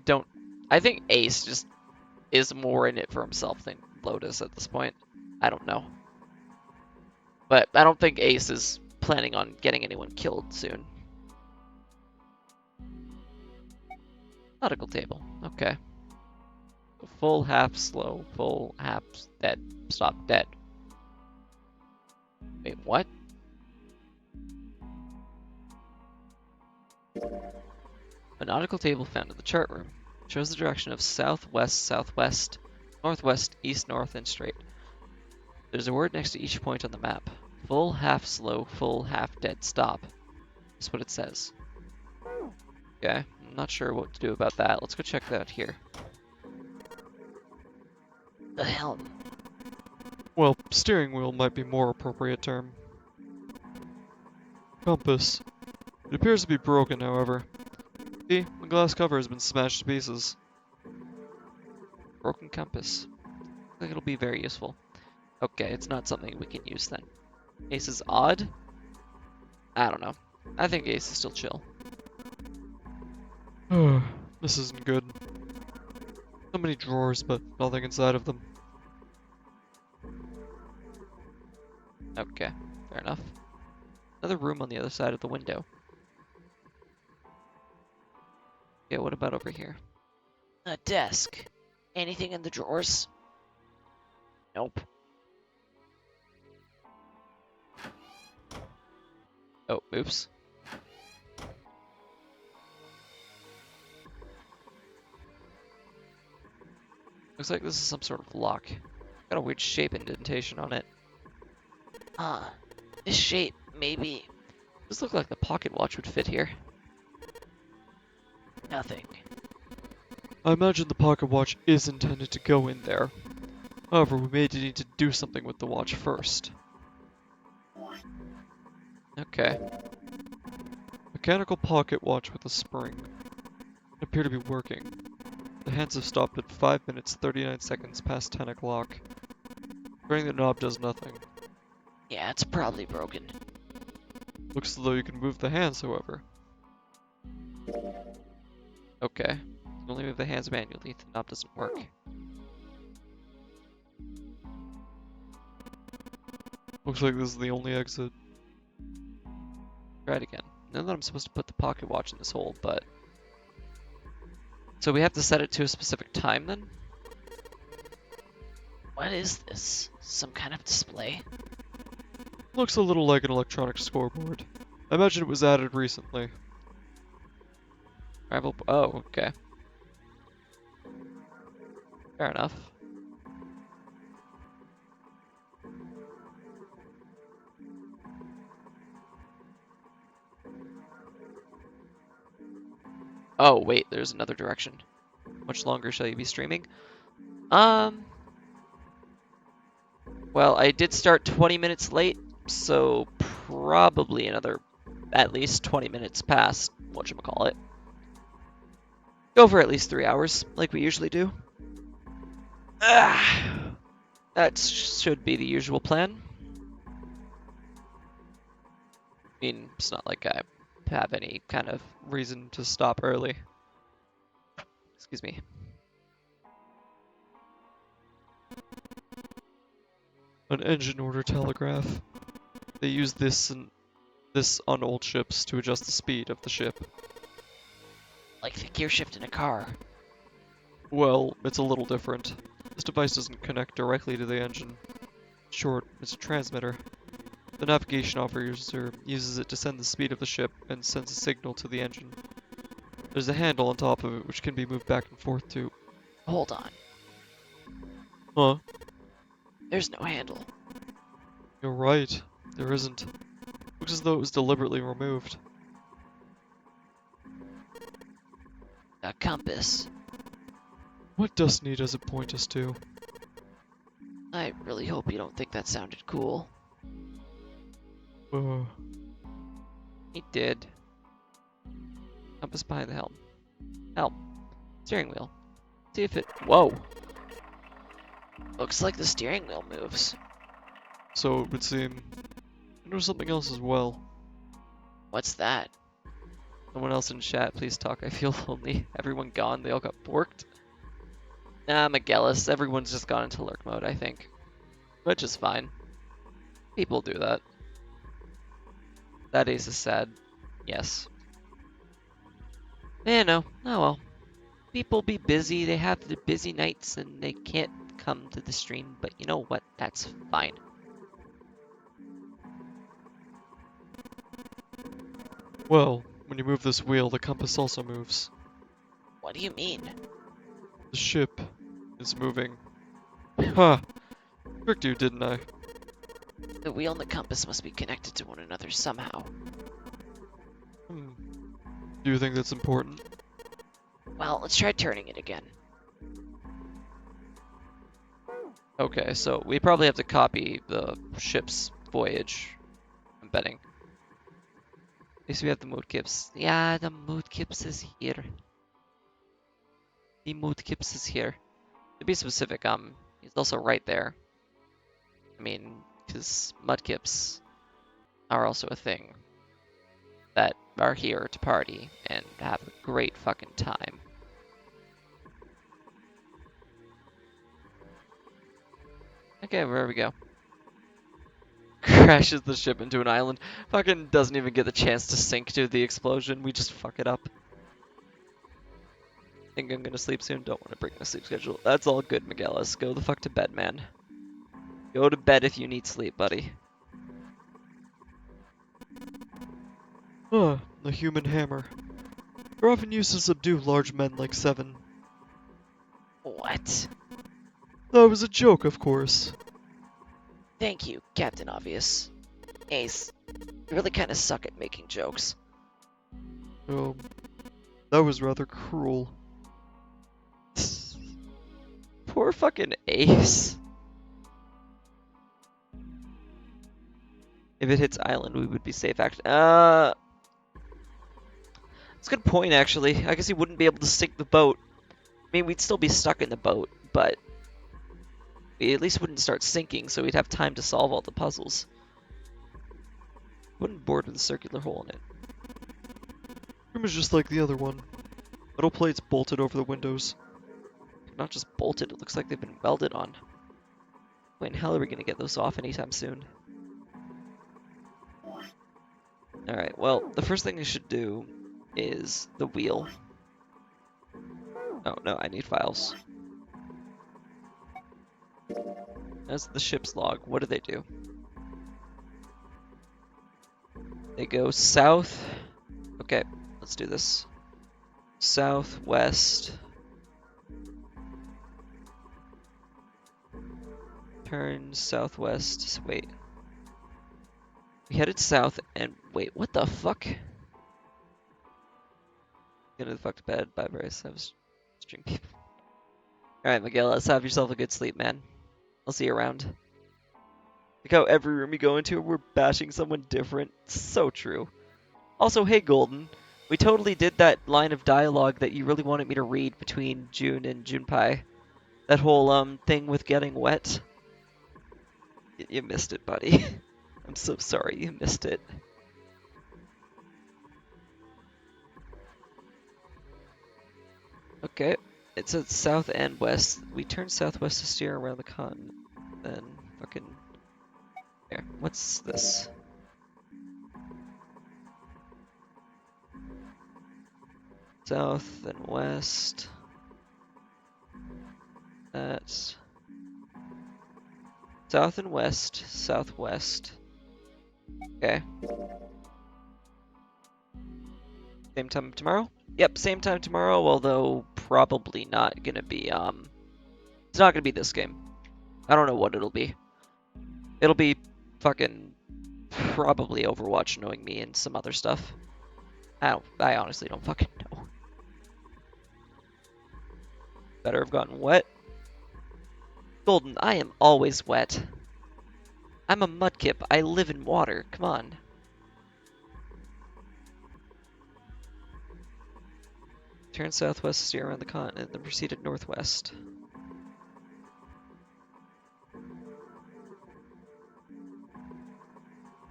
don't. I think Ace just is more in it for himself than Lotus at this point. I don't know. But I don't think Ace is planning on getting anyone killed soon. Nautical table. Okay. Full, half, slow, full, half, dead, stop, dead. Wait, what? A nautical table found in the chart room. Shows the direction of southwest, southwest, northwest, east, north, and straight. There's a word next to each point on the map. Full, half, slow, full, half, dead, stop. That's what it says. Okay, I'm not sure what to do about that. Let's go check that out here. The helm. Well, steering wheel might be more appropriate term. Compass. It appears to be broken, however. See, the glass cover has been smashed to pieces. Broken compass. I think it'll be very useful. Okay, it's not something we can use then. Ace is odd? I don't know. I think Ace is still chill. This isn't good. So many drawers, but nothing inside of them. Okay, fair enough. Another room on the other side of the window. Yeah, what about over here? A desk. Anything in the drawers? Nope. Oh, oops. Looks like this is some sort of lock. Got a weird shape indentation on it. This shape, maybe This looks like the pocket watch would fit here. nothing. I imagine the pocket watch is intended to go in there. However, we may need to do something with the watch first. Okay. Mechanical pocket watch with a spring. Appear to be working. The hands have stopped at 5 minutes 39 seconds past 10 o'clock. Turning the knob does nothing. Yeah, it's probably broken. Looks as though you can move the hands, however. Okay. Only move the hands manually. The knob doesn't work. Looks like this is the only exit. Try it again. Know that I'm supposed to put the pocket watch in this hole, but... So we have to set it to a specific time then? What is this? Some kind of display? Looks a little like an electronic scoreboard. I imagine it was added recently. Rival. Oh, okay. Fair enough. Oh, wait, there's another direction. Much longer shall you be streaming? Well, I did start 20 minutes late, so probably another at least 20 minutes past whatchamacallit. Go for at least 3 hours, like we usually do. That should be the usual plan. I mean, it's not like I have any kind of Reason to stop early. excuse me. An engine order telegraph. They use this on old ships to adjust the speed of the ship. Like the gear shift in a car. Well, it's a little different. This device doesn't connect directly to the engine. In short, it's a transmitter. The navigation officer uses it to send the speed of the ship and sends a signal to the engine. There's a handle on top of it which can be moved back and forth to... Hold on. Huh? There's no handle. You're right. There isn't. Looks as though it was deliberately removed. A compass. What destiny does it point us to? I really hope you don't think that sounded cool. He did. Compass behind the helm. Helm. Steering wheel. See if it. Whoa! Looks like the steering wheel moves. So it would seem... I know something else as well. What's that? Someone else in chat, please talk. I feel lonely. Everyone gone. They all got borked. Nah, McGillis. Everyone's just gone into lurk mode, I think. Which is fine. People do that. That is a sad. Yes. Yeah, no. Oh well. People be busy. They have the busy nights and they can't come to the stream. But you know what? That's fine. Well, when you move this wheel, the compass also moves. What do you mean? The ship is moving. Huh. Tricked you, didn't I? The wheel and the compass must be connected to one another somehow. Do you think that's important? Well, let's try turning it again. Okay, so we probably have to copy the ship's voyage. I'm betting. At least we have the mood kips. Yeah, the mood kips is here. The mood kips is here. To be specific, he's also right there. I mean, because mudkips are also a thing that are here to party and have a great fucking time. Okay, where we go. Crashes the ship into an island. Fucking doesn't even get the chance to sink to the explosion. We just fuck it up. Think I'm gonna sleep soon. Don't want to break my sleep schedule. That's all good, McGillis. Go the fuck to bed, man. Go to bed if you need sleep, buddy. The human hammer. They're often used to subdue large men like Seven. What? That was a joke, of course. Thank you, Captain Obvious. Ace, you really kind of suck at making jokes. That was rather cruel. Poor fucking Ace. If it hits island, we would be safe. Actually, that's a good point. Actually, I guess he wouldn't be able to sink the boat. I mean, we'd still be stuck in the boat, but we at least wouldn't start sinking, so we'd have time to solve all the puzzles. Wouldn't board with a circular hole in it. Room is just like the other one. Metal plates bolted over the windows. Not just bolted, it looks like they've been welded on. When hell are we gonna get those off anytime soon? Alright, well, the first thing I should do is the wheel. Oh, no, I need files. That's the ship's log. What do they do? They go south. Okay, let's do this. Southwest. Turn southwest. Wait. We headed south and wait, what the fuck? Get the fuck to bed. Bye, Bryce. I was drinking. Alright, Miguel, let's have yourself a good sleep, man. I'll see you around. Look how every room you go into, we're bashing someone different. So true. Also, hey, Golden. We totally did that line of dialogue that you really wanted me to read between June and Junpei. That whole, thing with getting wet. You missed it, buddy. I'm so sorry you missed it. Okay, it says south and west. We turn southwest to steer around the continent. Then fucking... Here, what's this? South and west. That's... South and west, southwest. Okay. Same time tomorrow? Yep, same time tomorrow, although probably not gonna be, it's not gonna be this game. I don't know what it'll be. It'll be fucking probably Overwatch knowing me and some other stuff. I honestly don't fucking know. Better have gotten wet. Golden, I am always wet. I'm a mudkip. I live in water. Come on. Turn southwest, steer around the continent, then proceeded northwest.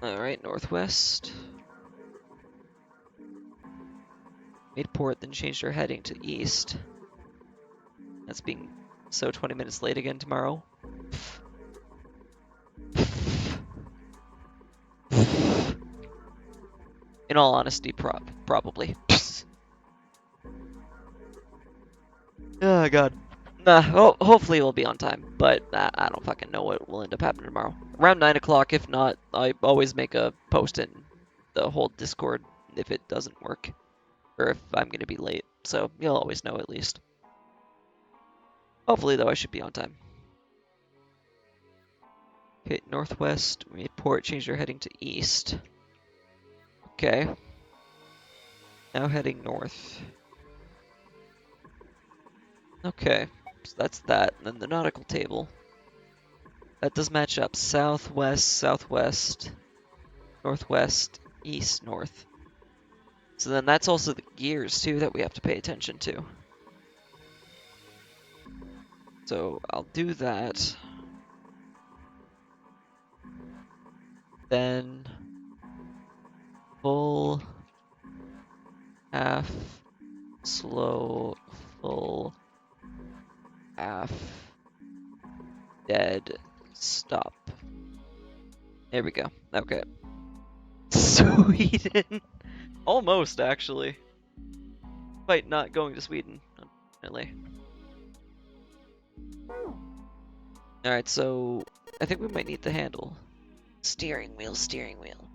Alright, northwest. Made port, then changed our heading to east. That's being so 20 minutes late again tomorrow. In all honesty, probably. Oh god. Nah, hopefully it'll be on time, but I don't fucking know what will end up happening tomorrow. Around 9 o'clock, if not, I always make a post in the whole Discord if it doesn't work. Or if I'm gonna be late, so you'll always know at least. Hopefully, though, I should be on time. Okay, northwest, we made port, changed our heading to east. Okay. Now heading north. Okay, so that's that. And then the nautical table. That does match up. Southwest, southwest, northwest, east, north. So then that's also the gears, too, that we have to pay attention to. So I'll do that. Then full, half, slow, full, half, dead, stop. There we go. Okay. Sweden! Almost, actually. Despite not going to Sweden, unfortunately. Alright, so I think we might need the handle. Steering wheel, steering wheel.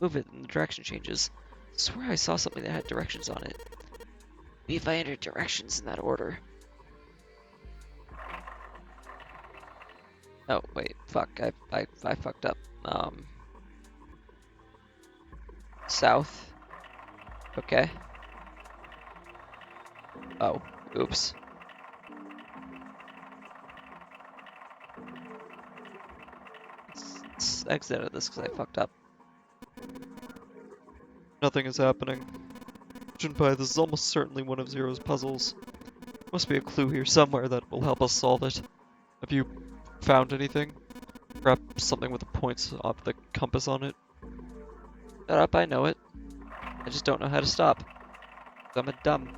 Move it and the direction changes. I swear I saw something that had directions on it. Maybe if I entered directions in that order. Oh, wait, fuck, I fucked up. South. Okay. Oh, oops. Let's exit out of this because I fucked up. Nothing is happening. Junpei, this is almost certainly one of Zero's puzzles. Must be a clue here somewhere that will help us solve it. Have you found anything? Perhaps something with the points of the compass on it? Shut up, I know it. I just don't know how to stop. 'Cause I'm a dumb.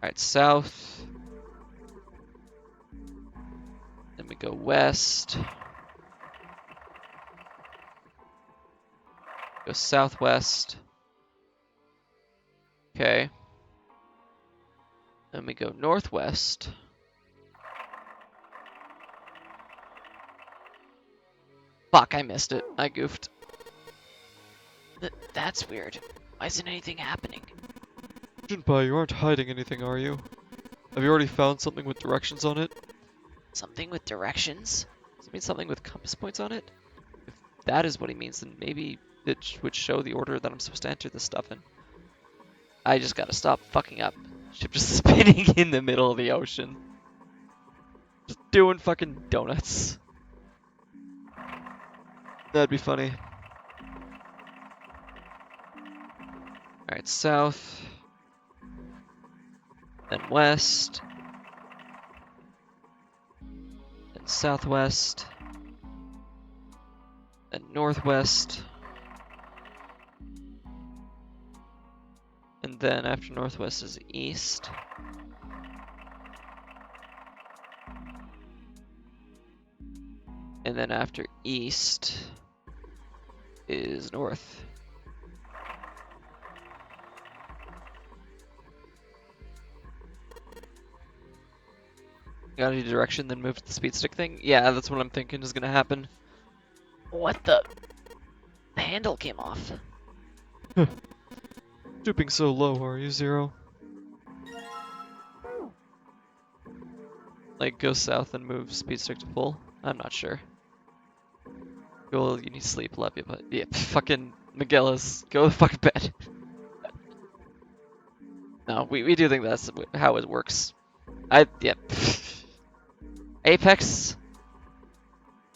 Alright, south. Then we go west. Go southwest. Okay. Then we go northwest. Fuck, I missed it. I goofed. That's weird. Why isn't anything happening? Junpei, you aren't hiding anything, are you? Have you already found something with directions on it? Something with directions? Does it mean something with compass points on it? If that is what he means, then maybe it would show the order that I'm supposed to enter this stuff in. I just gotta stop fucking up. Ship just spinning in the middle of the ocean. Just doing fucking donuts. That'd be funny. Alright, south. Then west. Then southwest. Then northwest. And then after northwest is east. And then after east is north. Gotta do direction, then move to the speed stick thing? Yeah, that's what I'm thinking is gonna happen. What the? The handle came off. Stooping so low, are you, Zero? Like, go south and move speed stick to full? I'm not sure. Well, you need sleep, love you, but yeah, fucking Miguelis, go to fucking bed. No, we do think that's how it works. Yeah. Apex,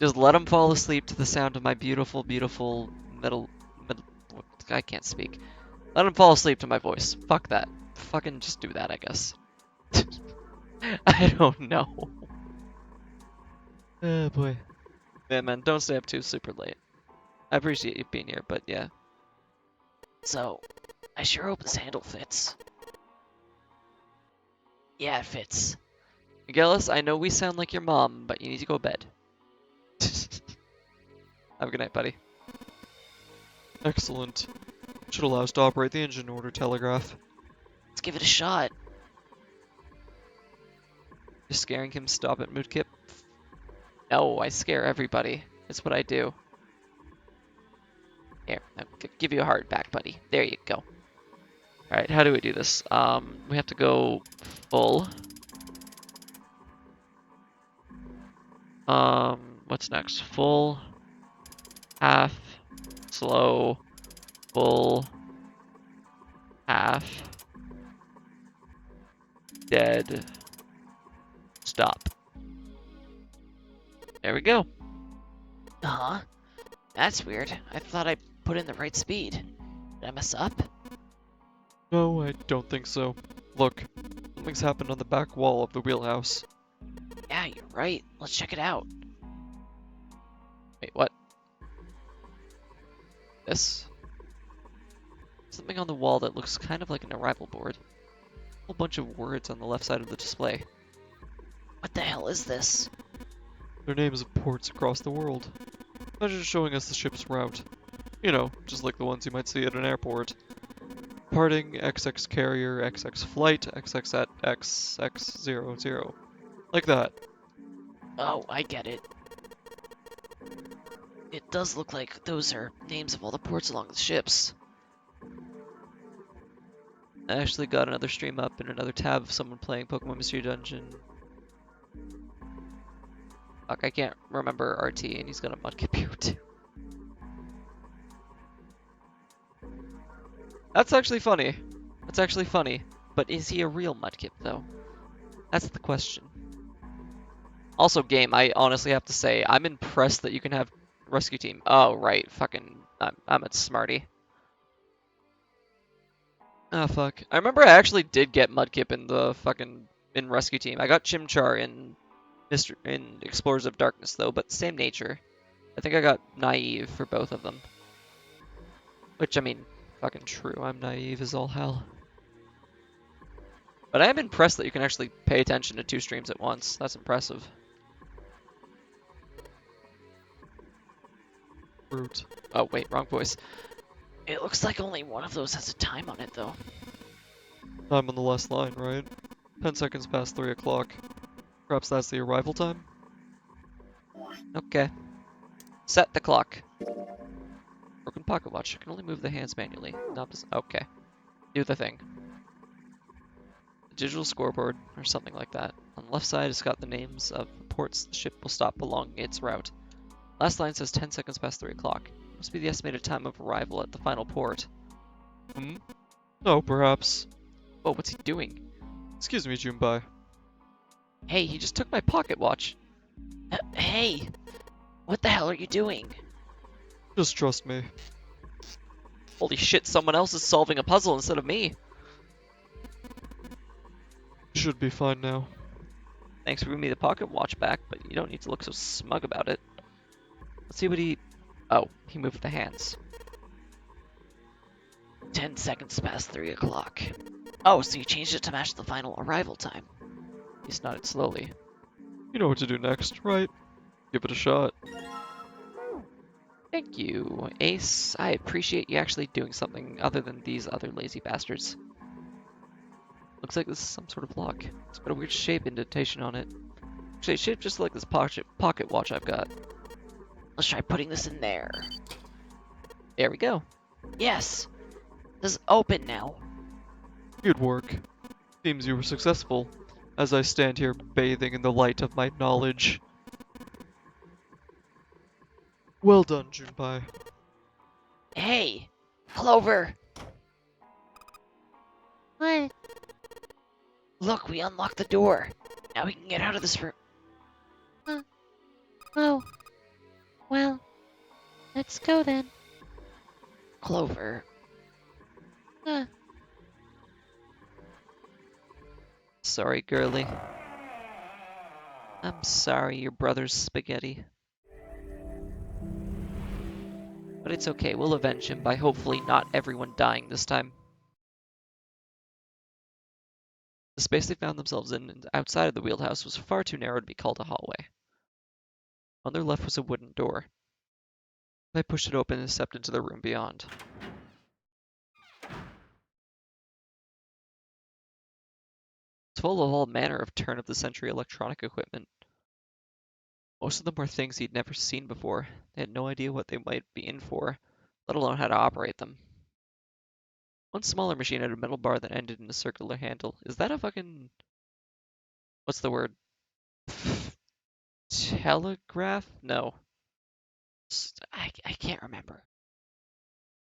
just let him fall asleep to the sound of my beautiful, beautiful middle, I can't speak. Let him fall asleep to my voice. Fuck that. Fucking just do that, I guess. I don't know. Oh boy. Yeah, man, don't stay up too super late. I appreciate you being here, but yeah. So, I sure hope this handle fits. Yeah, it fits. Miguelis, I know we sound like your mom, but you need to go to bed. Have a good night, buddy. Excellent. Should allow us to operate the engine order telegraph. Let's give it a shot. You're scaring him, stop it, Moodkip. No, I scare everybody. It's what I do. Here, I'll give you a heart back, buddy. There you go. Alright, how do we do this? We have to go full. What's next? Full, half, slow, full, half, dead, stop. There we go. Uh-huh. That's weird. I thought I put in the right speed. Did I mess up? No, I don't think so. Look, something's happened on the back wall of the wheelhouse. Yeah, you're right. Let's check it out. Wait, what? This? Something on the wall that looks kind of like an arrival board. A whole bunch of words on the left side of the display. What the hell is this? Their names of ports across the world. Imagine showing us the ship's route. You know, just like the ones you might see at an airport. Parting, XX carrier, XX flight, XX at XX00. Like that. Oh, I get it. It does look like those are names of all the ports along the ships. I actually got another stream up in another tab of someone playing Pokemon Mystery Dungeon. Fuck, I can't remember RT, and he's got a Mudkip here too. That's actually funny. That's actually funny. But is he a real Mudkip, though? That's the question. Also, game, I honestly have to say, I'm impressed that you can have rescue team. Oh, right. Fucking, I'm a smarty. Oh, fuck. I remember I actually did get Mudkip in the fucking, in rescue team. I got Chimchar in Explorers of Darkness, though, but same nature. I think I got Naive for both of them. Which, I mean, fucking true. I'm naive as all hell. But I am impressed that you can actually pay attention to 2 streams at once. That's impressive. Brute. Oh, wait, wrong voice. It looks like only one of those has a time on it, though. Time on the last line, right? 10 seconds past 3 o'clock. Perhaps that's the arrival time? Okay. Set the clock. Broken pocket watch. I can only move the hands manually. Okay. Do the thing. A digital scoreboard, or something like that. On the left side, it's got the names of ports the ship will stop along its route. Last line says 10 seconds past 3 o'clock. Must be the estimated time of arrival at the final port. Hmm? No, perhaps. Oh, what's he doing? Excuse me, Junbai. Hey, he just took my pocket watch. Hey! What the hell are you doing? Just trust me. Holy shit, someone else is solving a puzzle instead of me. You should be fine now. Thanks for giving me the pocket watch back, but you don't need to look so smug about it. Let's see what he... Oh, he moved the hands. 10 seconds past 3 o'clock. Oh, so you changed it to match the final arrival time. He nodded slowly. You know what to do next, right? Give it a shot. Thank you, Ace. I appreciate you actually doing something other than these other lazy bastards. Looks like this is some sort of lock. It's got a weird shape indentation on it. Actually, it's shaped just like this pocket watch I've got. Let's try putting this in there. There we go. Yes! This is open now. Good work. Seems you were successful, as I stand here bathing in the light of my knowledge. Well done, Junbai. Hey! Clover! What? Look, we unlocked the door. Now we can get out of this room. Oh. Well, let's go then. Clover. Huh. Sorry, girly. I'm sorry your brother's spaghetti. But it's okay, we'll avenge him by hopefully not everyone dying this time. The space they found themselves in and outside of the wheelhouse was far too narrow to be called a hallway. On their left was a wooden door. They pushed it open and stepped into the room beyond. It's full of all manner of turn-of-the-century electronic equipment. Most of them were things he'd never seen before. They had no idea what they might be in for, let alone how to operate them. One smaller machine had a metal bar that ended in a circular handle. Is that a fucking... What's the word? Telegraph? No. I can't remember.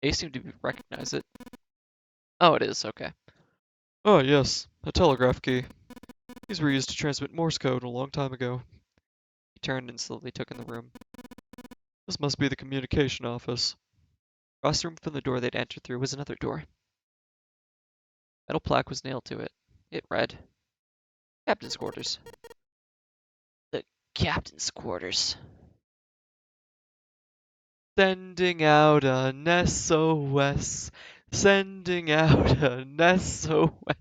Ace seemed to recognize it. Oh, it is, okay. Oh, yes, a telegraph key. These were used to transmit Morse code a long time ago. He turned and slowly took in the room. This must be the communication office. Across the room from the door they'd entered through was another door. Metal plaque was nailed to it. It read, Captain's quarters. The captain's quarters. Sending out an SOS. Sending out an SOS.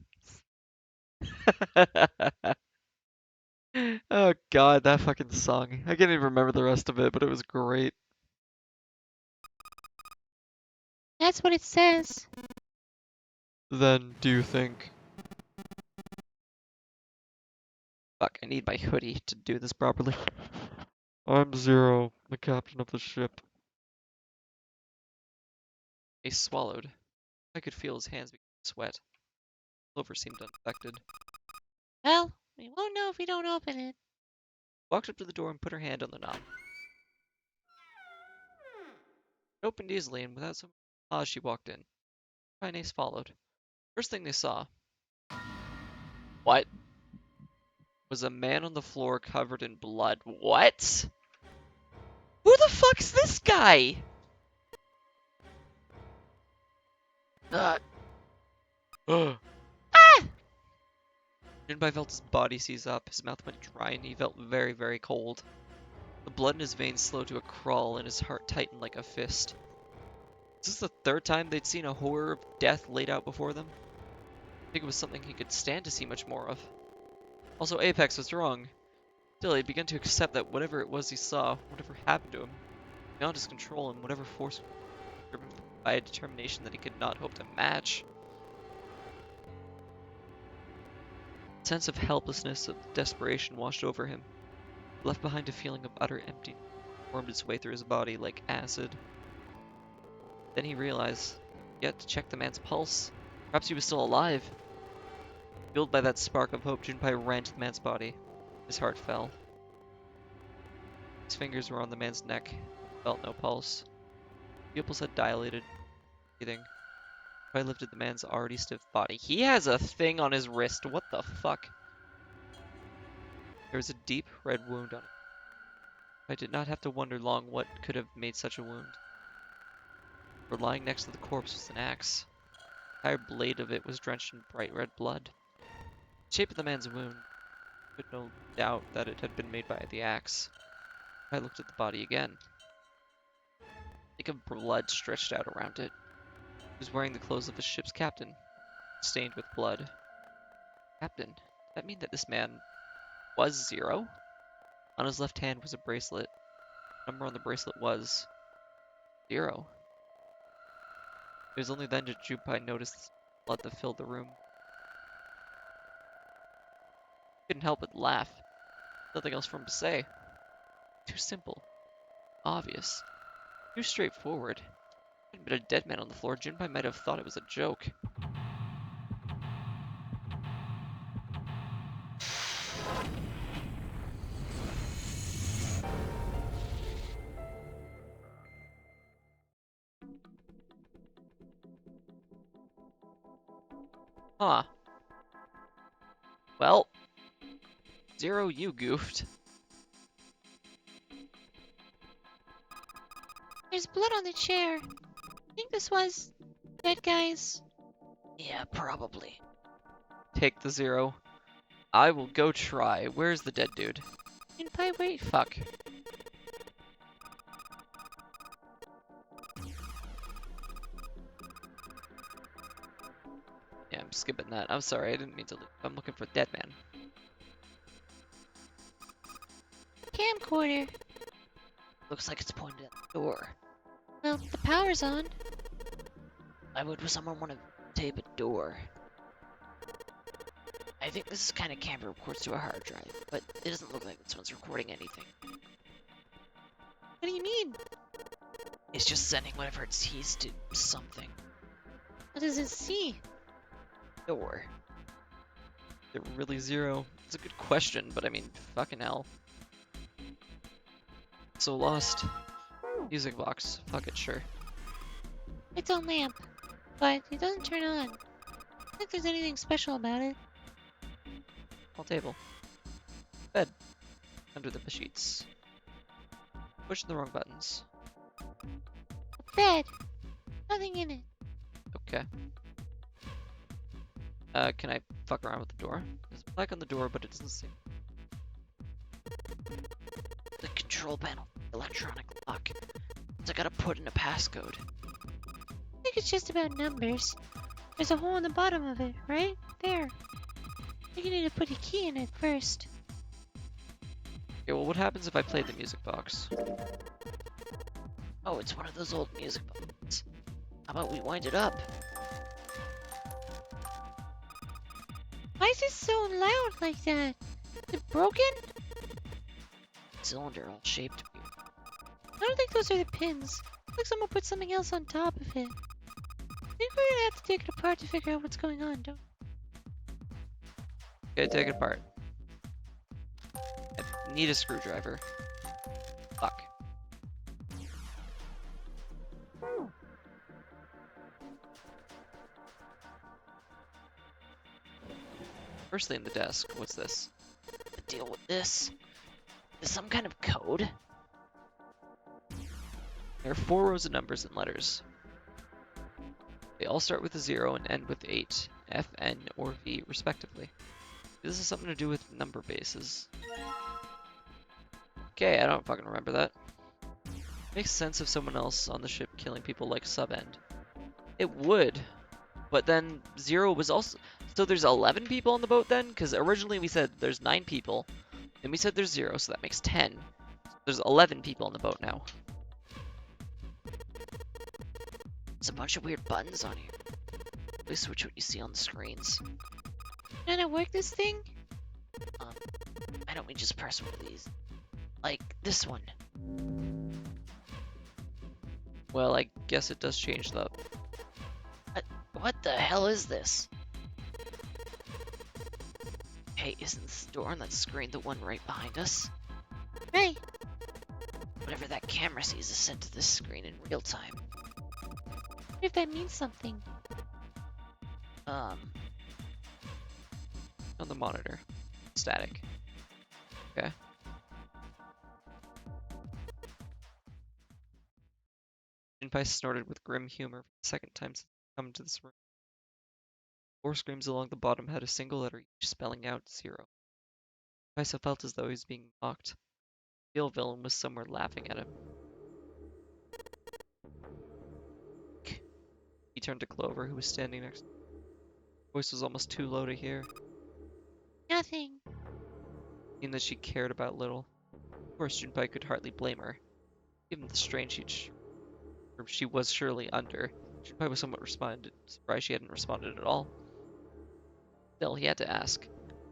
Oh god, that fucking song. I can't even remember the rest of it, but it was great. That's what it says. Then, do you think... Fuck, I need my hoodie to do this properly. I'm Zero, the captain of the ship. Ace swallowed. I could feel his hands begin to sweat. Clover seemed unaffected. Well, we won't know if we don't open it. Walked up to the door and put her hand on the knob. It opened easily, and without so much pause, she walked in. And Ace followed. First thing they saw, what? Was a man on the floor covered in blood. What? Who the fuck's this guy? Uh, Ugh. Jinbai felt his body seize up, his mouth went dry, and he felt very, very cold. The blood in his veins slowed to a crawl, and his heart tightened like a fist. Is this the third time they'd seen a horror of death laid out before them? think it was something he could stand to see much more of. Also, Apex was wrong. Still, he began to accept that whatever it was he saw, whatever happened to him, beyond his control and whatever force driven by a determination that he could not hope to match. A sense of helplessness, of desperation washed over him, left behind a feeling of utter emptiness, wormed its way through his body like acid. Then he realized he had to check the man's pulse. Perhaps he was still alive. Fueled by that spark of hope, Junpei ran to the man's body. His heart fell. His fingers were on the man's neck. He felt no pulse. Pupils had dilated, breathing. Junpei lifted the man's already stiff body. He has a thing on his wrist. What the fuck? There was a deep red wound on it. I did not have to wonder long what could have made such a wound. For lying next to the corpse was an axe. The entire blade of it was drenched in bright red blood. The shape of the man's wound put no doubt that it had been made by the axe. I looked at the body again. A lake of blood stretched out around it. He was wearing the clothes of a ship's captain, stained with blood. Captain? Did that mean that this man was Zero? On his left hand was a bracelet. The number on the bracelet was 0. It was only then that Junpei noticed the blood that filled the room. He couldn't help but laugh. Nothing else for him to say. Too simple. Obvious. Too straightforward. If there had been a dead man on the floor, Junpei might have thought it was a joke. Huh. Well, Zero, you goofed. There's blood on the chair. I think this was dead guy's. Yeah, probably. Take the 0. I will go try. Where's the dead dude? Junpei, wait. Fuck. Yeah, I'm skipping that. I'm sorry, I didn't mean to leave. I'm looking for dead man. Camcorder. Looks like it's pointed at the door. Well, the power's on. Why would someone want to tape a door? I think this is kind of camera records to a hard drive, but it doesn't look like this one's recording anything. What do you mean? It's just sending whatever it sees to something. What does it see? Door. Is it really 0? It's a good question, but I mean, fucking hell. So lost. Music box. Fuck it, sure. It's a lamp, but it doesn't turn on. I don't think there's anything special about it. Small table. Bed. Under the sheets. Pushing the wrong buttons. A bed. Nothing in it. Okay. Can I fuck around with the door? There's a plaque on the door, but it doesn't seem... The control panel. Electronic lock. So I gotta put in a passcode. I think it's just about numbers. There's a hole in the bottom of it, right? There. I think you need to put a key in it first. Okay, well, what happens if I play the music box? Oh, it's one of those old music boxes. How about we wind it up? Why is it so loud like that? Is it broken? Cylinder all shaped weird. I don't think those are the pins. Looks like someone put something else on top of it. I think we're gonna have to take it apart to figure out what's going on, don't Okay, take it apart. I need a screwdriver. Fuck. Firstly in the desk, what's this? The deal with this is some kind of code. There are 4 rows of numbers and letters. They all start with a 0 and end with 8, F, N, or V, respectively. This has something to do with number bases. Okay, I don't fucking remember that. Makes sense of someone else on the ship killing people like Sub-End. It would, but then 0 was also... So there's 11 people on the boat then? Because originally we said there's 9 people. Then we said there's 0, so that makes 10. There's 11 people on the boat now. There's a bunch of weird buttons on here. Please switch what you see on the screens. Can I work this thing? Why don't we just press one of these? Like this one. Well, I guess it does change the... What the hell is this? Hey, isn't this door on that screen the one right behind us? Right. Whatever that camera sees is sent to this screen in real time. What if that means something? On the monitor. Static. Okay. Jinpai snorted with grim humor for the second time since come to this room. 4 screams along the bottom had a single letter each spelling out 0. Jinpai felt as though he was being mocked. The real villain was somewhere laughing at him. He turned to Clover, who was standing next to him. Her voice was almost too low to hear, Nothing. seeing that she cared about little. Of course, Junpei could hardly blame her. Given the strain she was surely under, Junpei was somewhat surprised she hadn't responded at all. Still, he had to ask.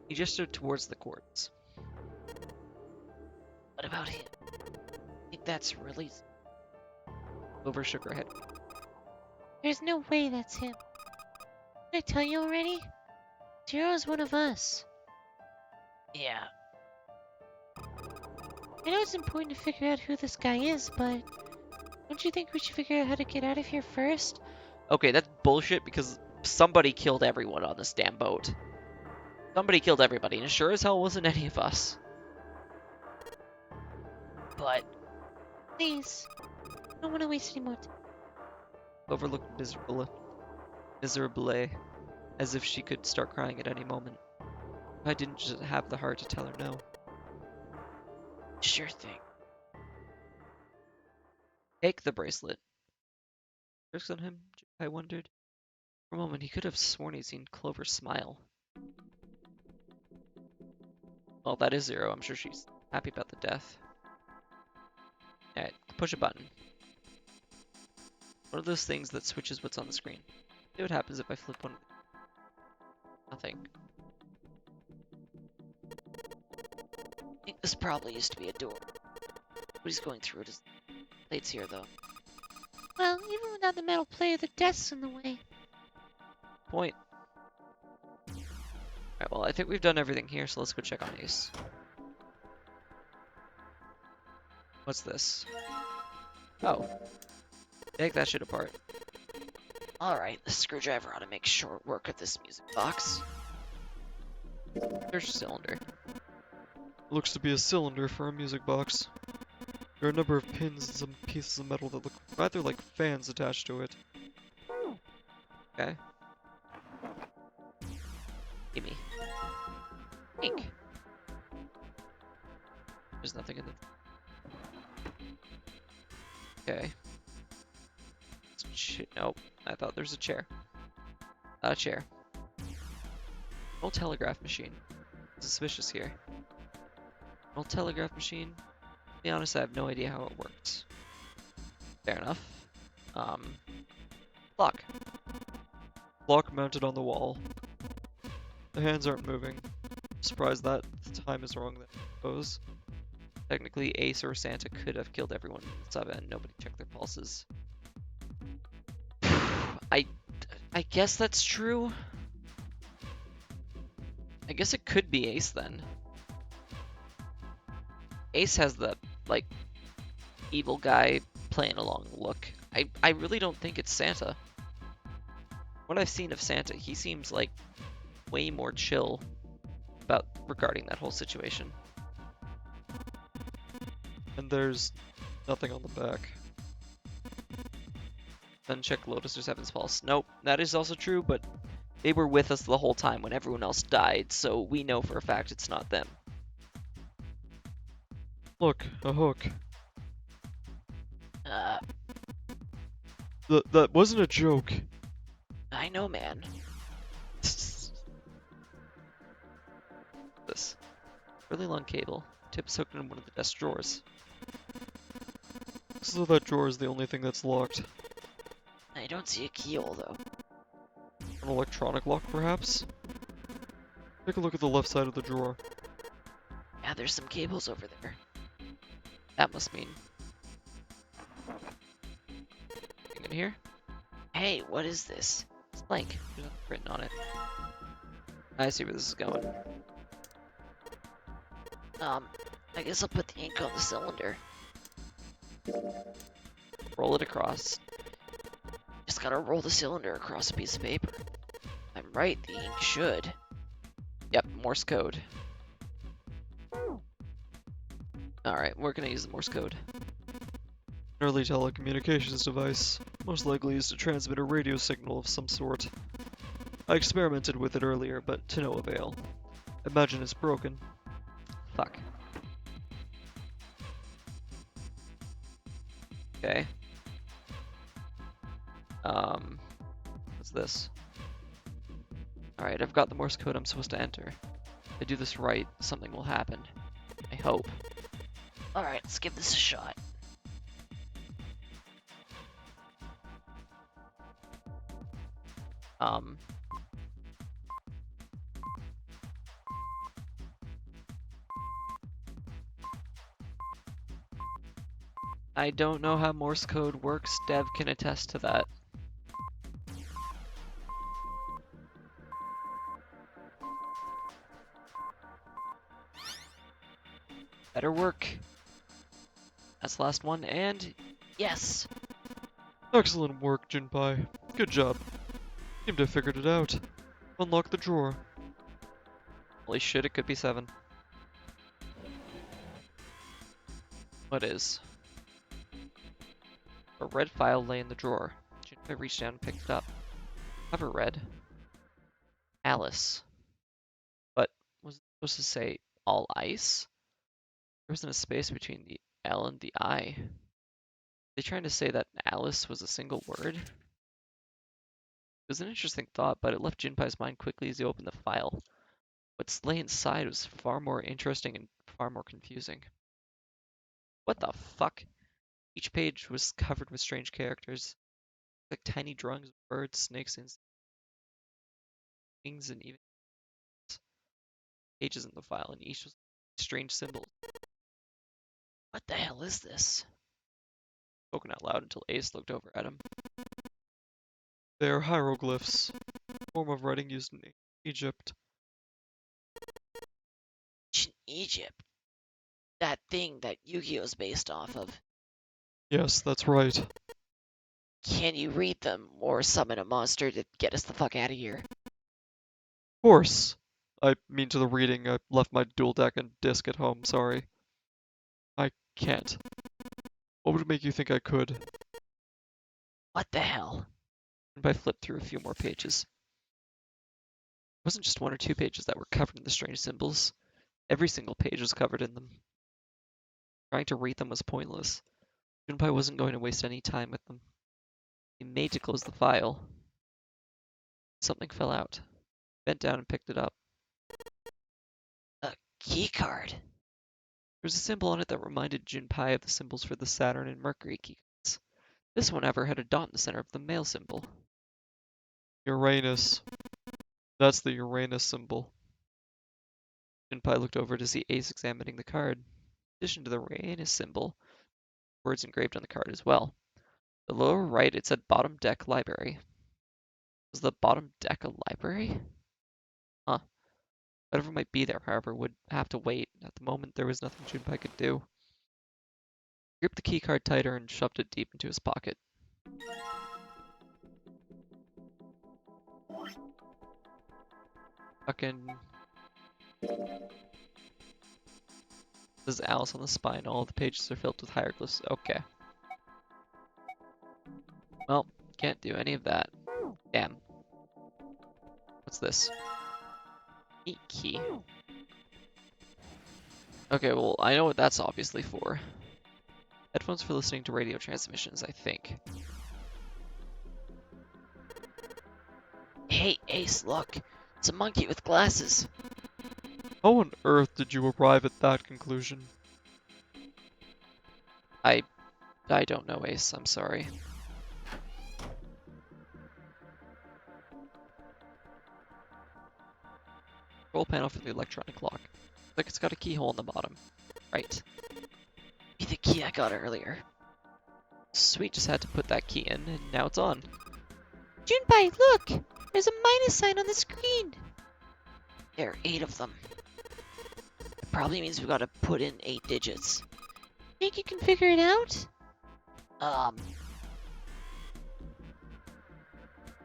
He gestured towards the cords. What about him? Think that's really... Clover shook her head. There's no way that's him. Did I tell you already? Zero is one of us. Yeah. I know it's important to figure out who this guy is, but don't you think we should figure out how to get out of here first? Okay, that's bullshit because somebody killed everyone on this damn boat. Somebody killed everybody, and it sure as hell wasn't any of us. But Please. I don't want to waste any more time. Clover looked miserable, as if she could start crying at any moment. I didn't just have the heart to tell her no. sure thing. Take the bracelet. Jerks on him, I wondered. For a moment, he could have sworn he'd seen Clover smile. Well, that is 0. I'm sure she's happy about the death. Alright, push a button. One of those things that switches what's on the screen. See what happens if I flip one. Nothing. I think this probably used to be a door. Nobody's going through it as plates here, though. Well, even without the metal plate, the desk's in the way. Point. Alright, well, I think we've done everything here, so let's go check on Ace. What's this? Oh. Take that shit apart. Alright, the screwdriver ought to make short work of this music box. There's a cylinder. Looks to be a cylinder for a music box. There are a number of pins and some pieces of metal that look rather like fans attached to it. Okay. Gimme. Ink. There's nothing in the... Okay. Nope. I thought there's a chair. Not a chair. Old telegraph machine. Suspicious here. Old telegraph machine. To be honest, I have no idea how it works. Fair enough. Clock. Clock mounted on the wall. The hands aren't moving. I'm surprised that the time is wrong then, I suppose. Technically, Ace or Santa could have killed everyone in the sub and nobody checked their pulses. I guess that's true. I guess it could be Ace then. Ace has the, like, evil guy playing along look. I really don't think it's Santa. What I've seen of Santa, he seems like way more chill regarding that whole situation. And there's nothing on the back. Then check Lotus or Seven's pulse. Nope, that is also true, but they were with us the whole time when everyone else died, so we know for a fact it's not them. Look, a hook. Uh, That wasn't a joke. I know, man. this? Really long cable. Tip is hooked in one of the desk drawers. So that drawer is the only thing that's locked. I don't see a keyhole, though. An electronic lock, perhaps? Take a look at the left side of the drawer. Yeah, there's some cables over there. That must mean. Anything in here? Hey, what is this? It's blank. There's nothing written on it. I see where this is going. I guess I'll put the ink on the cylinder. Roll it across. Just gotta roll the cylinder across a piece of paper. I'm right, the ink should. Yep, Morse code. Alright, we're gonna use the Morse code. An early telecommunications device, most likely used to transmit a radio signal of some sort. I experimented with it earlier, but to no avail. Imagine it's broken. Fuck. Okay. What's this? Alright, I've got the Morse code I'm supposed to enter. If I do this right, something will happen. I hope. Alright, let's give this a shot. I don't know how Morse code works. Dev can attest to that. Better work. That's the last one, and Yes! Excellent work, Junpei. Good job. Seem to have figured it out. Unlock the drawer. holy shit, it could be 7. What is? A red file lay in the drawer. Junpei reached down and picked it up. Cover read. Alice. But was it supposed to say all ice? There wasn't a space between the L and the I. Are they trying to say that Alice was a single word? It was an interesting thought, but it left Junpei's mind quickly as he opened the file. What lay inside was far more interesting and far more confusing. What the fuck? Each page was covered with strange characters, like tiny drawings of birds, snakes, and wings, and even pages in the file, and each was strange symbols. What the hell is this? Spoken out loud until Ace looked over at him. They are hieroglyphs, a form of writing used in Egypt. Ancient Egypt. That thing that Yu-Gi-Oh's based off of. Yes, that's right. Can you read them or summon a monster to get us the fuck out of here? Of course. I mean to the reading, I left my dual deck and disc at home, sorry. I can't. What would make you think I could? What the hell? Junpei flipped through a few more pages. It wasn't just 1 or 2 pages that were covered in the strange symbols. Every single page was covered in them. Trying to read them was pointless. Junpei wasn't going to waste any time with them. He made to close the file. Something fell out. Bent down and picked it up. A keycard. There was a symbol on it that reminded Junpei of the symbols for the Saturn and Mercury keycards. This one, however, had a dot in the center of the male symbol. Uranus. That's the Uranus symbol. Junpei looked over to see Ace examining the card. In addition to the Uranus symbol, words engraved on the card as well. The lower right, it said Bottom Deck Library. Was the bottom deck a library? Huh. Whatever might be there, however, would have to wait. At the moment, there was nothing Junpei could do. He gripped the keycard tighter and shoved it deep into his pocket. Fucking... Says Alice on the spine. All the pages are filled with hieroglyphs. Okay. Well, can't do any of that. Damn. What's this? Neat key. Okay, well, I know what that's obviously for. Headphones for listening to radio transmissions, I think. Hey, Ace, look. It's a monkey with glasses. How on earth did you arrive at that conclusion? I don't know, Ace. I'm sorry. Control panel for the electronic lock. Like it's got a keyhole in the bottom. Right. Be the key I got earlier. Sweet, just had to put that key in, and now it's on. Junpei, look! There's a minus sign on the screen. There are 8 of them. It probably means we gotta put in 8 digits. Think you can figure it out?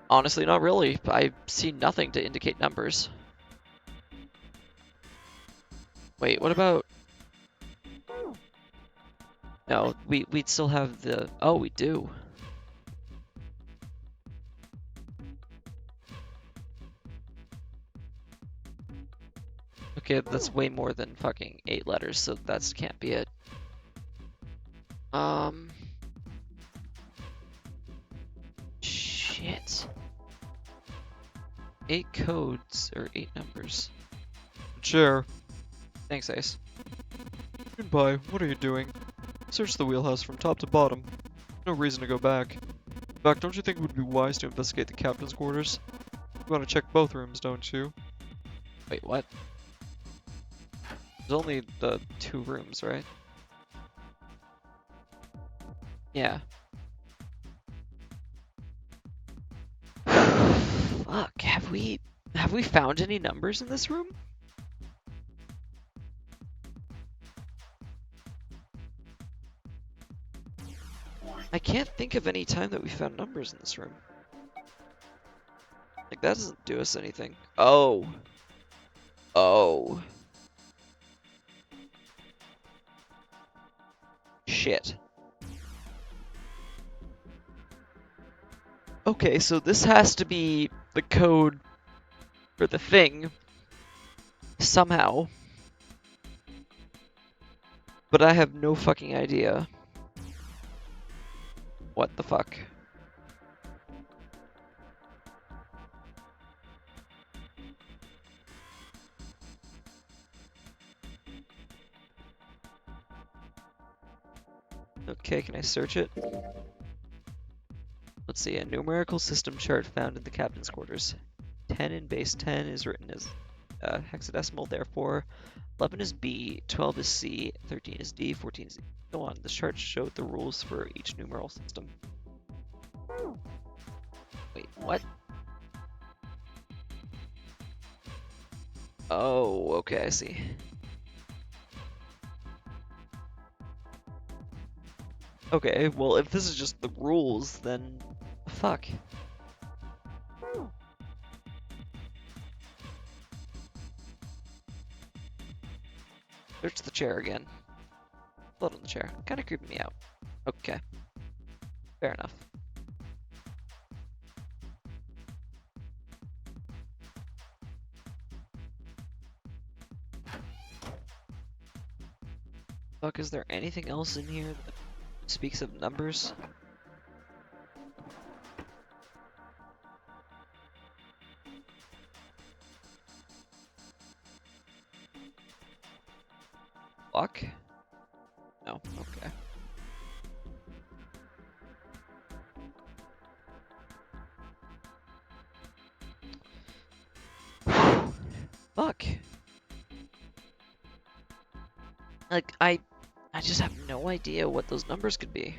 Honestly, not really. I see nothing to indicate numbers. Wait, what about... No, we'd still have the... Oh, we do. Okay, that's way more than fucking 8 letters, so that can't be it. Shit. 8 codes, or 8 numbers. Chair. Thanks, Ace. Junpei, what are you doing? Search the wheelhouse from top to bottom. No reason to go back. In fact, don't you think it would be wise to investigate the captain's quarters? You want to check both rooms, don't you? Wait, what? There's only the 2 rooms, right? Yeah. Fuck, have we found any numbers in this room? I can't think of any time that we found numbers in this room. Like, that doesn't do us anything. Oh. Oh. Shit. Okay, so this has to be the code for the thing. Somehow. But I have no fucking idea. What the fuck? Okay, can I search it? Let's see, a numerical system chart found in the captain's quarters. 10 in base 10 is written as hexadecimal, therefore 11 is B, 12 is C, 13 is D, 14 is E. Go on, the chart showed the rules for each numeral system. Wait, what? Oh, okay, I see. Okay, well, if this is just the rules, then fuck. Search the chair again. Blood on the chair. Kinda creeping me out. Okay. Fair enough. Fuck, is there anything else in here that speaks of numbers? Fuck? No, okay. Fuck. Like, I just have no idea what those numbers could be.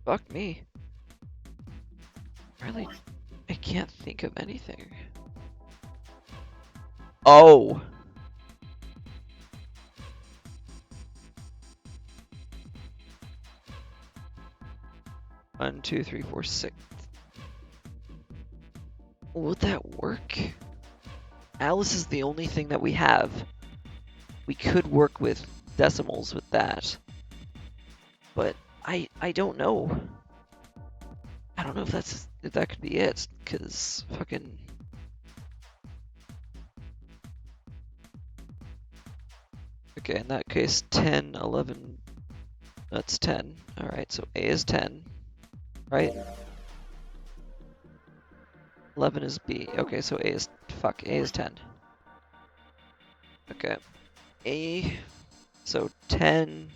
Fuck me. Really, I can't think of anything. Oh! 1, 2, 3, 4, 6. Would that work? Alice is the only thing that we have. We could work with decimals with that. but I don't know. I don't know if that could be it, cause fucking. Okay, in that case, 10, 11, that's 10. Alright, so A is 10, right? 11 is B. Okay, so A is 10. Okay, A, so 10,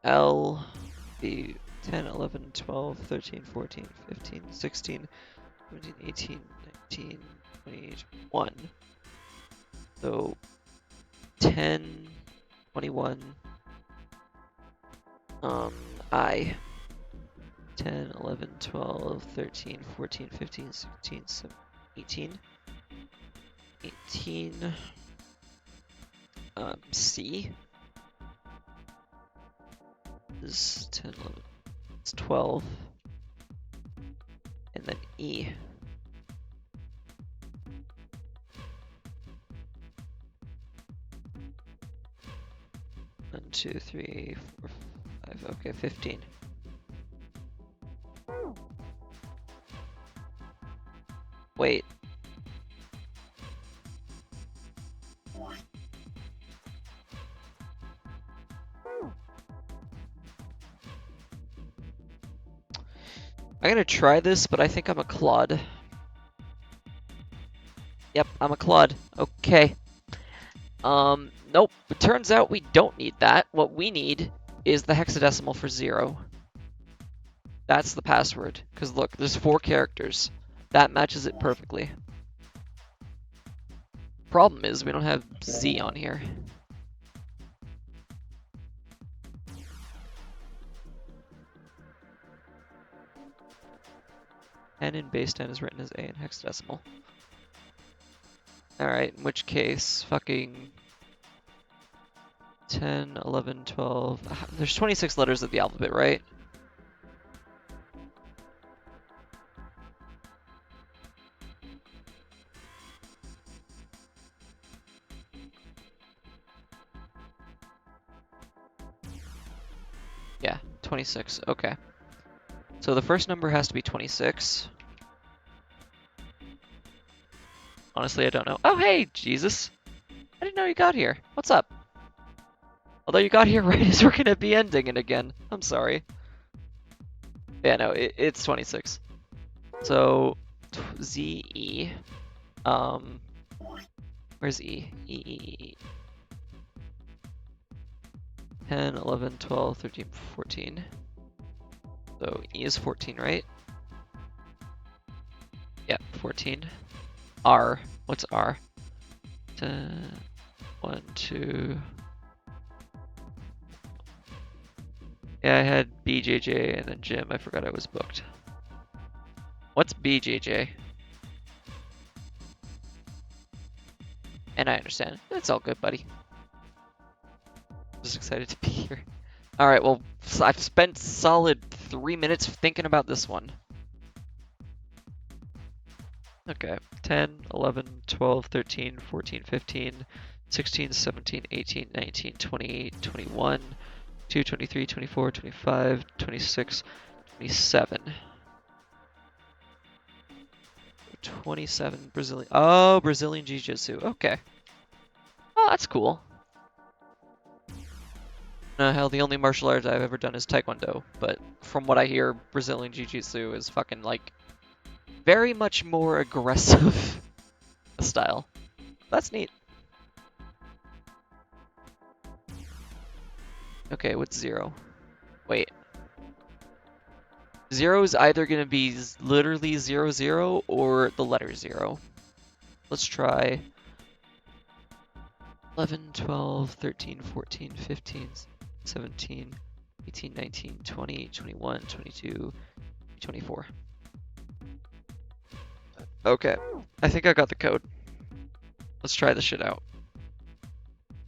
L, B, 10, 11, 12, 13, 14, 15, 16, 17, 18, 19, 20, 21. So 10, 21, I. 10, 11, 12, 13, 14, 15, 16, 17, 18. 18, C is 10, 11, it's 12, and then E. One, two, three, four, five, okay, 15. Wait. I'm gonna try this, but I think I'm a clod. Yep, I'm a clod. Okay. Nope. It turns out we don't need that. What we need is the hexadecimal for 0. That's the password. Because look, there's 4 characters. That matches it perfectly. Problem is, we don't have Z on here. N in base 10 is written as A in hexadecimal. Alright, in which case, fucking 10, 11, 12. There's 26 letters of the alphabet, right? Yeah, 26. Okay. So the first number has to be 26. Honestly, I don't know. Oh, hey, Jesus. I didn't know you got here. What's up? Although you got here right as we're gonna be ending it again. I'm sorry. Yeah, no, it's 26. So, Z-E. Where's E? E. 10, 11, 12, 13, 14. So E is 14, right? Yeah, 14. R. What's R? 1, 2. Yeah, I had BJJ and then Jim. I forgot I was booked. What's BJJ? And I understand. It's all good, buddy. Just excited to be here. Alright, well, I've spent solid 3 minutes thinking about this one. Okay, 10, 11, 12, 13, 14, 15, 16, 17, 18, 19, 20, 21, 22, 23, 24, 25, 26, 27. 27 Brazilian. Oh, Brazilian Jiu-Jitsu. Okay. Oh, that's cool. Hell, the only martial arts I've ever done is Taekwondo, but from what I hear, Brazilian Jiu-Jitsu is fucking, like, very much more aggressive style. That's neat. Okay, what's 0? Wait. 0 is either going to be literally 0, 0 or the letter 0. Let's try 11, 12, 13, 14, 15, 17, 18, 19, 20, 21, 22, 24. Okay, I think I got the code. Let's try this shit out.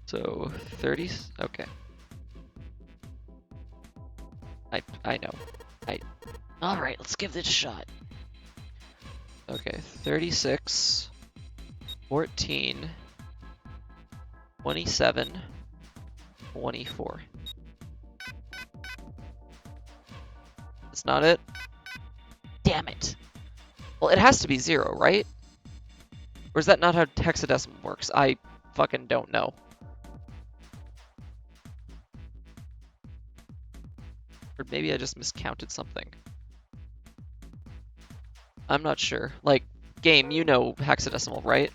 So 30, okay. I know. Alright, let's give this a shot. Okay, 36, 14, 27, 24. That's not it? Damn it. Well, it has to be 0, right? Or is that not how hexadecimal works? I fucking don't know. Or maybe I just miscounted something. I'm not sure. Like, game, you know hexadecimal, right?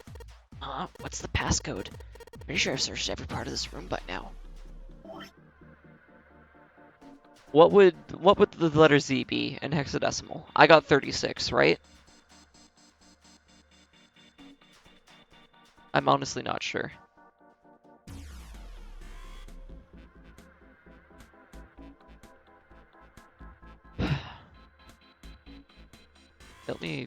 What's the passcode? Pretty sure I've searched every part of this room by now. What would the letter Z be in hexadecimal? I got 36, right? I'm honestly not sure. Let me...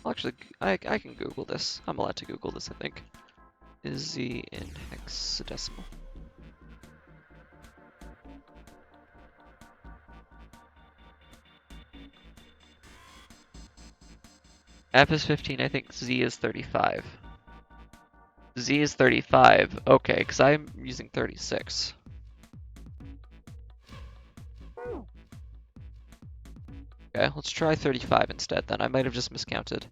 Actually, I can Google this. I'm allowed to Google this, I think. Is Z in hexadecimal? F is 15, I think Z is 35. Z is 35. Okay, because I'm using 36. Okay, let's try 35 instead then. I might have just miscounted.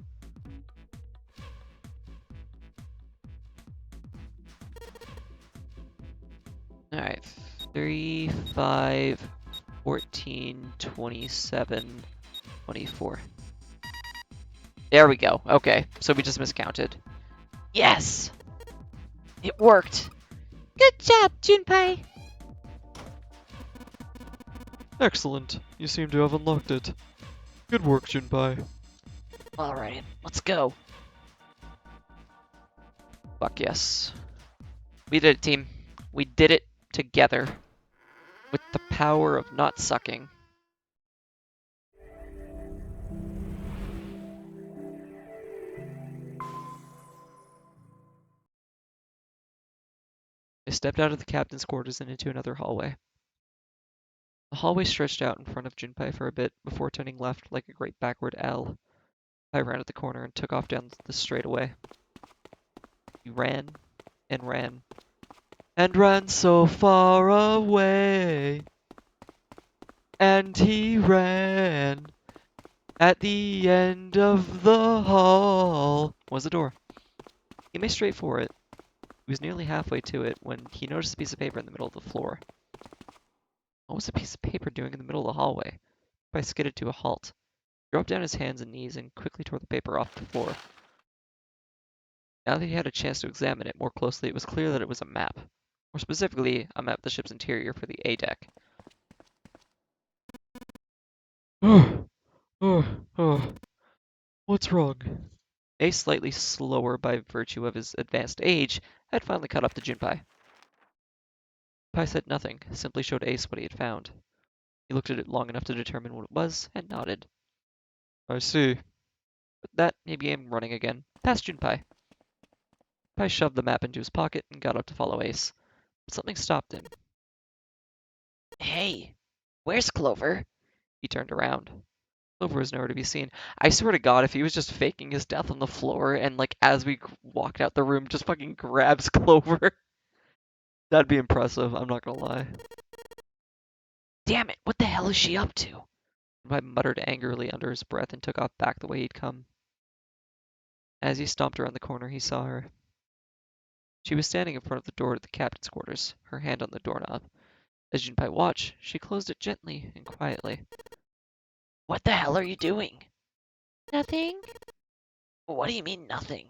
Alright, 3, 5, 14, 27, 24. There we go. Okay, so we just miscounted. Yes! It worked! Good job, Junpei. Excellent. You seem to have unlocked it. Good work, Junpei. Alright, let's go. Fuck yes. We did it, team. We did it together. With the power of not sucking. They stepped out of the captain's quarters and into another hallway. The hallway stretched out in front of Junpei for a bit before turning left like a great backward L. I ran at the corner and took off down the straightaway. He ran and ran and ran so far away. And he ran at the end of the hall. Was the door. He made straight for it. He was nearly halfway to it when he noticed a piece of paper in the middle of the floor. What was a piece of paper doing in the middle of the hallway? I skidded to a halt. He dropped down his hands and knees and quickly tore the paper off the floor. Now that he had a chance to examine it more closely, it was clear that it was a map. More specifically, a map of the ship's interior for the A deck. What's wrong? Ace, slightly slower by virtue of his advanced age, had finally caught up to Junpei. Pai said nothing, simply showed Ace what he had found. He looked at it long enough to determine what it was, and nodded. I see. With that, he began running again, past Junpei. Pai shoved the map into his pocket and got up to follow Ace, but something stopped him. Hey, where's Clover? He turned around. Clover was nowhere to be seen. I swear to God, if he was just faking his death on the floor and, like, as we walked out the room, just fucking grabs Clover, that'd be impressive, I'm not gonna lie. Damn it, what the hell is she up to? I muttered angrily under his breath and took off back the way he'd come. As he stomped around the corner, he saw her. She was standing in front of the door to the captain's quarters, her hand on the doorknob. As Junpei watched, she closed it gently and quietly. What the hell are you doing? Nothing. What do you mean, nothing?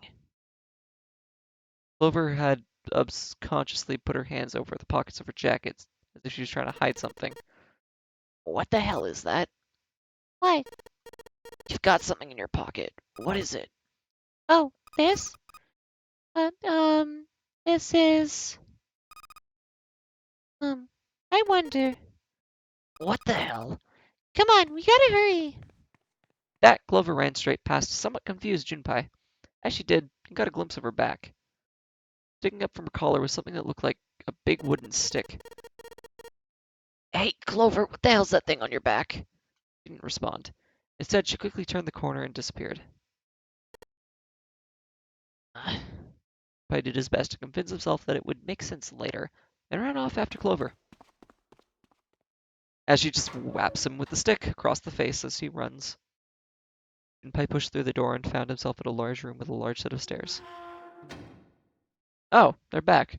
Clover had subconsciously put her hands over the pockets of her jacket, as if she was trying to hide something. What the hell is that? What? You've got something in your pocket. What is it? Oh, this? Uh, um, this is... I wonder. What the hell? Come on, we gotta hurry. That Clover ran straight past somewhat confused Junpei. As she did, he got a glimpse of her back. Sticking up from her collar was something that looked like a big wooden stick. Hey, Clover, what the hell's that thing on your back? She didn't respond. Instead, she quickly turned the corner and disappeared. Pai did his best to convince himself that it would make sense later, and ran off after Clover. As she just whaps him with the stick across the face as he runs. Junpei pushed through the door and found himself in a large room with a large set of stairs. Oh, they're back.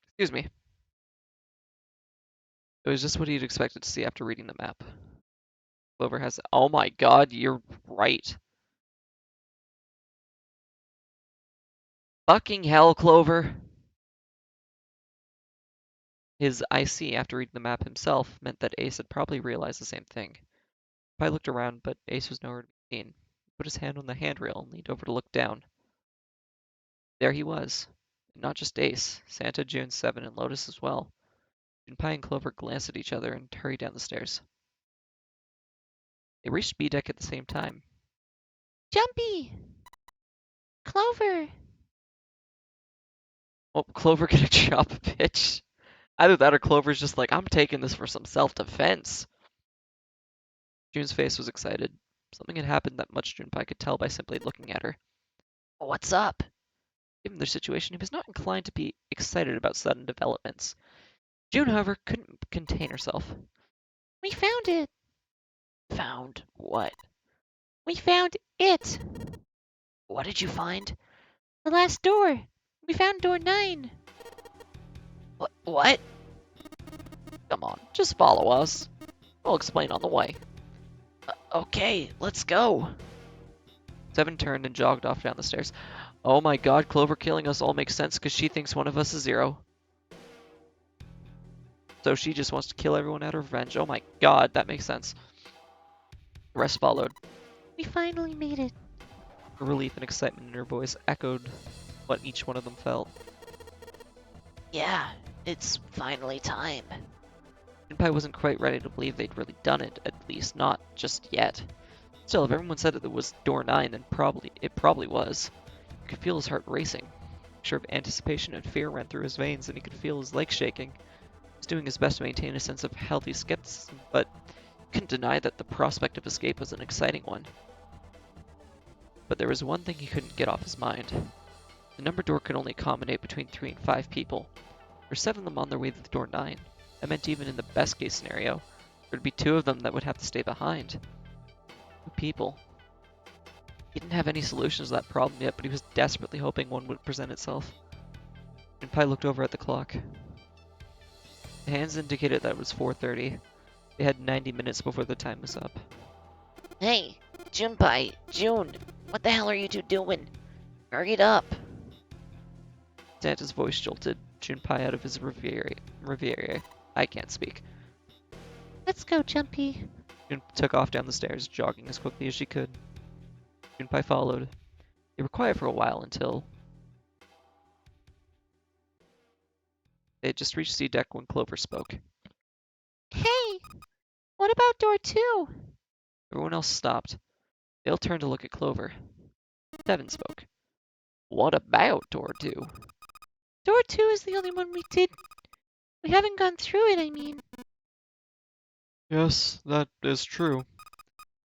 Excuse me. It was just what he'd expected to see after reading the map. Clover has. Oh my god, you're right. Fucking hell, Clover! His "I see" after reading the map himself meant that Ace had probably realized the same thing. Pi looked around, but Ace was nowhere to be seen. He put his hand on the handrail and leaned over to look down. There he was. And not just Ace, Santa, June, Seven, and Lotus as well. Junpei and Clover glanced at each other and hurried down the stairs. They reached B deck at the same time. Jumpy! Clover! Oh, Clover gonna chop a bitch. Either that or Clover's just like, I'm taking this for some self-defense. June's face was excited. Something had happened that much Junpei could tell by simply looking at her. What's up? Given their situation, he was not inclined to be excited about sudden developments. June, however, couldn't contain herself. We found it! Found what? We found it! What did you find? The last door! We found door 9! What? Come on, just follow us. We'll explain on the way. Okay, let's go. Seven turned and jogged off down the stairs. Oh my god, Clover killing us all makes sense because she thinks one of us is Zero. So she just wants to kill everyone out of revenge. Oh my god, that makes sense. The rest followed. We finally made it. Her relief and excitement in her voice echoed what each one of them felt. Yeah, it's finally time. Junpei wasn't quite ready to believe they'd really done it, at least not just yet. Still, if everyone said it was door 9, then it probably was. He could feel his heart racing. A mixture of anticipation and fear ran through his veins, and he could feel his legs shaking. He was doing his best to maintain a sense of healthy skepticism, but he couldn't deny that the prospect of escape was an exciting one. But there was one thing he couldn't get off his mind. The number door could only accommodate between 3 and 5 people. There were 7 of them on their way to door 9. That meant even in the best case scenario, there'd be 2 of them that would have to stay behind. 2 people. He didn't have any solutions to that problem yet, but he was desperately hoping one would present itself. Junpei looked over at the clock. The hands indicated that it was 4:30. They had 90 minutes before the time was up. Hey, Junpei, June, what the hell are you two doing? Hurry it up. Santa's voice jolted Junpei out of his reverie. I can't speak. Let's go, Jumpy. June took off down the stairs, jogging as quickly as she could. Junpei followed. They were quiet for a while until they had just reached C deck when Clover spoke. Hey! What about door 2? Everyone else stopped. They all turned to look at Clover. Seven spoke. What about door 2? Door 2 is the only one we did. We haven't gone through it, I mean. Yes, that is true.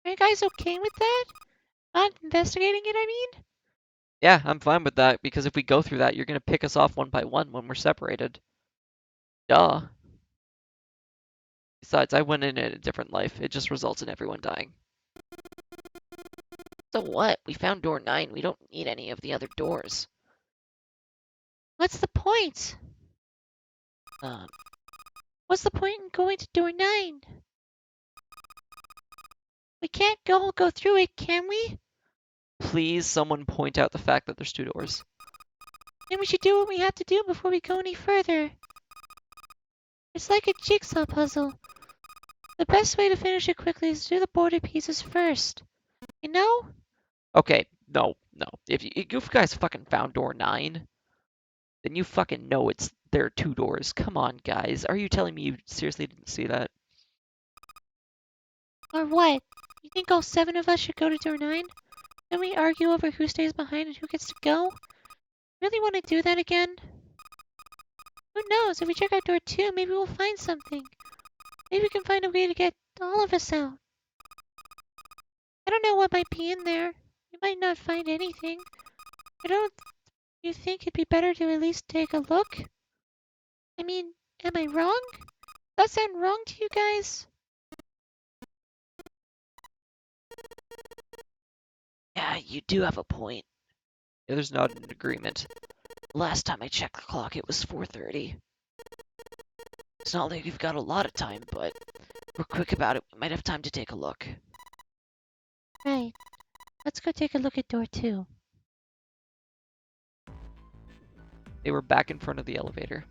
Are you guys okay with that? Not investigating it, I mean? Yeah, I'm fine with that, because if we go through that, you're gonna pick us off one by one when we're separated. Duh. Besides, I went in it a different life. It just results in everyone dying. So what? We found door 9. We don't need any of the other doors. What's the point? What's the point in going to door 9? We can't go through it, can we? Please, someone point out the fact that there's 2 doors. Then we should do what we have to do before we go any further. It's like a jigsaw puzzle. The best way to finish it quickly is to do the border pieces first. You know? Okay, no. If you guys fucking found door 9, then you fucking know there are 2 doors. Come on, guys. Are you telling me you seriously didn't see that? Or what? You think all 7 of us should go to door 9? Then we argue over who stays behind and who gets to go? Really want to do that again? Who knows? If we check out door 2, maybe we'll find something. Maybe we can find a way to get all of us out. I don't know what might be in there. We might not find anything. But don't you think it'd be better to at least take a look? I mean, am I wrong? That sound wrong to you guys? Yeah, you do have a point. The others nodded in agreement. Last time I checked the clock, it was 4:30. It's not like we've got a lot of time, but if we're quick about it, we might have time to take a look. Right. Let's go take a look at door 2. They were back in front of the elevator.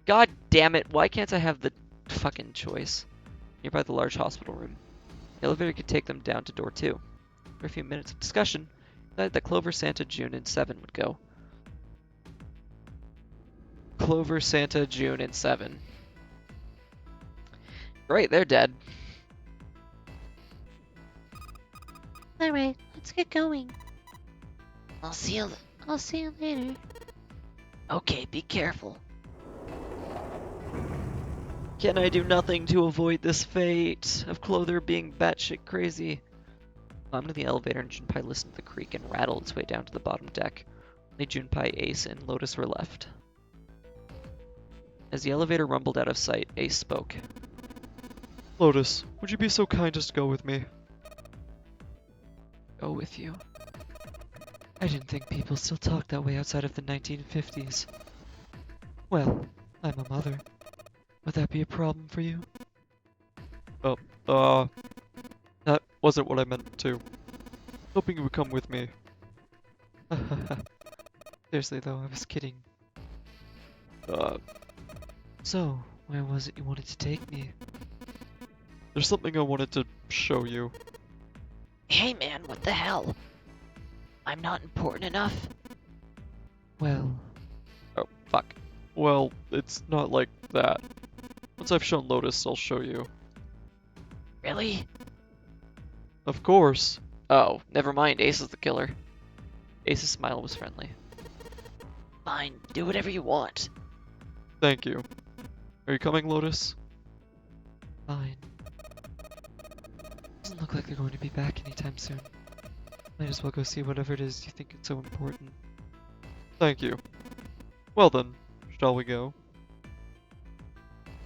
God damn it, why can't I have the fucking choice? Nearby the large hospital room. The elevator could take them down to door 2. After a few minutes of discussion, decided that Clover, Santa, June, and 7 would go. Clover, Santa, June, and 7. Great, they're dead. Alright, let's get going. I'll see you. I'll see you later. Okay, be careful. Can I do nothing to avoid this fate of Clover being batshit crazy? Climbed into the elevator and Junpei listened to the creak and rattled its way down to the bottom deck. Only Junpei, Ace, and Lotus were left. As the elevator rumbled out of sight, Ace spoke. Lotus, would you be so kind as to go with me? Go with you. I didn't think people still talked that way outside of the 1950s. Well, I'm a mother. Would that be a problem for you? That wasn't what I meant to. Hoping you would come with me. Seriously though, I was kidding. Uh, So, where was it you wanted to take me? there's something I wanted to show you. Hey man, what the hell? I'm not important enough? Well, Oh, fuck. Well, it's not like that. Once I've shown Lotus, I'll show you. Really? Of course. oh, never mind, Ace is the killer. Ace's smile was friendly. Fine, do whatever you want. Thank you. Are you coming, Lotus? Fine. Doesn't look like they're going to be back anytime soon. Might as well go see whatever it is you think it's so important. Thank you. Well then, shall we go?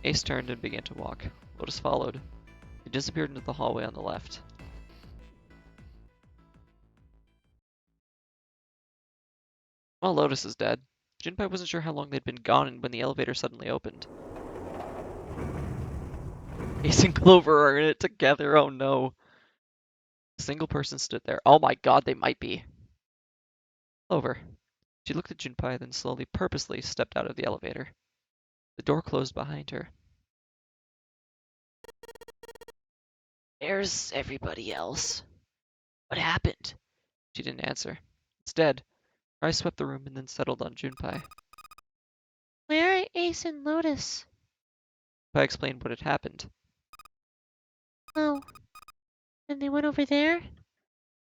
Ace turned and began to walk. Lotus followed. He disappeared into the hallway on the left. Well, Lotus is dead. Junpei wasn't sure how long they'd been gone when the elevator suddenly opened. Ace and Clover are in it together, oh no. A single person stood there. Oh my god, they might be. Clover. She looked at Junpei, then slowly, purposely stepped out of the elevator. The door closed behind her. There's everybody else. What happened? She didn't answer. Instead, her eyes swept the room and then settled on Junpei. Where are Ace and Lotus? Junpei explained what had happened. Oh. And they went over there?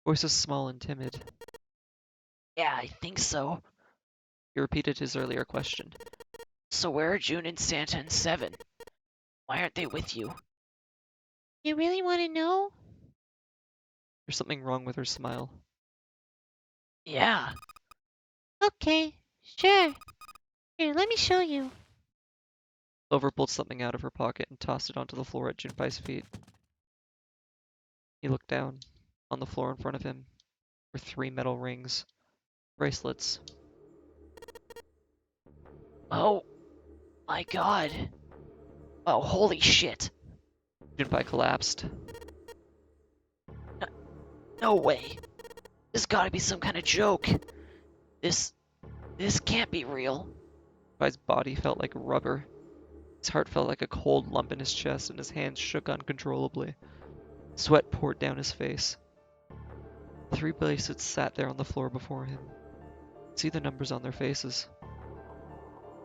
Voice was small and timid. Yeah, I think so. He repeated his earlier question. So where are June and Santa and 7? Why aren't they with you? You really want to know? There's something wrong with her smile. Yeah. Okay, sure. Here, let me show you. Clover pulled something out of her pocket and tossed it onto the floor at Junpei's feet. He looked down. On the floor in front of him were 3 metal rings. Bracelets. Oh my god. Oh, holy shit. Junpei collapsed. No way. This gotta be some kind of joke. This can't be real. Junpei's body felt like rubber. His heart felt like a cold lump in his chest and his hands shook uncontrollably. Sweat poured down his face. 3 bracelets sat there on the floor before him. He could see the numbers on their faces.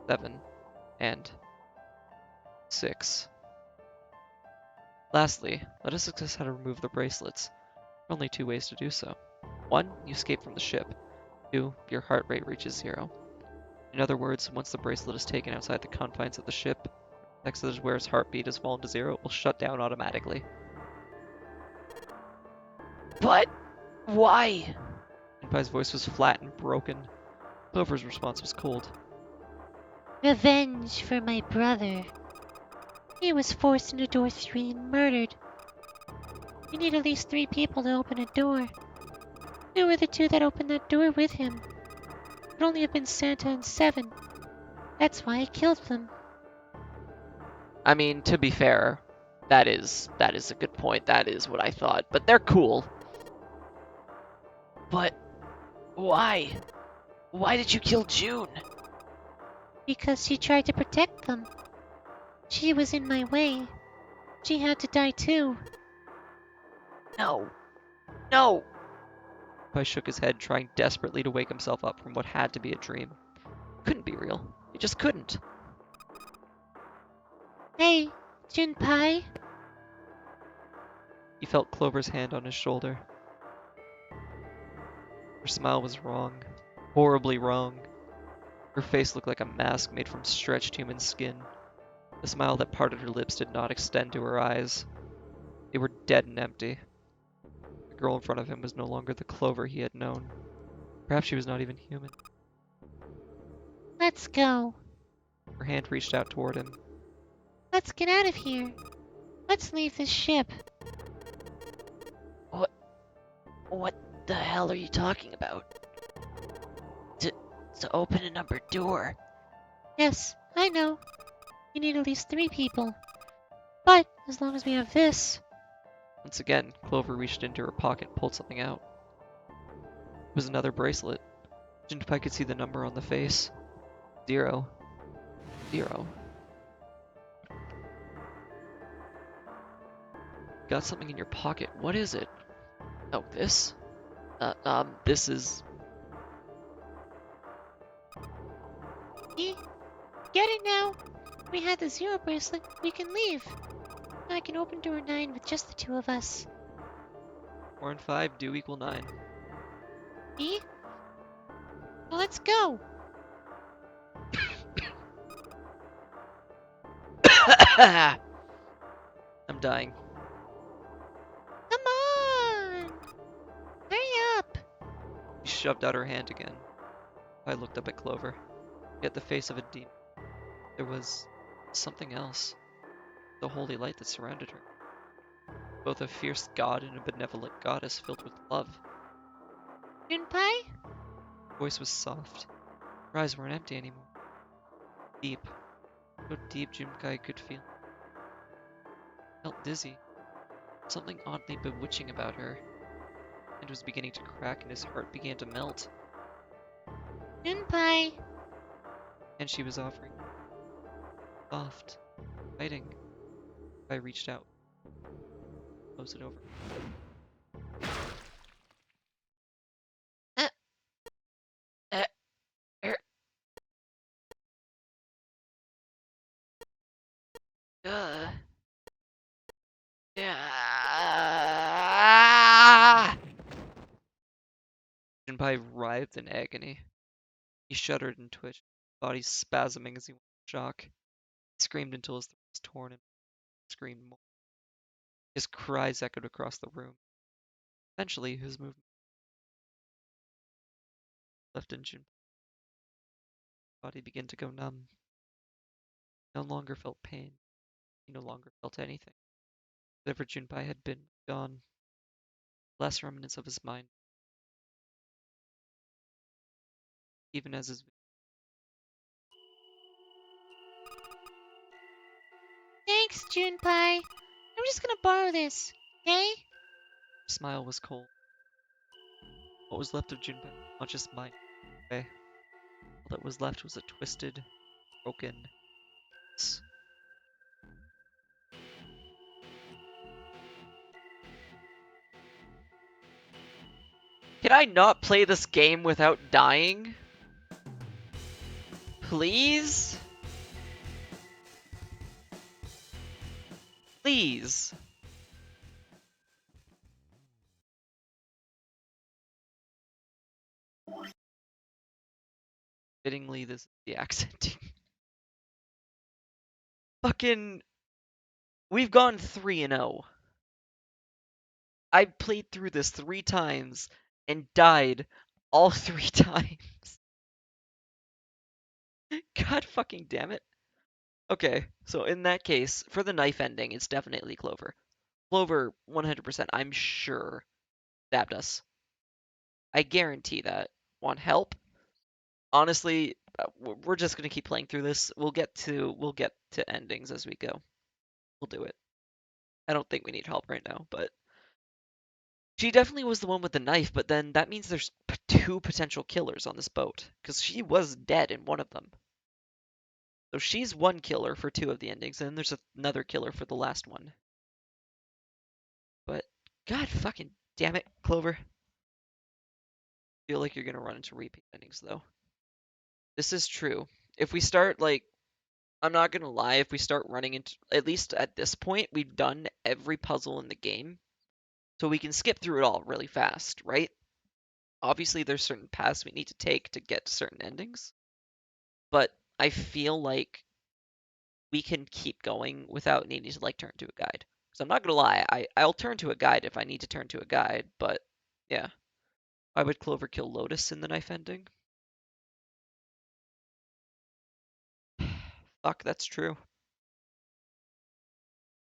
7 and 6. Lastly, let us discuss how to remove the bracelets. There are only 2 ways to do so. 1, you escape from the ship. 2, your heart rate reaches 0. In other words, once the bracelet is taken outside the confines of the ship, next to the wearer's heartbeat has fallen to 0, it will shut down automatically. But why? Junpei's voice was flat and broken. Clover's response was cold. Revenge for my brother. He was forced into door 3 and murdered. You need at least 3 people to open a door. We were the 2 that opened that door with him. It would only have been Santa and 7. That's why I killed them. I mean, to be fair, that is a good point. That is what I thought. But they're cool. But why? Why did you kill June? Because she tried to protect them. She was in my way. She had to die too. No. No. I shook his head, trying desperately to wake himself up from what had to be a dream. Couldn't be real. It just couldn't. Hey, Junpei. He felt Clover's hand on his shoulder. Her smile was wrong. Horribly wrong. Her face looked like a mask made from stretched human skin. The smile that parted her lips did not extend to her eyes. They were dead and empty. The girl in front of him was no longer the Clover he had known. Perhaps she was not even human. Let's go. Her hand reached out toward him. Let's get out of here. Let's leave this ship. What the hell are you talking about? To open a numbered door. Yes, I know. You need at least 3 people. But as long as we have this. Once again, Clover reached into her pocket and pulled something out. It was another bracelet. Junpei could see the number on the face. 0. 0. Got something in your pocket. What is it? Oh, this? This is... See? Get it now. We had the 0 bracelet. We can leave. I can open door 9 with just the 2 of us. 4 and 5 do equal 9. See? Well, let's go. I'm dying. Come on. Hurry up. She shoved out her hand again. I looked up at Clover. She had the face of a demon. There was something else. The holy light that surrounded her. Both a fierce god and a benevolent goddess filled with love. Junpei? Her voice was soft. Her eyes weren't empty anymore. Deep. So deep Junpei could feel. Felt dizzy. Something oddly bewitching about her. And was beginning to crack and his heart began to melt. Junpei. And she was offering. Soft. Fighting. I reached out. Close it over. Er, uh, yeah. Junpei writhed in agony. He shuddered and twitched, his body spasming as he went in shock. He screamed until his throat was torn and screamed more. His cries echoed across the room. Eventually, his movement left in Junpei's body began to go numb. He no longer felt pain. He no longer felt anything. Whatever Junpei had been was gone. Last remnants of his mind. Even as his Thanks, Junpei. I'm just gonna borrow this, okay? smile was cold. What was left of Junpei's conscious mind? All that was left was a twisted, broken mess. Can I not play this game without dying? Please? Please. Fittingly, this is the accenting. Fucking... We've gone 3-0. I played through this 3 times and died all 3 times. God fucking damn it. Okay, so in that case, for the knife ending, it's definitely Clover. Clover, 100%, I'm sure, stabbed us. I guarantee that. Want help? Honestly, we're just gonna keep playing through this. We'll get to endings as we go. We'll do it. I don't think we need help right now, but she definitely was the one with the knife, but then that means there's two potential killers on this boat, because she was dead in one of them. So she's one killer for two of the endings, and then there's another killer for the last one. But God fucking damn it, Clover. I feel like you're gonna run into repeat endings though. This is true. If we start like I'm not gonna lie, if we start running into at least at this point, we've done every puzzle in the game. So we can skip through it all really fast, right? Obviously there's certain paths we need to take to get to certain endings, but I feel like we can keep going without needing to like turn to a guide. So I'm not gonna lie, I'll turn to a guide if I need to turn to a guide, but yeah. Why would Clover kill Lotus in the knife ending? Fuck, that's true.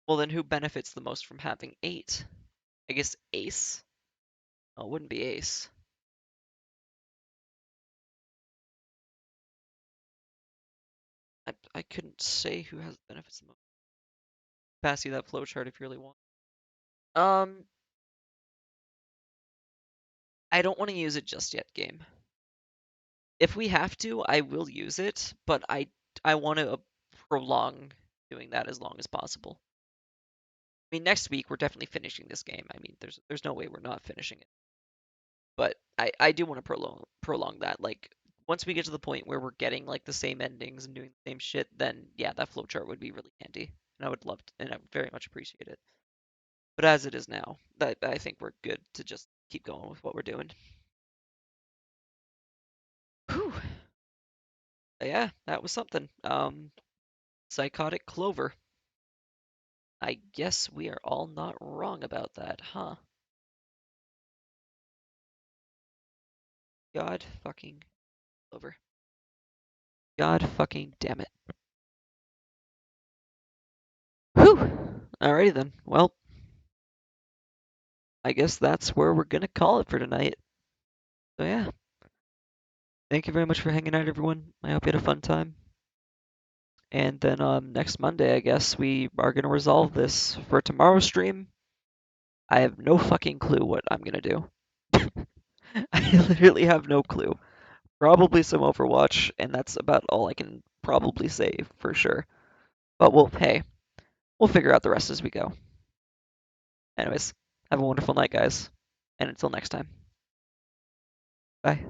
Well, then who benefits the most from having 8? I guess Ace? Oh, it wouldn't be Ace. I couldn't say who has benefits the most. Pass you that flowchart if you really want. Um, I don't want to use it just yet, game. If we have to, I will use it, but I want to prolong doing that as long as possible. I mean, next week we're definitely finishing this game. I mean, there's no way we're not finishing it. But I do want to prolong that. Like once we get to the point where we're getting like the same endings and doing the same shit, then yeah, that flowchart would be really handy, and I would love to, and I would very much appreciate it. But as it is now, that I think we're good to just keep going with what we're doing. Whew. Yeah, that was something. Psychotic Clover. I guess we are all not wrong about that, huh? God fucking Clover. God fucking damn it. Whew. Alrighty then. Well, I guess that's where we're gonna call it for tonight. So yeah, thank you very much for hanging out, everyone. I hope you had a fun time. And then next Monday, I guess we are gonna resolve this for tomorrow's stream. I have no fucking clue what I'm gonna do. I literally have no clue. Probably some Overwatch, and that's about all I can probably say for sure. But we'll figure out the rest as we go. Anyways, have a wonderful night, guys, and until next time. Bye.